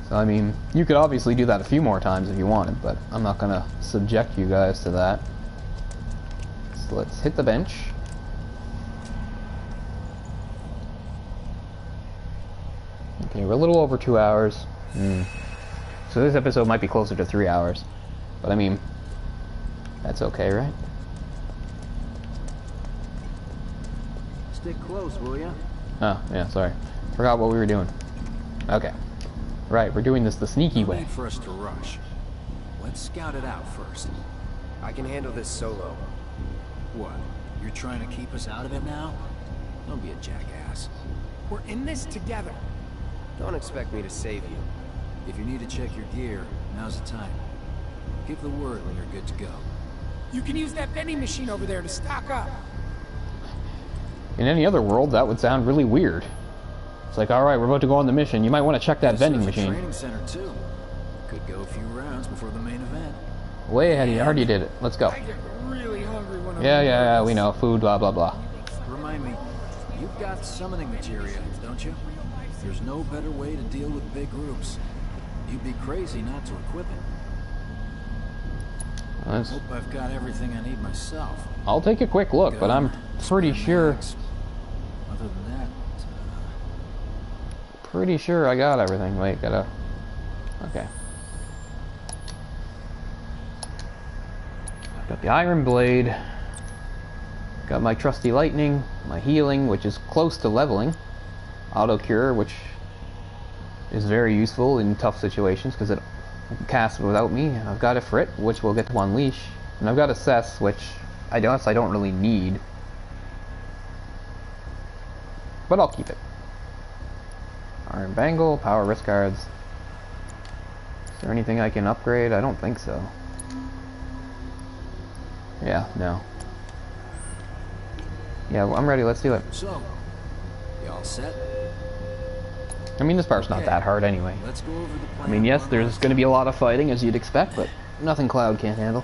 So, I mean, you could obviously do that a few more times if you wanted, but I'm not going to subject you guys to that. So let's hit the bench. Okay, we're a little over 2 hours. So this episode might be closer to 3 hours. But I mean, that's okay, right? Stick close, will ya? Oh, yeah, sorry. Forgot what we were doing. Okay. Right, we're doing this the sneaky way. No need for us to rush. Let's scout it out first. I can handle this solo. What? You're trying to keep us out of it now? Don't be a jackass. We're in this together. Don't expect me to save you. If you need to check your gear, now's the time. Give the word when you're good to go. You can use that vending machine over there to stock up. In any other world, that would sound really weird. It's like, alright, we're about to go on the mission. You might want to check that vending machine. Training center too. Could go a few rounds before the main event. Way ahead of you. I already did it. Let's go. I get really hungry when I'm Yeah, we know. Food, blah, blah, blah. Remind me, you've got summoning materia, don't you? There's no better way to deal with big groups. You'd be crazy not to equip it. Hope I've got everything I need myself. I'll take a quick look, but I'm pretty sure... Other than that... Pretty sure I got everything. Wait, gotta... Okay. I've got the Iron Blade. Got my trusty Lightning, my healing, which is close to leveling. Auto Cure, which is very useful in tough situations because it casts without me. I've got a Frit, which we'll get to unleash. And I've got a Cess, which I don't really need. But I'll keep it. Iron Bangle, power wrist guards. Is there anything I can upgrade? I don't think so. Yeah, no. Yeah, well, I'm ready, let's do it. So, you all set? I mean, this part's not that hard anyway. Let's go over the plan. I mean, yes, there's going to be a lot of fighting, as you'd expect, but nothing Cloud can't handle.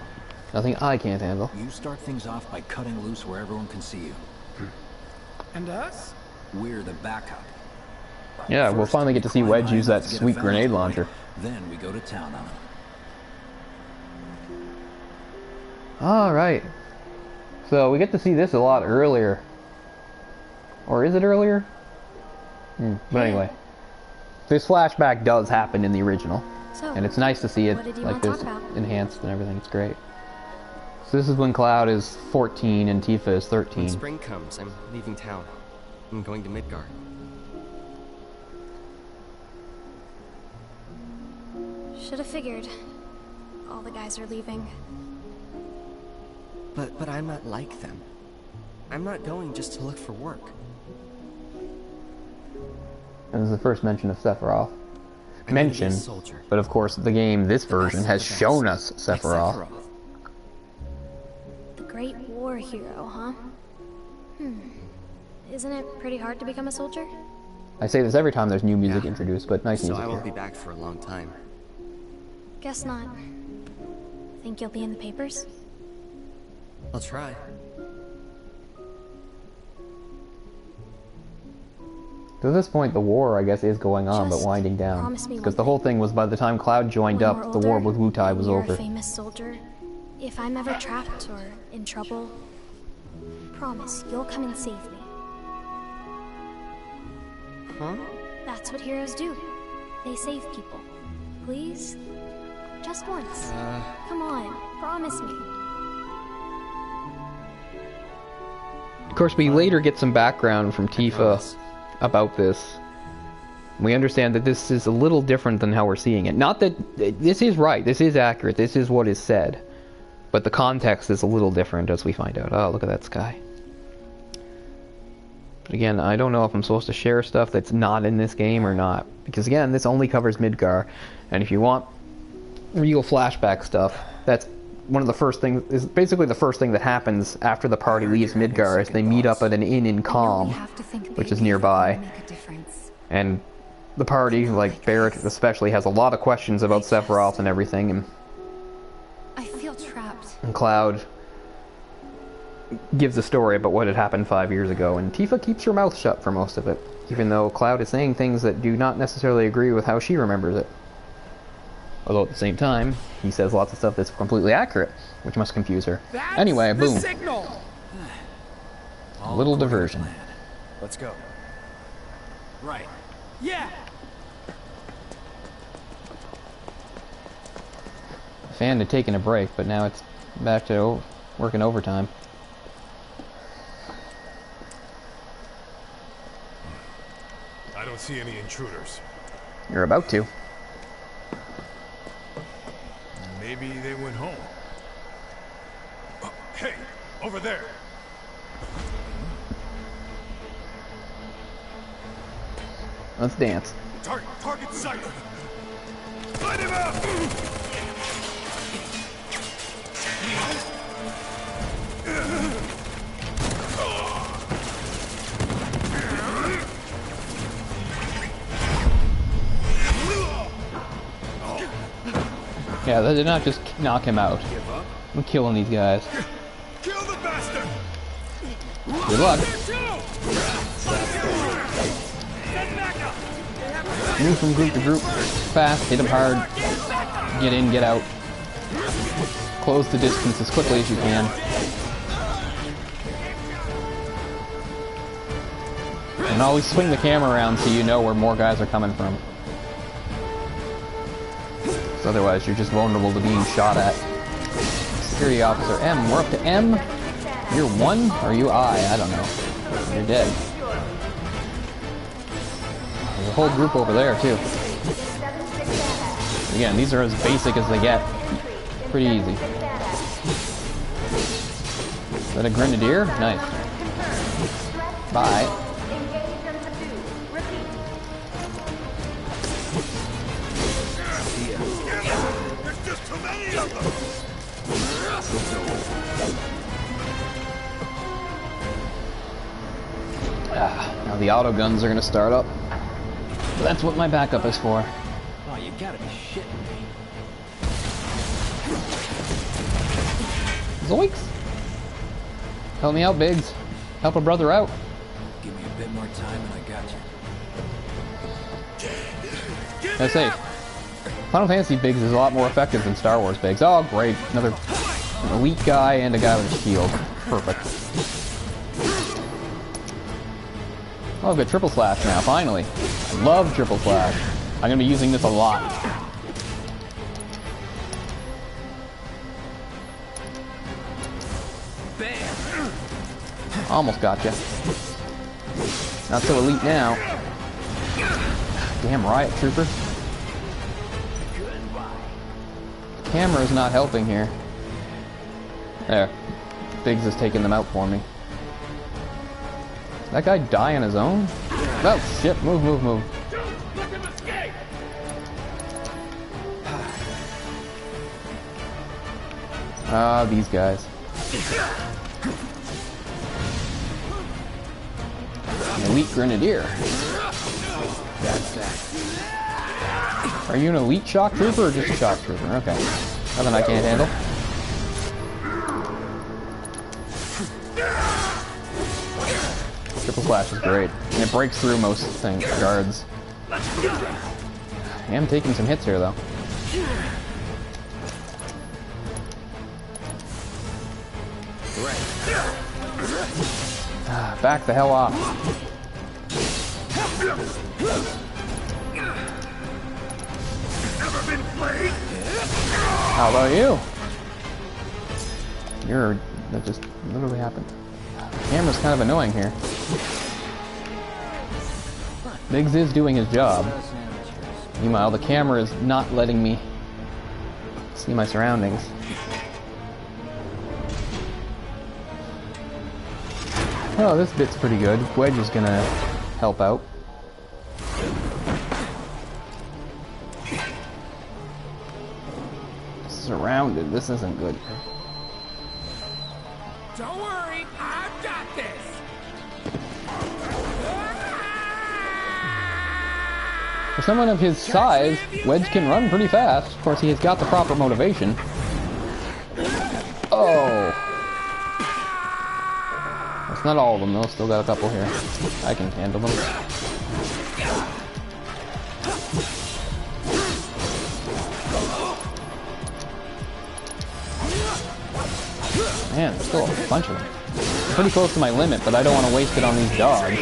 Nothing I can't handle. You start things off by cutting loose where everyone can see you. And us? We're the backup. Yeah, we'll finally get to see Wedge use that sweet grenade launcher. Then we go to town on him. Alright. So, we get to see this a lot earlier. Or is it earlier? But anyway. This flashback does happen in the original. So, and it's nice to see it like this enhanced and everything. It's great. So this is when Cloud is 14 and Tifa is 13. When spring comes, I'm leaving town. I'm going to Midgard. Should have figured. All the guys are leaving. But I'm not like them. I'm not going just to look for work. This is the first mention of Sephiroth. But of course the game, this version, has shown us Sephiroth. Like the great war hero, huh? Isn't it pretty hard to become a soldier? I say this every time there's new music introduced, but nice music So I won't here. be back for a long time. Guess not. Think you'll be in the papers? I'll try. To this point, the war, I guess, is going on, but winding down. Because the whole thing was by the time Cloud joined up, the war with Wutai was over. You're a famous soldier. If I'm ever trapped or in trouble, promise you'll come and save me. Huh? That's what heroes do. They save people. Please? Just once. Come on, promise me. Of course, we later get some background from Tifa about this. We understand that this is a little different than how we're seeing it. Not that this is right, this is accurate, this is what is said. But the context is a little different as we find out. Oh, look at that sky. But again, I don't know if I'm supposed to share stuff that's not in this game or not. Because again, this only covers Midgar. And if you want real flashback stuff, that's one of the first things, is basically the first thing that happens after the party leaves Midgar, is they meet up at an inn in Calm, which is nearby. And the party, like Barrett especially, has a lot of questions about Sephiroth and everything, and I feel trapped. And Cloud gives a story about what had happened 5 years ago, and Tifa keeps her mouth shut for most of it, even though Cloud is saying things that do not necessarily agree with how she remembers it. Although at the same time, he says lots of stuff that's completely accurate, which must confuse her. Anyway, boom. A little diversion. Let's go. Right. Yeah! Fan had taken a break, but now it's back to working overtime. I don't see any intruders. You're about to. Maybe they went home. Oh, hey, over there. Let's dance. Target sight. Light him up. Yeah, they did not just knock him out. I'm killing these guys. Kill the bastard. Good luck. Move from group to group. Fast, hit him hard. Get in, get out. close the distance as quickly as you can. And always swing the camera around so you know where more guys are coming from. So otherwise you're just vulnerable to being shot at. Security officer M. We're up to M. You're 1 or you I don't know. You're dead. There's a whole group over there too. Again, these are as basic as they get. Pretty easy. Is that a grenadier? Nice. Bye. There's just too many of them! Now the auto guns are gonna start up. That's what my backup is for. Oh, you gotta be shitting me. Zoinks! Help me out, Biggs. Help a brother out. Give me a bit more time and I got you. I say, Final Fantasy Biggs is a lot more effective than Star Wars Biggs. Oh, great. Another elite guy and a guy with a shield. Perfect. Oh, I've got triple slash now, finally. I love triple slash. I'm gonna be using this a lot. Almost gotcha. Not so elite now. Damn riot troopers. The camera is not helping here. There. Biggs is taking them out for me. Did that guy die on his own? Oh shit, move, move, move. Ah, these guys. An elite grenadier. That's that. Are you an elite shock trooper or just a shock trooper? Okay. Nothing I can't handle. Triple slash is great. And it breaks through most things, guards. I am taking some hits here though. Back the hell off. How about you? That just literally happened. The camera's kind of annoying here. Biggs is doing his job. Meanwhile, the camera is not letting me see my surroundings. Oh, this bit's pretty good. Wedge is gonna help out. Surrounded. This isn't good. Don't worry, I've got this. For someone of his size, Wedge can run pretty fast. Of course, he has got the proper motivation. Oh. That's not all of them, though. Still got a couple here. I can handle them. Man, there's still a bunch of them. I'm pretty close to my limit, but I don't want to waste it on these dogs.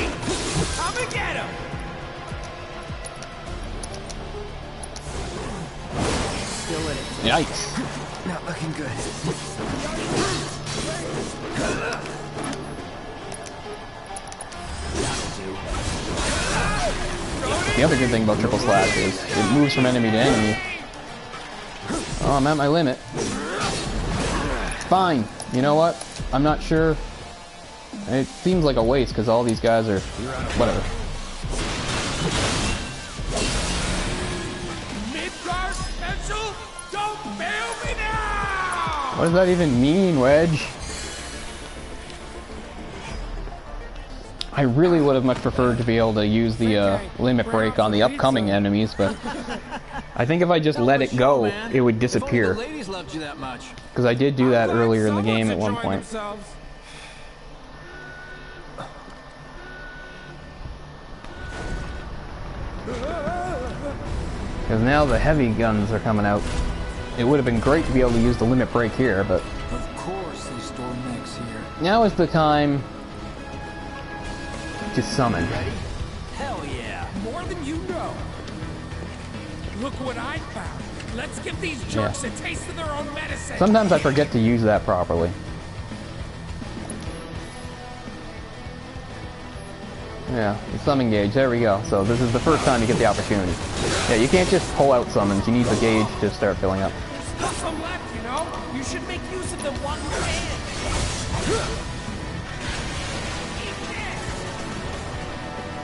Come and get him! Still in it. Yikes. Not looking good. The other good thing about triple slash is it moves from enemy to enemy. Oh, I'm at my limit. Fine. You know what? I'm not sure. It seems like a waste because all these guys are whatever. Midgard special? Don't fail me now! What does that even mean, Wedge? I really would have much preferred to be able to use the limit break on the upcoming enemies, but I think if I just let it go, it would disappear. Because I did do that earlier in the game at one point. Because now the heavy guns are coming out. It would have been great to be able to use the limit break here, but... Of course they store mechs here. Now is the time to summon. Ready? Hell yeah. More than you know. Look what I found. Let's give these jerks a taste of their own medicine. Sometimes I forget to use that properly. Yeah, the summon gauge, there we go. So this is the first time you get the opportunity. Yeah, you can't just pull out summons, you need the gauge to start filling up. Still some left, you know? You should make use of them while you can.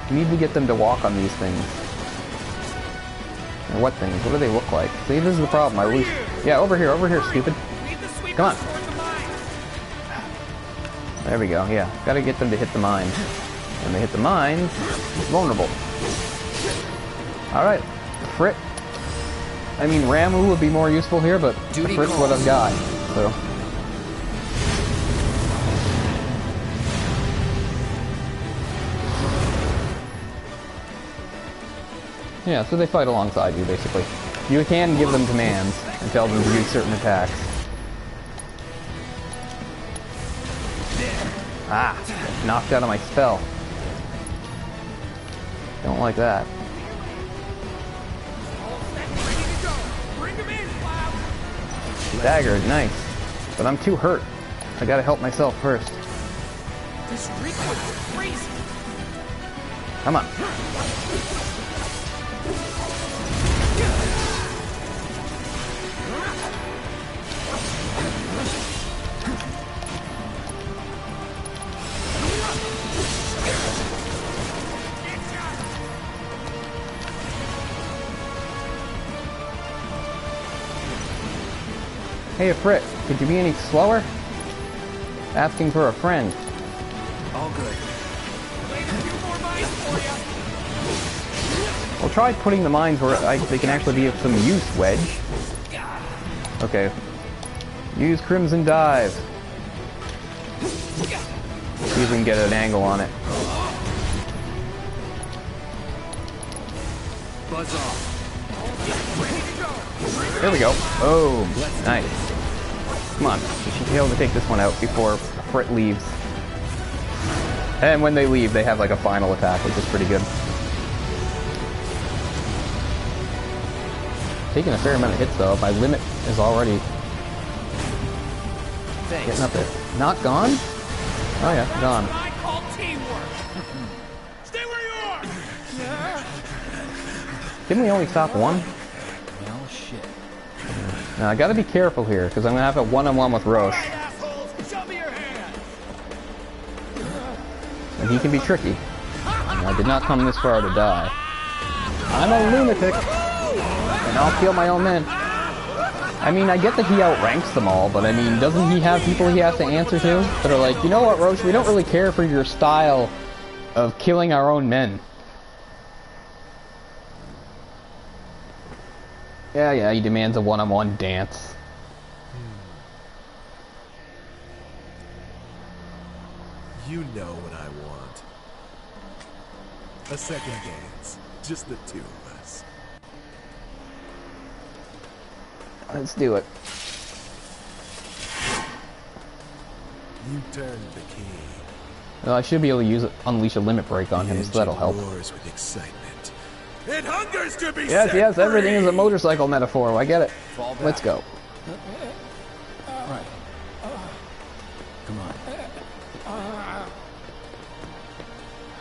You need to get them to walk on these things. Or what things? What do they look like? See, this is the problem. I lose. Yeah, over here, stupid. Come on. There we go, yeah. Gotta get them to hit the mines. When they hit the mines, it's vulnerable. Alright, Frit. I mean, Ramu would be more useful here, but Frit's what I've got, so. Yeah, so they fight alongside you, basically. You can give them commands and tell them to do certain attacks. Ah, knocked out of my spell. Don't like that. Dagger, nice. But I'm too hurt. I gotta help myself first. This recoil is crazy. Come on. Hey, Frit, could you be any slower? Asking for a friend. All good. Well, try putting the mines where they can actually be of some use, Wedge. Okay. Use Crimson Dive. See if we can get an angle on it. Buzz off. There we go. Oh, nice. Come on, we should be able to take this one out before Frit leaves. And when they leave, they have like a final attack, which is pretty good. Taking a fair amount of hits though. My limit is already getting up there. Not gone? Oh yeah, gone. Stay where you are. Didn't we only stop one? Well, shit. Now I gotta be careful here, because I'm gonna have a one-on-one with Roche. And he can be tricky. And I did not come this far to die. I'm a lunatic! And I'll kill my own men. I mean, I get that he outranks them all, but I mean, doesn't he have people he has to answer to? That are like, you know what, Roche, we don't really care for your style of killing our own men. Yeah, he demands a one-on-one dance. You know what I want. A second dance. Just the two of us. Let's do it. You turned the key. Well, I should be able to use it, unleash a limit break on him, so that'll help. Roars with excitement. It hungers to be Yes, set yes, free. everything is a motorcycle metaphor. I get it. Let's go. Right. Come on.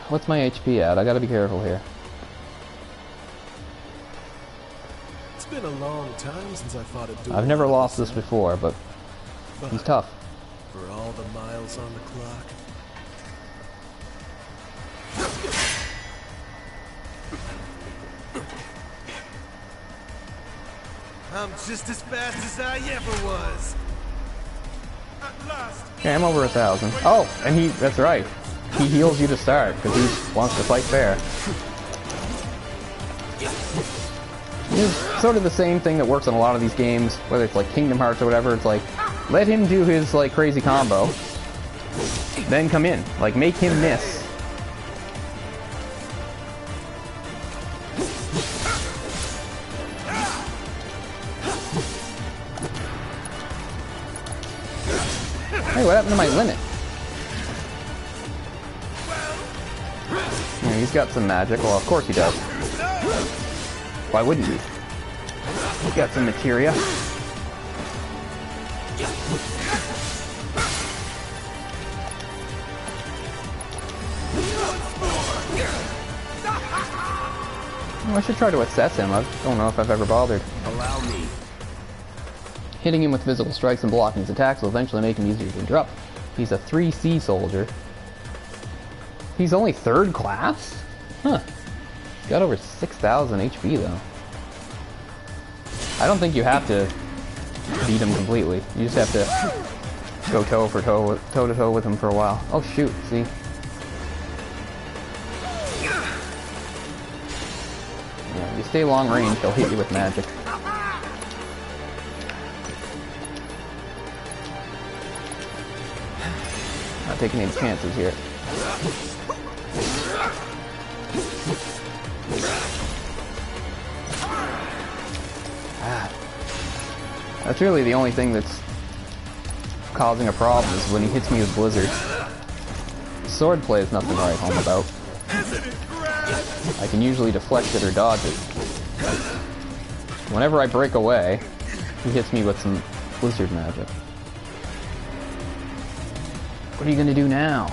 What's my HP at? I gotta be careful here. It's been a long time since I fought a duel. I've never lost this before, but he's tough. For all the miles on the clock. I'm just as fast as I ever was. At last. Okay, I'm over 1,000. Oh, and that's right. He heals you to start, because he wants to fight fair. It's sort of the same thing that works on a lot of these games, whether it's like Kingdom Hearts or whatever. It's like, let him do his like crazy combo, then come in. Like, make him miss. Hey, what happened to my limit? Yeah, he's got some magic. Well, of course he does. Why wouldn't he? He's got some materia. Oh, I should try to assess him. I don't know if I've ever bothered. Allow me. Hitting him with physical strikes and blocking his attacks will eventually make him easier to interrupt. He's a 3C soldier. He's only 3rd class? Huh. He's got over 6,000 HP though. I don't think you have to beat him completely. You just have to go toe to toe with him for a while. Oh shoot, see? Yeah, you stay long range, he'll hit you with magic. Not taking any chances here. That's really the only thing that's causing a problem is when he hits me with blizzard. Swordplay is nothing to write home about. I can usually deflect it or dodge it. Whenever I break away, he hits me with some blizzard magic. What are you gonna do now?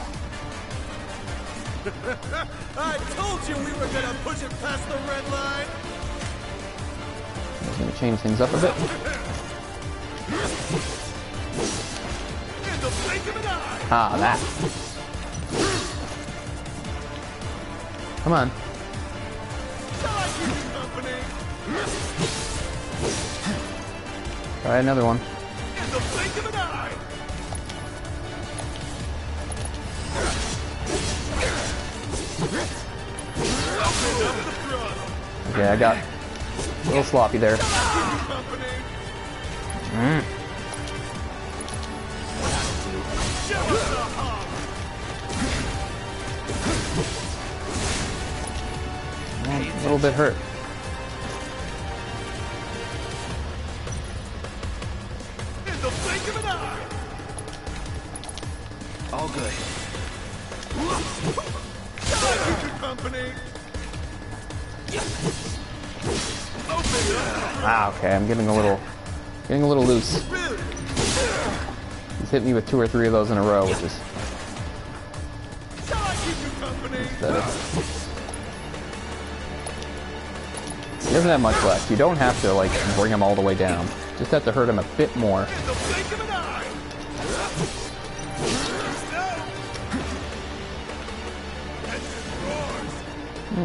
I told you we were gonna push it past the red line. I'm gonna change things up a bit. Ah, that. Come on. Try another one. Okay, I got a little sloppy there. A little bit hurt. All good. Ah, okay, I'm getting a little loose. He's hit me with 2 or 3 of those in a row, which is better. He doesn't have much left. You don't have to like bring him all the way down. Just have to hurt him a bit more.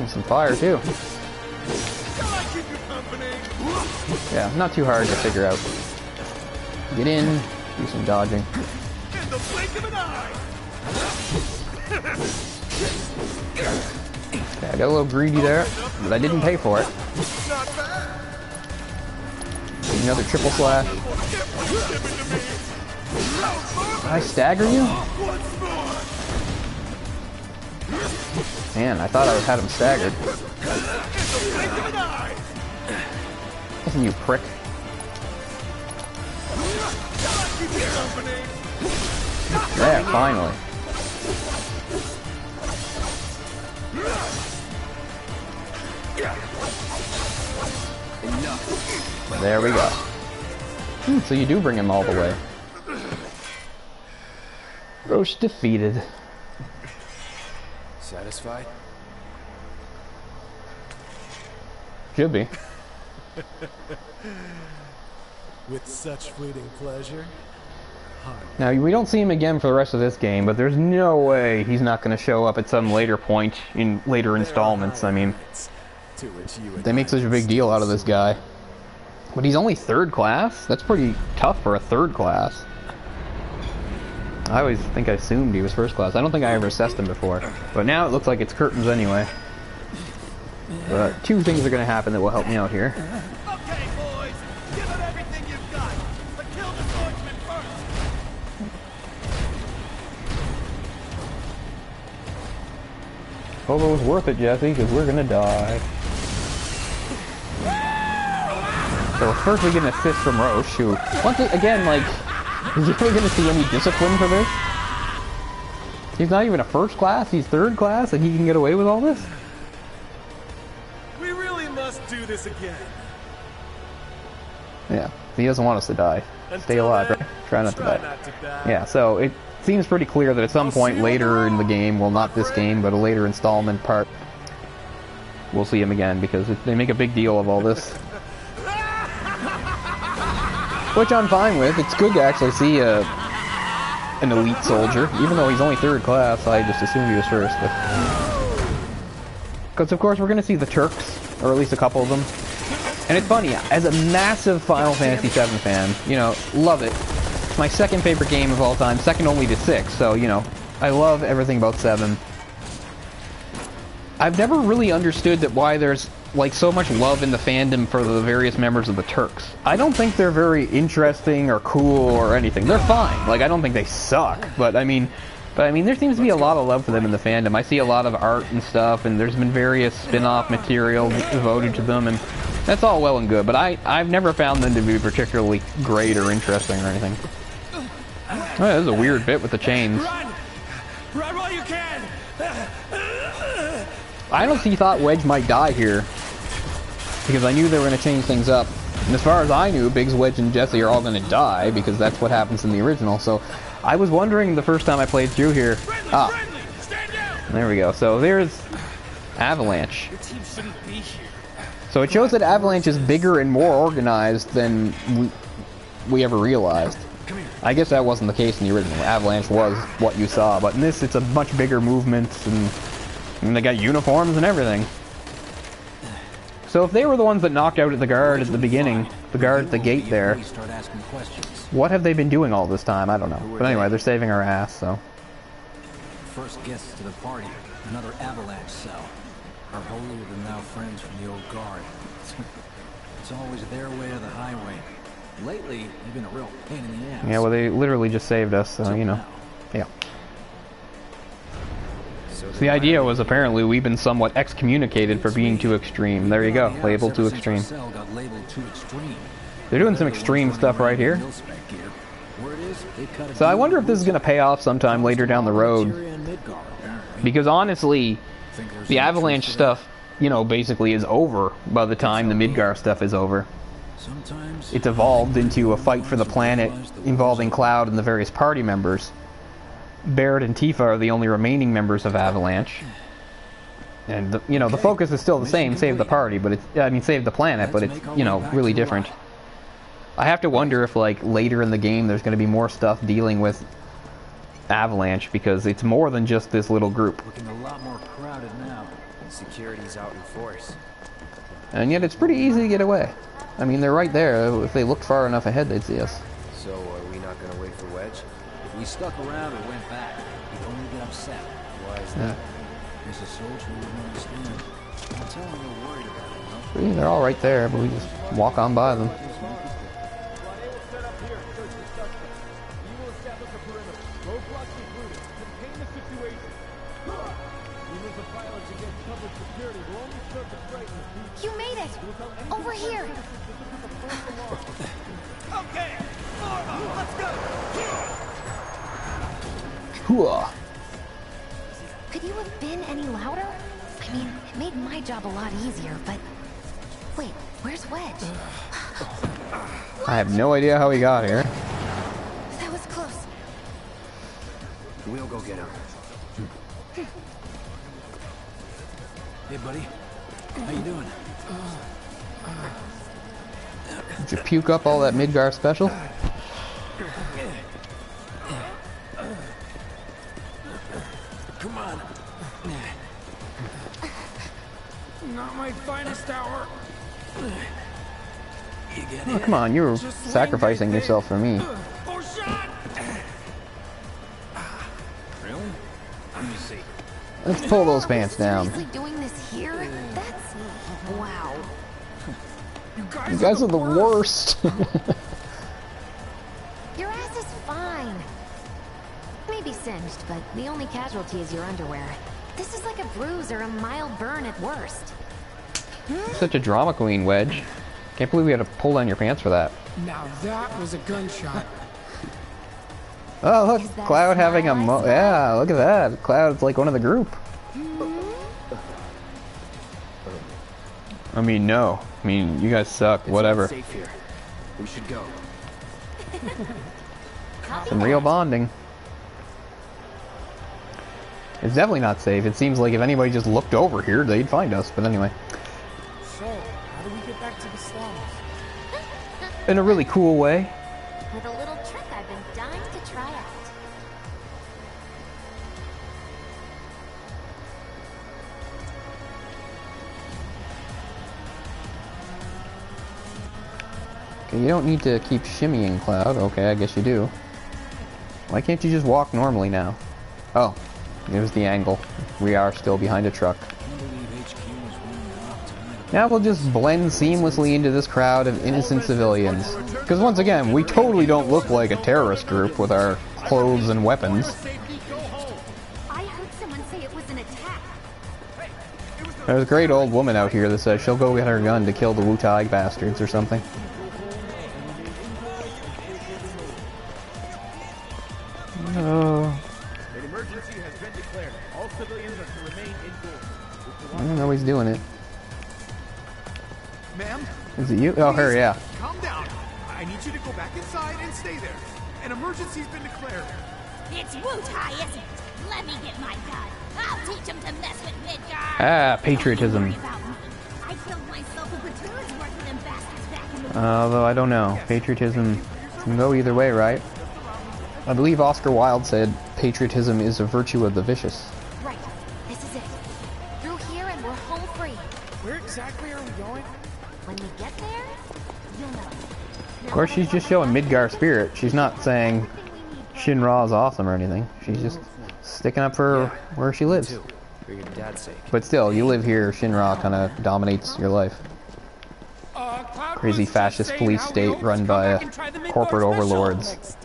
Some fire too. Yeah, not too hard to figure out. Get in, do some dodging. Okay, I got a little greedy there, but I didn't pay for it. Another triple slash. Did I stagger you? Man, I thought I had him staggered. Listen, you prick. There, finally. There we go. So you do bring him all the way. Roche defeated. Satisfied? Should be. With such fleeting pleasure. Now, we don't see him again for the rest of this game, but there's no way he's not going to show up at some later point in later installments. I mean, they make such a big deal out of this guy. But he's only 3rd class? That's pretty tough for a 3rd class. I always think I assumed he was 1st class. I don't think I ever assessed him before. But now it looks like it's curtains anyway. But 2 things are going to happen that will help me out here. Okay, boys, give it everything you've got, but kill the swordsman first. Hope it was worth it, Jesse, because we're going to die. So first we get an assist from Roche, who, once again, like, Is he ever going to see any discipline for this? He's not even a first class, he's third class, and he can get away with all this? We really must do this again. Yeah, he doesn't want us to die. Stay alive, right? Try not to die. Yeah, so it seems pretty clear that at some point later in the game, well, not this game, but a later installment part, we'll see him again, because they make a big deal of all this. Which I'm fine with. It's good to actually see an elite soldier, even though he's only third class. I just assumed he was first. Because of course we're going to see the Turks, or at least a couple of them. And it's funny, as a massive Final Fantasy VII fan, you know, love it. It's my second favorite game of all time, second only to 6, so, you know, I love everything about 7. I've never really understood that why there's, like, so much love in the fandom for the various members of the Turks. I don't think they're very interesting or cool or anything. They're fine. Like, I don't think they suck, but I mean, there seems to be a lot of love for them in the fandom. I see a lot of art and stuff, and there's been various spin-off material devoted to them, and that's all well and good, but I've never found them to be particularly great or interesting or anything. Oh, this is a weird bit with the chains. Run while you can! I honestly thought Wedge might die here, because I knew they were going to change things up. And as far as I knew, Biggs, Wedge, and Jesse are all going to die, because that's what happens in the original, so I was wondering the first time I played through here. There we go. So there's Avalanche. Your team shouldn't be here. So it shows that Avalanche is bigger and more organized than we ever realized. I guess that wasn't the case in the original. Avalanche was what you saw, but in this it's a much bigger movement, and they got uniforms and everything. So if they were the ones that knocked out at the guard at the beginning, the guard at the gate there, what have they been doing all this time? I don't know. But anyway, they're saving our ass, so. First guests to the party, another Avalanche cell. Our holier-than-thou friends from the old guard. It's always their way or the highway. Lately, they've been a real pain in the ass. Yeah, well, they literally just saved us, so, you know. Yeah. So the idea was apparently we've been somewhat excommunicated for being too extreme. There you go, labeled too extreme. They're doing some extreme stuff right here. So I wonder if this is going to pay off sometime later down the road. Because honestly, the Avalanche stuff, you know, basically is over by the time the Midgar stuff is over. It's evolved into a fight for the planet involving Cloud and the various party members. Barrett and Tifa are the only remaining members of Avalanche. And, you know, the focus is still the same, save the party, but it's, I mean, save the planet, but it's, you know, really different. I have to wonder if, like, later in the game there's going to be more stuff dealing with Avalanche, because it's more than just this little group. Looking a lot more crowded now. Security's out in force. And yet it's pretty easy to get away. I mean, they're right there. If they looked far enough ahead, they'd see us. So, are we not going to wait for Wedge? If we stuck around or went back, he'd only get upset. Why is that? He's a soldier who wouldn't understand. I'll tell him we're worried about him, See, they're all right there, but we just walk on by them. You made it! Over here! Okay! Let's go! Hooah! Could you have been any louder? I mean, it made my job a lot easier, but... Wait, where's Wedge? I have no idea how he got here. That was close. We'll go get him. Hey, buddy. How you doing? Did you puke up all that Midgar special? Come on. Not my finest hour. Oh, come on, you were sacrificing yourself for me. Really? Let me see. Let's pull those pants down. Seriously doing this here? That's... wow. You guys are the worst. Your ass is fine. Maybe singed, but the only casualty is your underwear. This is like a bruise or a mild burn at worst. Such a drama queen, Wedge. Can't believe we had to pull down your pants for that. Now that was a gunshot. Oh, look, Cloud having a yeah, look at that. Cloud's like one of the group. I mean, no. I mean, you guys suck. Whatever. Safe here. We should go. Some real bonding. It's definitely not safe. It seems like if anybody just looked over here, they'd find us. But anyway. So, how do we get back to the slums? In a really cool way. With a little trick I've been dying to try out. Okay, you don't need to keep shimmying, Cloud. Okay, I guess you do. Why can't you just walk normally now? Oh, it was the angle. We are still behind a truck. Now we'll just blend seamlessly into this crowd of innocent civilians. Because once again, we totally don't look like a terrorist group with our clothes and weapons. I heard someone say it was an attack. There's a great old woman out here that says she'll go get her gun to kill the Wu-Tai bastards or something. Oh. An emergency has been declared. All civilians are to remain indoors. I don't know he's doing it. Ma'am? Is it you? Oh, her, yeah. Calm down. I need you to go back inside and stay there. An emergency's been declared. It's Wu-Tai, isn't it? Let me get my gun. I'll teach him to mess with Midgard. Ah, patriotism. I killed myself a platoon's worth of them bastards back in the Although I don't know. Patriotism can go either way, right? I believe Oscar Wilde said, patriotism is a virtue of the vicious. Right. This is it. Through here and we're home free. Where exactly are we going? When we get there, you'll know. Of course, she's just showing Midgar spirit. She's not saying Shinra is awesome or anything. She's just sticking up for where she lives. For your dad's sake. But still, you live here, Shinra kind of dominates your life. Crazy fascist police state run by corporate overlords.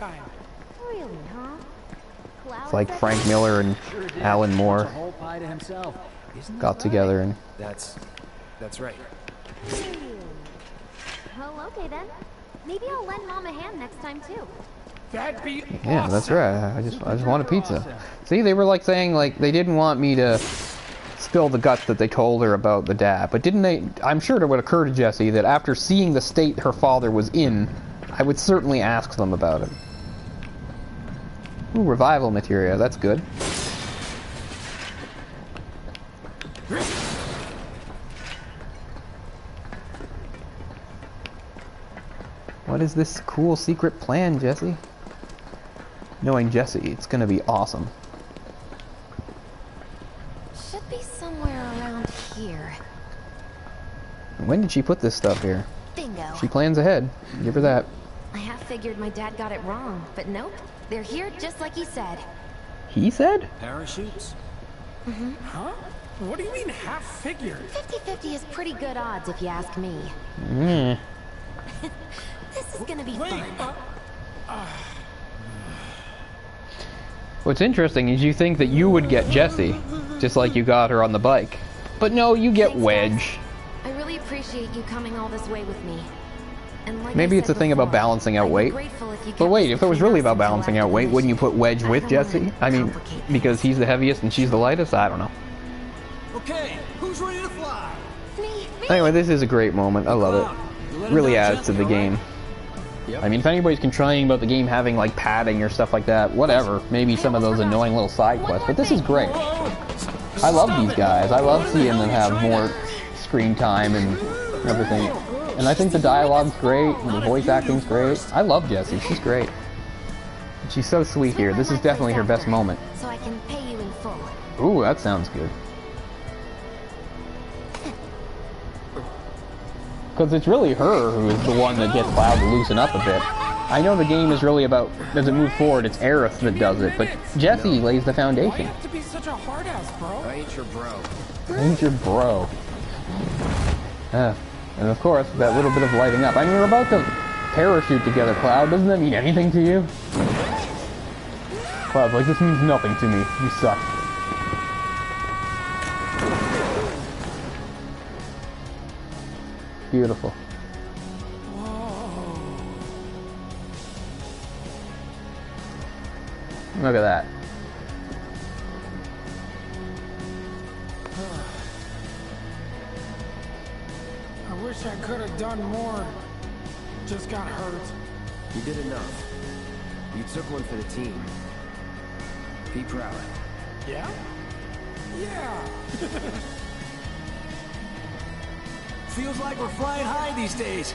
Really, huh? It's like Frank Miller and Alan Moore got together and... That's right. Well, okay then. Maybe I'll lend Mom a hand next time too. That'd be Yeah, awesome. that's right. I just want a pizza. See, they were like saying like they didn't want me to spill the guts that they told her about the dad, but didn't they? I'm sure it would occur to Jessie that after seeing the state her father was in, I would certainly ask them about it. Ooh, revival materia. That's good. What is this cool secret plan, Jessie? Knowing Jessie, it's gonna be awesome. Should be somewhere around here. When did she put this stuff here? Bingo. She plans ahead. Give her that. I half figured my dad got it wrong, but nope. They're here just like he said. He said? Parachutes? Mm-hmm. Huh? What do you mean half figured? 50-50 is pretty good odds if you ask me. Mm. This is gonna be fun. What's interesting is you think that you would get Jessie, just like you got her on the bike. But no, you get Wedge. I really appreciate you coming all this way with me. And like Maybe I it's a said thing before, about balancing out weight. grateful if you But kept wait, us if it was between really us about until balancing after out the weight, wouldn't you put Wedge with I don't Jessie? wanna I mean, complicate because he's the heaviest and she's the lightest? I don't know. Okay, who's ready to fly? Anyway, this is a great moment. I love it. Really adds to the game. I mean, if anybody's complaining about the game having like padding or stuff like that, whatever. Maybe some of those annoying little side quests, but this is great. I love these guys. I love seeing them have more screen time and everything. And I think the dialogue's great, and the voice acting's great. I love Jessie. She's great. She's so sweet here. This is definitely her best moment. So I can pay you in full. Ooh, that sounds good. Because it's really her who is the one that gets Cloud to loosen up a bit. I know the game is really about, as it moves forward, it's Aerith that does it, but Jessie lays the Why you foundation. have to be such a hard ass, bro? I ain't your bro. Ain't your bro. And of course, that little bit of lighting up. I mean, we're about to parachute together, Cloud. Doesn't that mean anything to you? Cloud's like, this means nothing to me. You suck. Beautiful. Look at that. I wish I could have done more. Just got hurt. You did enough. You took one for the team. Be proud. Yeah? Yeah! Feels like we're flying high these days.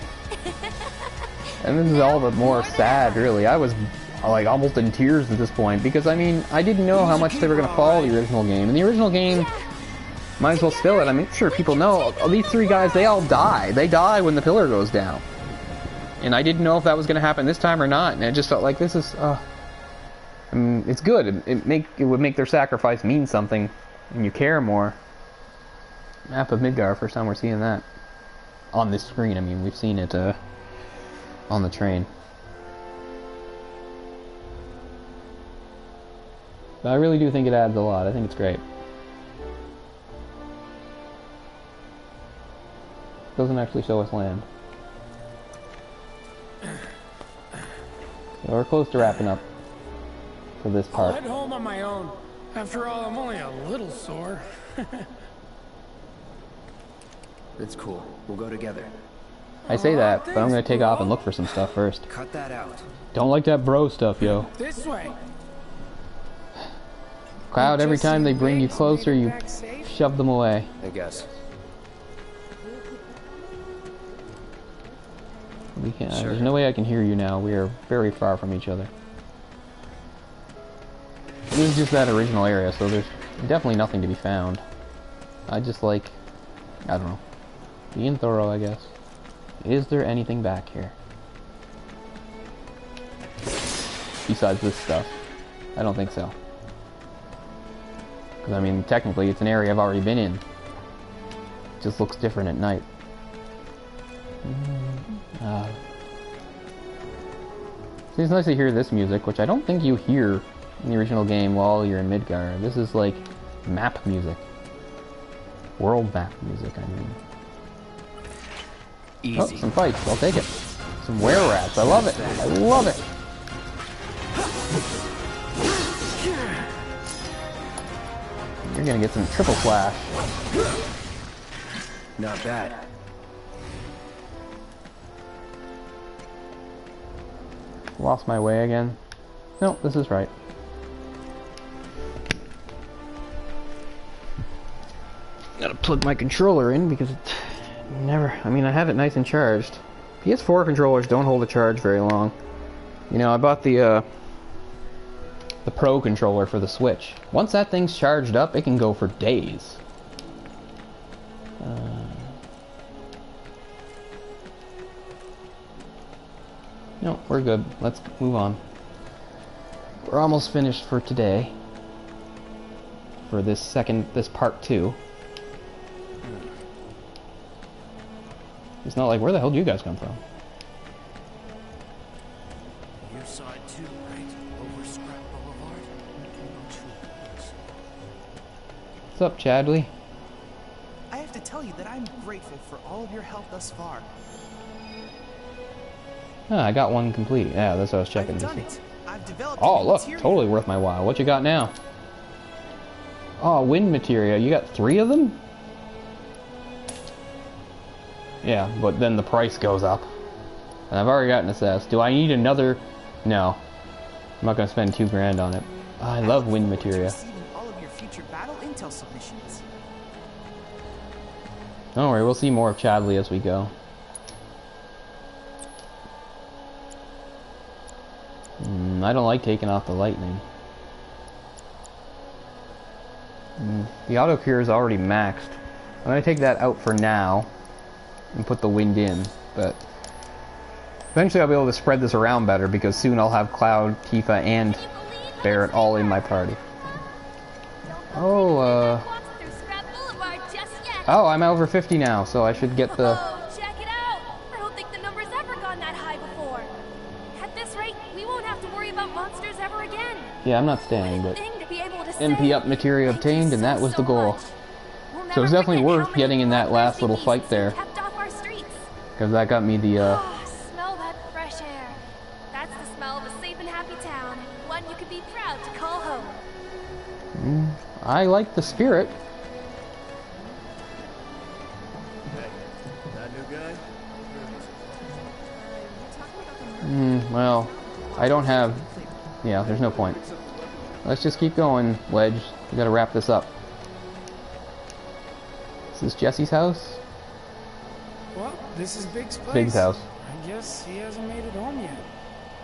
And this is all the more sad, really. I was like almost in tears at this point because I mean I didn't know how much they were going to follow the original game. In the original game, might as well spill it. I mean, sure, people know these three guys. They all die. They die when the pillar goes down. And I didn't know if that was going to happen this time or not. And it just felt like this is. I mean, it's good. It would make their sacrifice mean something, and you care more. Map of Midgar. First time we're seeing that on this screen. I mean, we've seen it on the train. But I really do think it adds a lot. I think it's great. Doesn't actually show us land. So we're close to wrapping up for this part. I'll head home on my own. After all, I'm only a little sore. It's cool. We'll go together. I say that, but I'm gonna take off and look for some stuff first. Cut that out. Don't like that bro stuff, yo. This way. Cloud, every time they bring you closer, you shove them away. I guess. We can't. Sure. There's no way I can hear you now. We are very far from each other. This is just that original area, so there's definitely nothing to be found. I just like, I don't know, being thorough, I guess. Is there anything back here? Besides this stuff? I don't think so. Because, I mean, technically it's an area I've already been in. It just looks different at night. It's nice to hear this music, which I don't think you hear in the original game while you're in Midgar. This is like map music. World map music, I mean. Easy. Oh, some fights. I'll take it. Some were-rats. I love it. I love it. You're gonna get some triple slash. Not bad. Lost my way again. No, this is right. Gotta plug my controller in because it never... I mean, I have it nice and charged. PS4 controllers don't hold a charge very long. You know, I bought the Pro controller for the Switch. Once that thing's charged up, it can go for days. No, we're good. Let's move on. We're almost finished for today. For this part 2. It's not like, where the hell do you guys come from? Your side too, right? Over Scrap Boulevard? What's up, Chadley? I have to tell you that I'm grateful for all of your help thus far. Ah, I got one complete. Yeah, that's what I was checking. I've done it. I've developed Oh, look, material. totally worth my while. What you got now? Oh, wind materia. You got 3 of them? Yeah, but then the price goes up. And I've already got an SS. Do I need another? No. I'm not going to spend $2 grand on it. I love wind materia. Receiving all of your future battle intel submissions. Don't worry, we'll see more of Chadley as we go. I don't like taking off the lightning. The auto cure is already maxed. I'm going to take that out for now and put the wind in, but eventually I'll be able to spread this around better because soon I'll have Cloud, Tifa, and Barret all in my party. Oh, oh, I'm over 50 now, so I should get the... Check it out! I don't think the number's ever gone that high before. At this rate, we won't have to worry about monsters ever again. Yeah, I'm not staying, but MP up materia obtained, and that was the goal. So it's definitely worth getting in that last little fight there, because that got me the smell that fresh air. That's the smell of a safe and happy town. One you can be proud to I like the spirit. Hey, that new guy? Well, I don't have... Yeah, there's no point. Let's just keep going, Wedge. We gotta wrap this up. Is this Jesse's house? Well, this is Big's place. Big's house. I guess he hasn't made it home yet.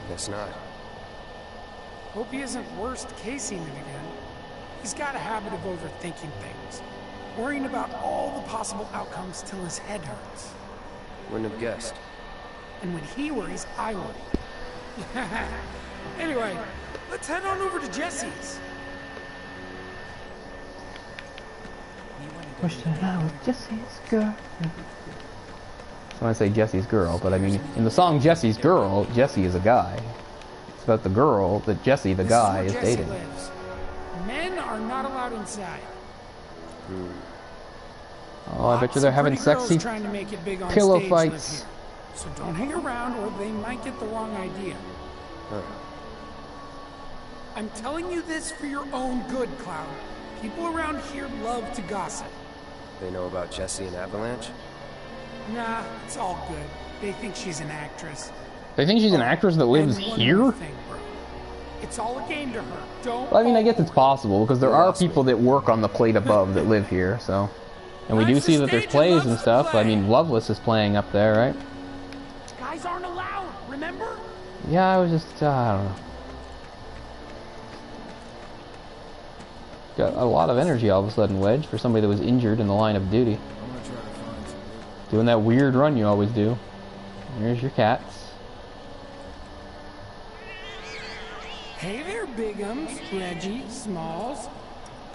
Guess not. Hope he isn't worst casing it again. He's got a habit of overthinking things. Worrying about all the possible outcomes till his head hurts. Wouldn't have guessed. And when he worries, I worry. Anyway, let's head on over to Jesse's. Wish that I was Jesse's girl. I want to say Jesse's girl, but I mean, in the song Jesse's Girl, Jesse is a guy. It's about the girl that Jesse, the guy, is dating. Lives. Men are not allowed inside. Oh, I bet you they're having sexy trying to make it big on pillow stage fights. So don't hang around or they might get the wrong idea. I'm telling you this for your own good, Cloud. People around here love to gossip. They know about Jesse and Avalanche? Nah, it's all good. They think she's an actress. They think she's an actress that lives here? It's all a game to her. Don't. Well, I mean, I guess it's possible, because there are people that work on the plate above that live here, so... And we do see that there's plays and stuff. I mean, Loveless is playing up there, right? Guys aren't allowed, remember? Yeah, I was just, I don't know. Got a lot of energy all of a sudden, Wedge, for somebody that was injured in the line of duty. Doing that weird run you always do. Here's your cats. Hey there, Bigums, Reggie, Smalls.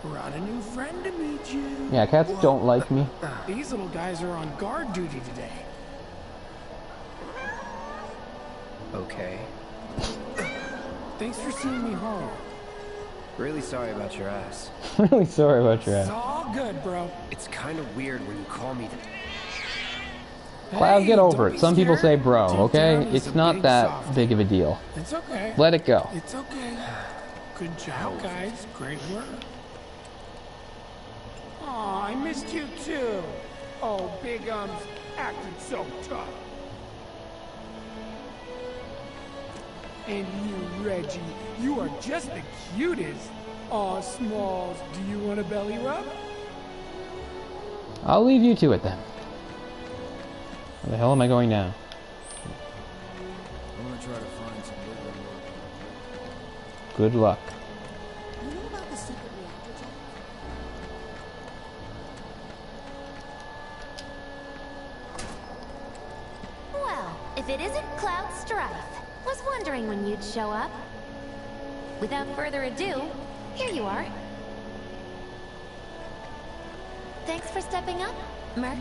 Brought a new friend to meet you. Yeah, cats don't like me. These little guys are on guard duty today. Okay. Thanks for seeing me home. Really sorry about your ass. Really sorry about your ass. It's all good, bro. It's kind of weird when you call me that. Cloud, get over it. Some people say bro, okay? It's not that big of a deal. It's okay. Let it go. It's okay. Good job, guys. Great work. Aw, I missed you too. Oh, Bigums acted so tough. And you, Reggie, you are just the cutest. Aw, Smalls, do you want a belly rub? I'll leave you to it then. Where the hell am I going now? I'm gonna try to find some good work. Good luck. You know about the secret reactor, Jack? Well, if it isn't Cloud Strife. Was wondering when you'd show up. Without further ado, here you are. Thanks for stepping up, Merc.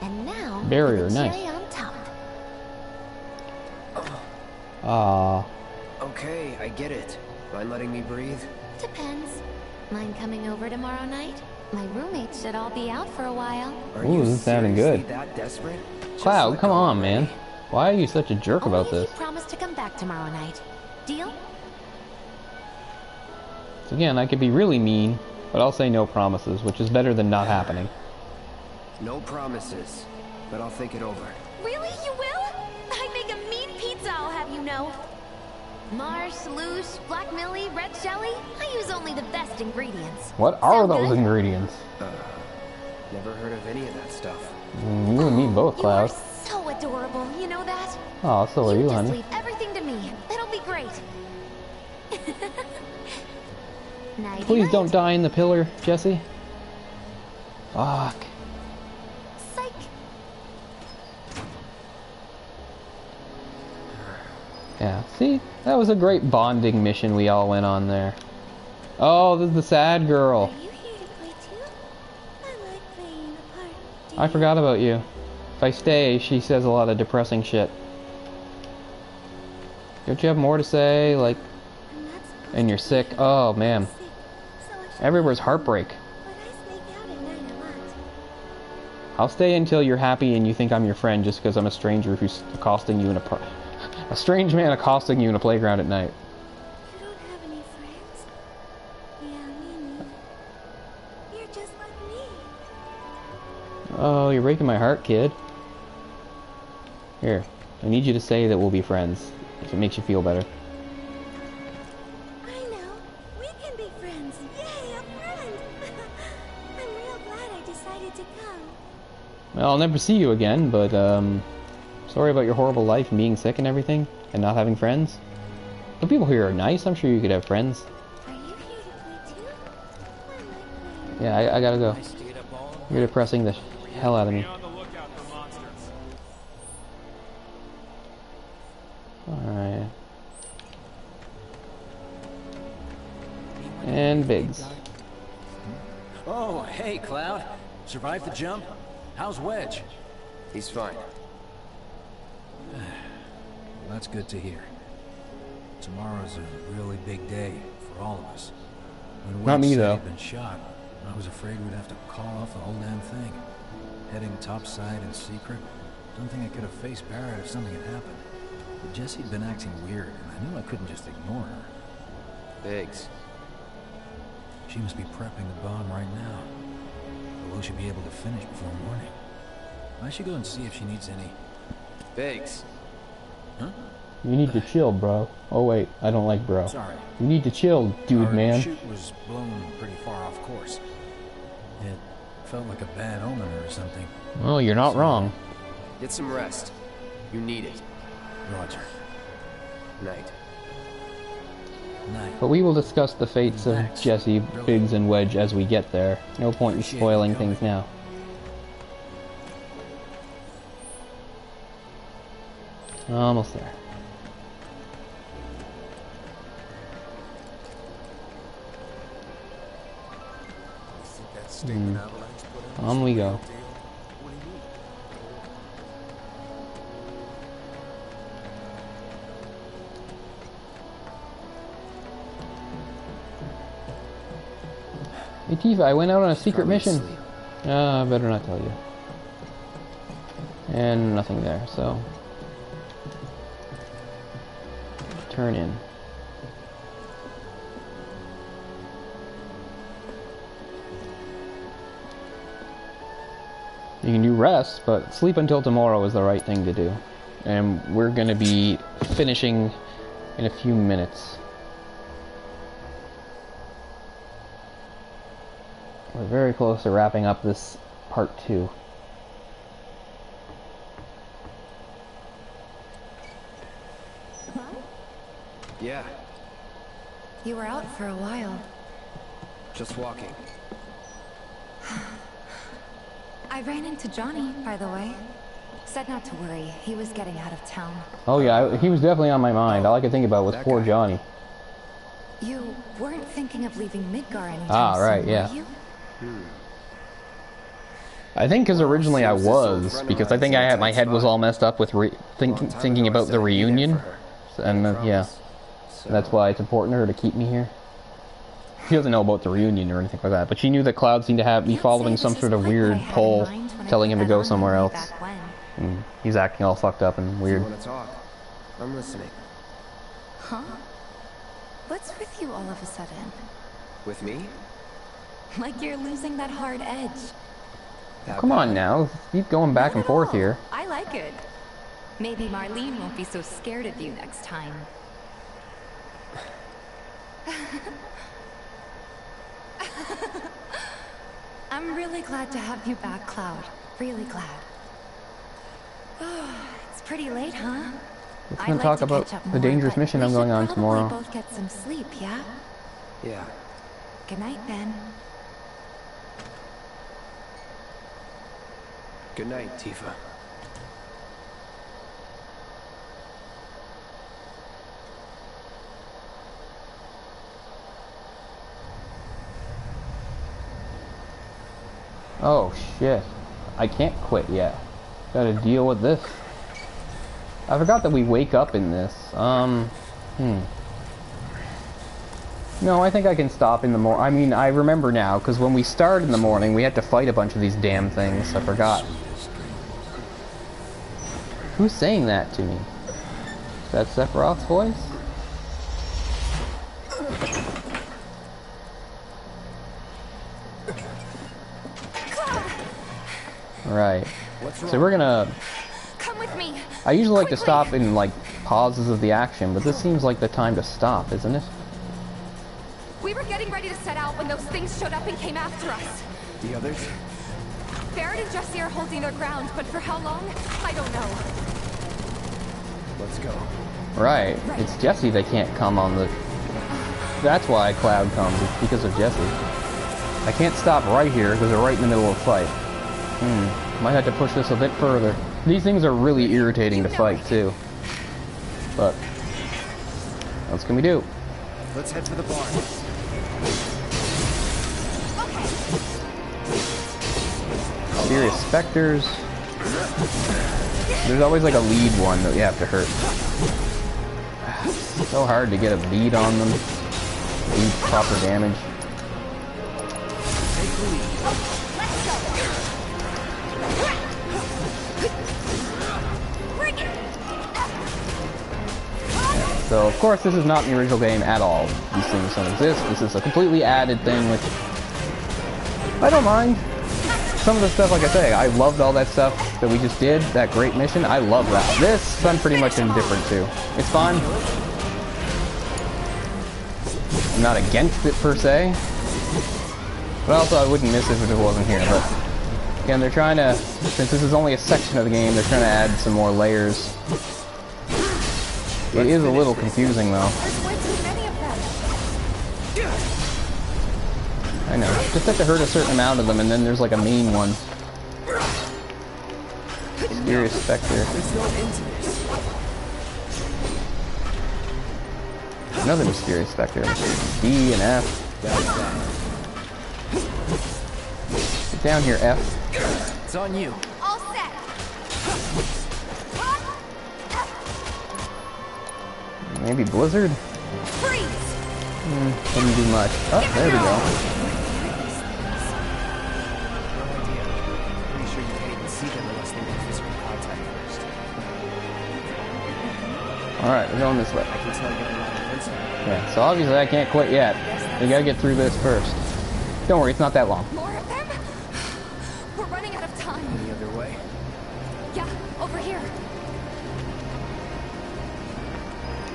And now, barrier, the nice. cherry on top. Okay, I get it. Mind letting me breathe? Depends. Mind coming over tomorrow night? My roommates should all be out for a while. Ooh, this is sounding good. That desperate? Cloud, come on, man. Why are you such a jerk about this? You promise to come back tomorrow night. Deal? So again, I could be really mean, but I'll say no promises, which is better than not happening. No promises, but I'll think it over. Really? You will? I make a mean pizza, I'll have you know. Marsh, loosh, black millie, red jelly. I use only the best ingredients. What are those ingredients? Never heard of any of that stuff. You and me both, Cloud. You are so adorable, you know that? Oh, so are you, just honey. leave everything to me. It'll be great. Nighty Please night. don't die in the pillar, Jesse. Fuck. Psych. Yeah, see? That was a great bonding mission we all went on there. Oh, this is the sad girl. Are you here to play too? I like playing the part. I forgot about you. If I stay, she says a lot of depressing shit. Don't you have more to say? Like, and you're sick? Oh, man. Everywhere's heartbreak. But I sneak out at night a lot. I'll stay until you're happy and you think I'm your friend just because I'm a stranger who's accosting you in a strange man accosting you in a playground at night. You don't have any friends? Oh, you're breaking my heart, kid. Here, I need you to say that we'll be friends, if it makes you feel better. I know. We can be friends. Yay, a friend! I'm real glad I decided to come. Well, I'll never see you again, but, sorry about your horrible life and being sick and everything, and not having friends. The people here are nice, I'm sure you could have friends. Are you here to play too? Yeah, I gotta go. You're depressing the hell out of me. Alright. And Biggs. Oh, hey, Cloud. Survived the jump? How's Wedge? He's fine. Well, that's good to hear. Tomorrow's a really big day for all of us. When Not Wedge me, said though. he'd been shot, I was afraid we'd have to call off the whole damn thing. Heading topside in secret. Don't think I could have faced Barrett if something had happened. But Jessie'd been acting weird, and I knew I couldn't just ignore her. Biggs. She must be prepping the bomb right now. But will she be able to finish before morning? I should go and see if she needs any... Biggs. Huh? You need to chill, bro. Oh wait, I don't like bro. Sorry. You need to chill, dude, Our man. shoot was blown pretty far off course. It felt like a bad omen or something. Well, you're not wrong. Get some rest. You need it. Roger. Night. But we will discuss the fates of Jesse, Biggs, and Wedge as we get there. No point in spoiling things now. Almost there. On we go. Hey Tifa, I went out on a secret mission. I better not tell you. And nothing there, so... turn in. You can do rest, but sleep until tomorrow is the right thing to do. And we're going to be finishing in a few minutes. We're very close to wrapping up this part 2. Yeah, You were out for a while. just walking. I ran into Johnny, by the way. Said not to worry. He was getting out of town. Oh yeah, he was definitely on my mind. All I could think about was poor Johnny. You weren't thinking of leaving Midgar anytime Ah, right, soon, yeah. were you? I think because originally I was, because I think I had, my head was all messed up with thinking about the reunion. And yeah, that's why it's important to her to keep me here. She doesn't know about the reunion or anything like that, but she knew that Cloud seemed to be following some sort of weird poll telling him to go somewhere else. And he's acting all fucked up and weird. You want to talk? I'm listening. Huh? What's with you all of a sudden? With me? Like you're losing that hard edge. Come on now, keep going back and forth here. I like it. Maybe Marlene won't be so scared of you next time. I'm really glad to have you back, Cloud. Really glad. It's pretty late, huh? Let's gonna talk about the dangerous mission I'm going on tomorrow. Both get some sleep, yeah? Yeah. Good night, then. Good night, Tifa. Oh shit. I can't quit yet. Gotta deal with this. I forgot that we wake up in this. No, I think I can stop in the morning. I mean, I remember now, because when we started in the morning, we had to fight a bunch of these damn things. I forgot. Who's saying that to me? Is that Sephiroth's voice? Right. So we're gonna... Come with me. I usually like to stop in, like, pauses of the action, but this seems like the time to stop, isn't it? We were getting ready to set out when those things showed up and came after us. The others? Barrett and Jesse are holding their ground, but for how long? I don't know. Let's go. Right. It's Jesse that can't come on the... That's why Cloud comes. It's because of Jesse. I can't stop right here because they're right in the middle of a fight. Might have to push this a bit further. These things are really irritating to fight, too. But... what else can we do? Let's head for the barn. Mysterious specters. There's always like a lead one that you have to hurt. It's so hard to get a bead on them. Do proper damage. So of course this is not in the original game at all. These things don't exist. This is a completely added thing, which I don't mind. Some of the stuff, like I say, I loved all that stuff that we just did, that great mission. I love that. This, I'm pretty much indifferent to. It's fun. I'm not against it per se. But also I wouldn't miss it if it wasn't here. But again, they're trying to, since this is only a section of the game, they're trying to add some more layers. It is a little confusing though. I know. Just have to hurt a certain amount of them, and then there's like a main one. Mysterious Spectre. Another Mysterious Spectre. D and F. Get down here, F. It's on you. All set. Maybe Blizzard? Freeze. Didn't do much. Oh, there we go. Alright, we're going this way. I can tell you a lot of insight. Yeah, so obviously I can't quit yet. We gotta get through this first. Don't worry, it's not that long. More of them? We're running out of time. Any other way? Yeah, over here.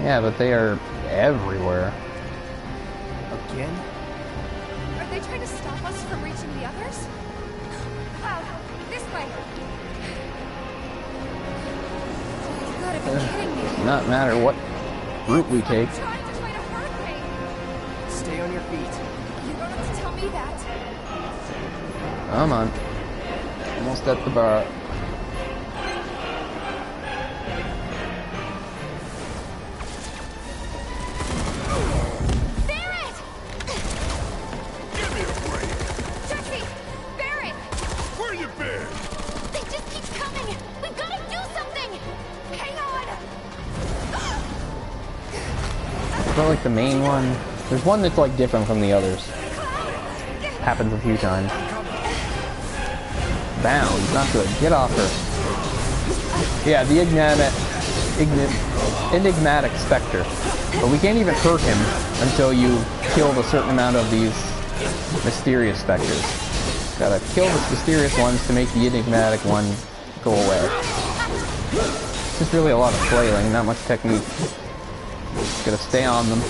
Yeah, but they are everywhere. Again? Are they trying to stop us from reaching the others? Cloud, this way. You gotta be kidding me. Not matter what route we take. Trying to hurt me. Stay on your feet. You don't have to tell me that. Come on. Almost at the bar. Not like the main one. There's one that's like different from the others. Happens a few times. Bound, not good. Get off her. Yeah, the enigmatic specter. But we can't even hurt him until you kill a certain amount of these mysterious specters. Gotta kill the mysterious ones to make the enigmatic one go away. It's just really a lot of flailing, not much technique. Just gotta stay on them.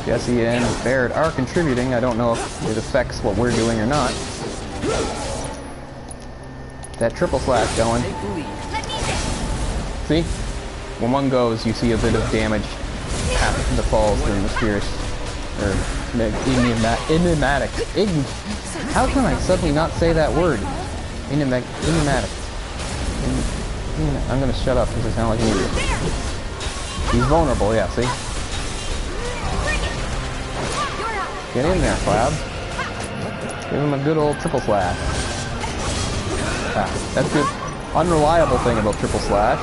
Jesse and Barrett are contributing. I don't know if it affects what we're doing or not. That triple slash going. See? When one goes, you see a bit of damage happen that falls to the mysterious, or enigmatic. How can I suddenly not say that word? Enigmatic. I'm gonna shut up because I sound like an idiot. He's vulnerable, yeah, see? Get in there, Cloud. Give him a good old triple slash. Ah, that's the unreliable thing about triple slash.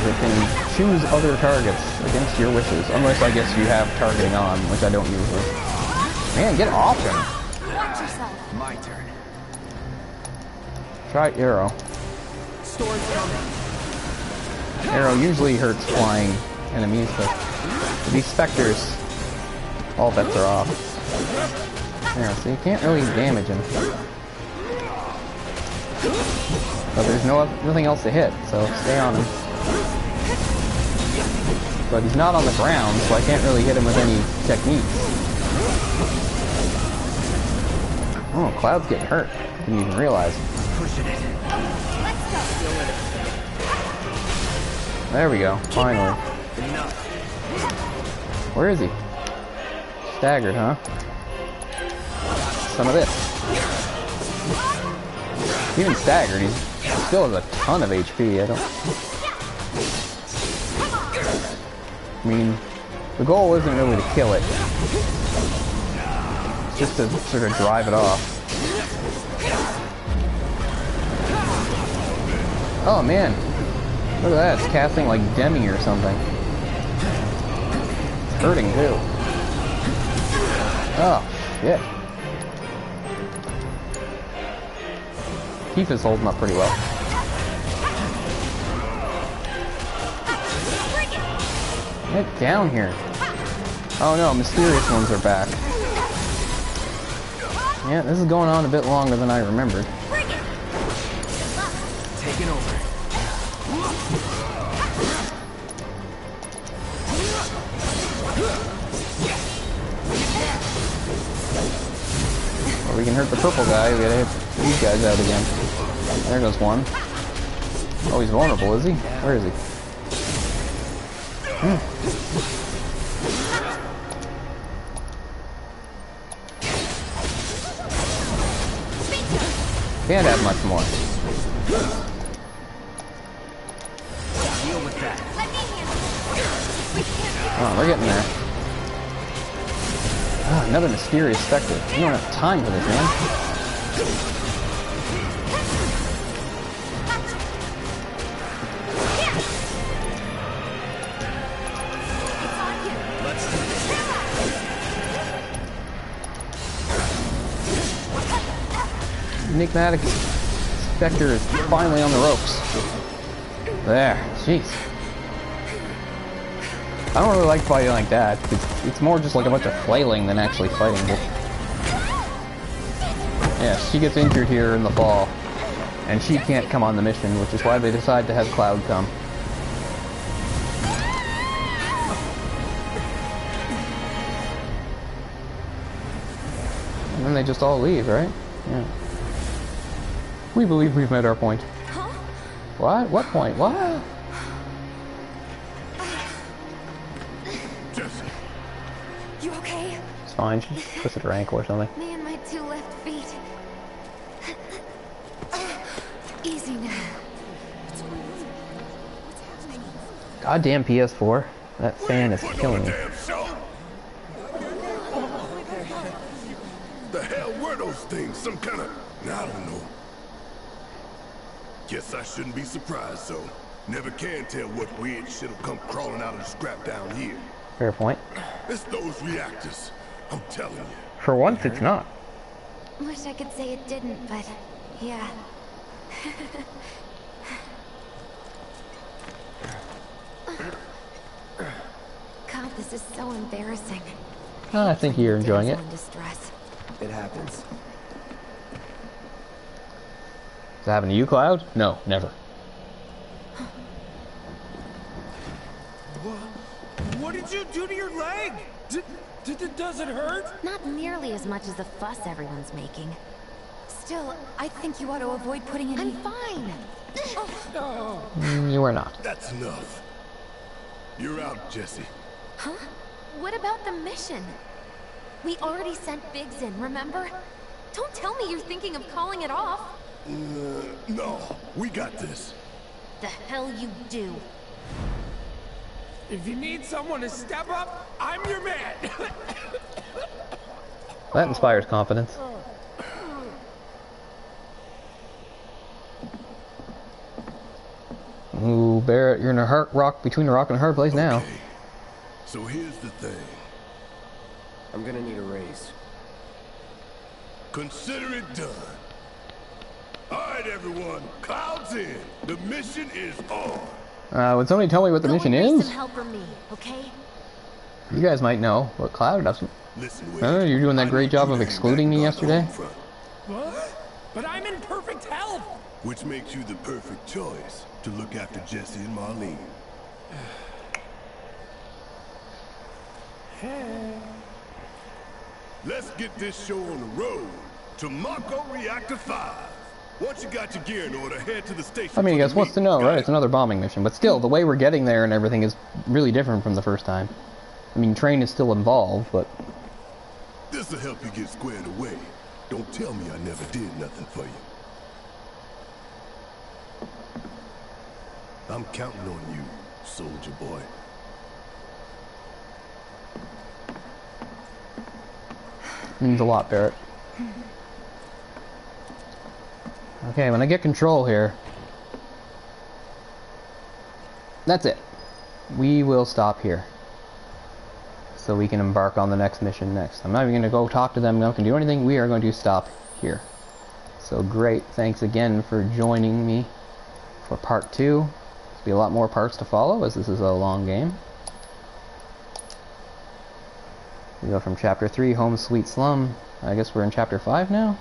They can choose other targets against your wishes. Unless I guess you have targeting on, which I don't usually. Man, get off him! Watch yourself. My turn. Try Arrow. Arrow usually hurts flying enemies, but these specters, all bets are off. Yeah, so you can't really damage him. But there's nothing else to hit, so stay on him. But he's not on the ground, so I can't really hit him with any techniques. Oh, Cloud's getting hurt. Didn't even realize. Pushing it. There we go, finally. Where is he? Staggered, huh? Some of this. Even staggered, he still has a ton of HP. I mean, the goal isn't really to kill it. It's just to sort of drive it off. Oh man, look at that, it's casting like Demi or something. It's hurting too. Oh, shit. Tifa's holding up pretty well. Get down here. Oh no, mysterious ones are back. Yeah, this is going on a bit longer than I remembered. Taking over. Well, we can hurt the purple guy. We gotta hit these guys out again. There goes one. Oh, he's vulnerable, is he? Where is he? Can't have much more. Deal with that. Oh, we're getting there. Oh, another mysterious specter. We don't have time for this, man. Enigmatic Spectre is finally on the ropes. There, jeez. I don't really like fighting like that. It's more just like a bunch of flailing than actually fighting. Yeah, she gets injured here in the fall, and she can't come on the mission, which is why they decide to have Cloud come. And then they just all leave, right? Yeah. We believe we've met our point. Huh? What? What point? What? Jesse. You okay? It's fine. She just twisted her ankle or something. Man, my two left feet. Easy now. Goddamn PS4. That fan is killing me. The hell were those things? Some kind of... I don't know. Guess I shouldn't be surprised, so. Never can tell what weird shit'll come crawling out of the scrap down here. Fair point. It's those reactors. I'm telling you. For once, it's not. Wish I could say it didn't, but yeah. God, this is so embarrassing. I think you're enjoying it. Distress. It happens. Does that happen to you, Cloud? No, never. What did you do to your leg? Does it hurt? Not nearly as much as the fuss everyone's making. Still, I think you ought to avoid putting any... I'm fine. You are not. That's enough. You're out, Jesse. Huh? What about the mission? We already sent Biggs in, remember? Don't tell me you're thinking of calling it off. No, we got this. The hell you do. If you need someone to step up, I'm your man. That inspires confidence. Ooh, Barrett, you're in a between a rock and a hard place now. So here's the thing. I'm gonna need a raise. Consider it done. Alright, everyone. Cloud's in. The mission is on. Would somebody tell me what the mission Go and raise is? some help from me, okay? You guys might know, but Cloud doesn't. Oh, you're doing that great job of excluding me yesterday? What? But I'm in perfect health! Which makes you the perfect choice to look after Jesse and Marlene. Hey. Let's get this show on the road to Mako Reactor 5. Once you got your gear in order, head to the station. I mean, I guess what's to know, right? It's another bombing mission, but still, the way we're getting there and everything is really different from the first time. I mean, train is still involved, but... This'll help you get squared away. Don't tell me I never did nothing for you. I'm counting on you, soldier boy. Means a lot, Barrett. Okay, when I get control here... That's it. We will stop here. So we can embark on the next mission next. I'm not even going to go talk to them, I'm not going to do anything. We are going to stop here. So great, thanks again for joining me for part 2. There'll be a lot more parts to follow as this is a long game. We go from chapter 3, Home Sweet Slum. I guess we're in chapter 5 now?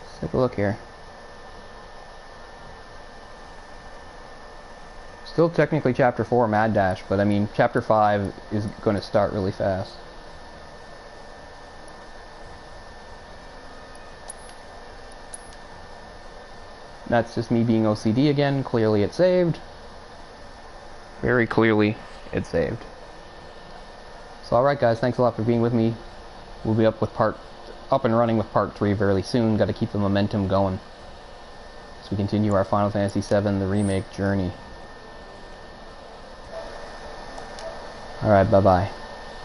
Let's take a look here. Still technically chapter 4 Mad Dash, but I mean chapter 5 is going to start really fast. That's just me being OCD again. Clearly it saved. Very clearly it saved. So alright guys, thanks a lot for being with me. We'll be up and running with part 3 very soon. Got to keep the momentum going as we continue our Final Fantasy VII The Remake journey. Alright, bye-bye.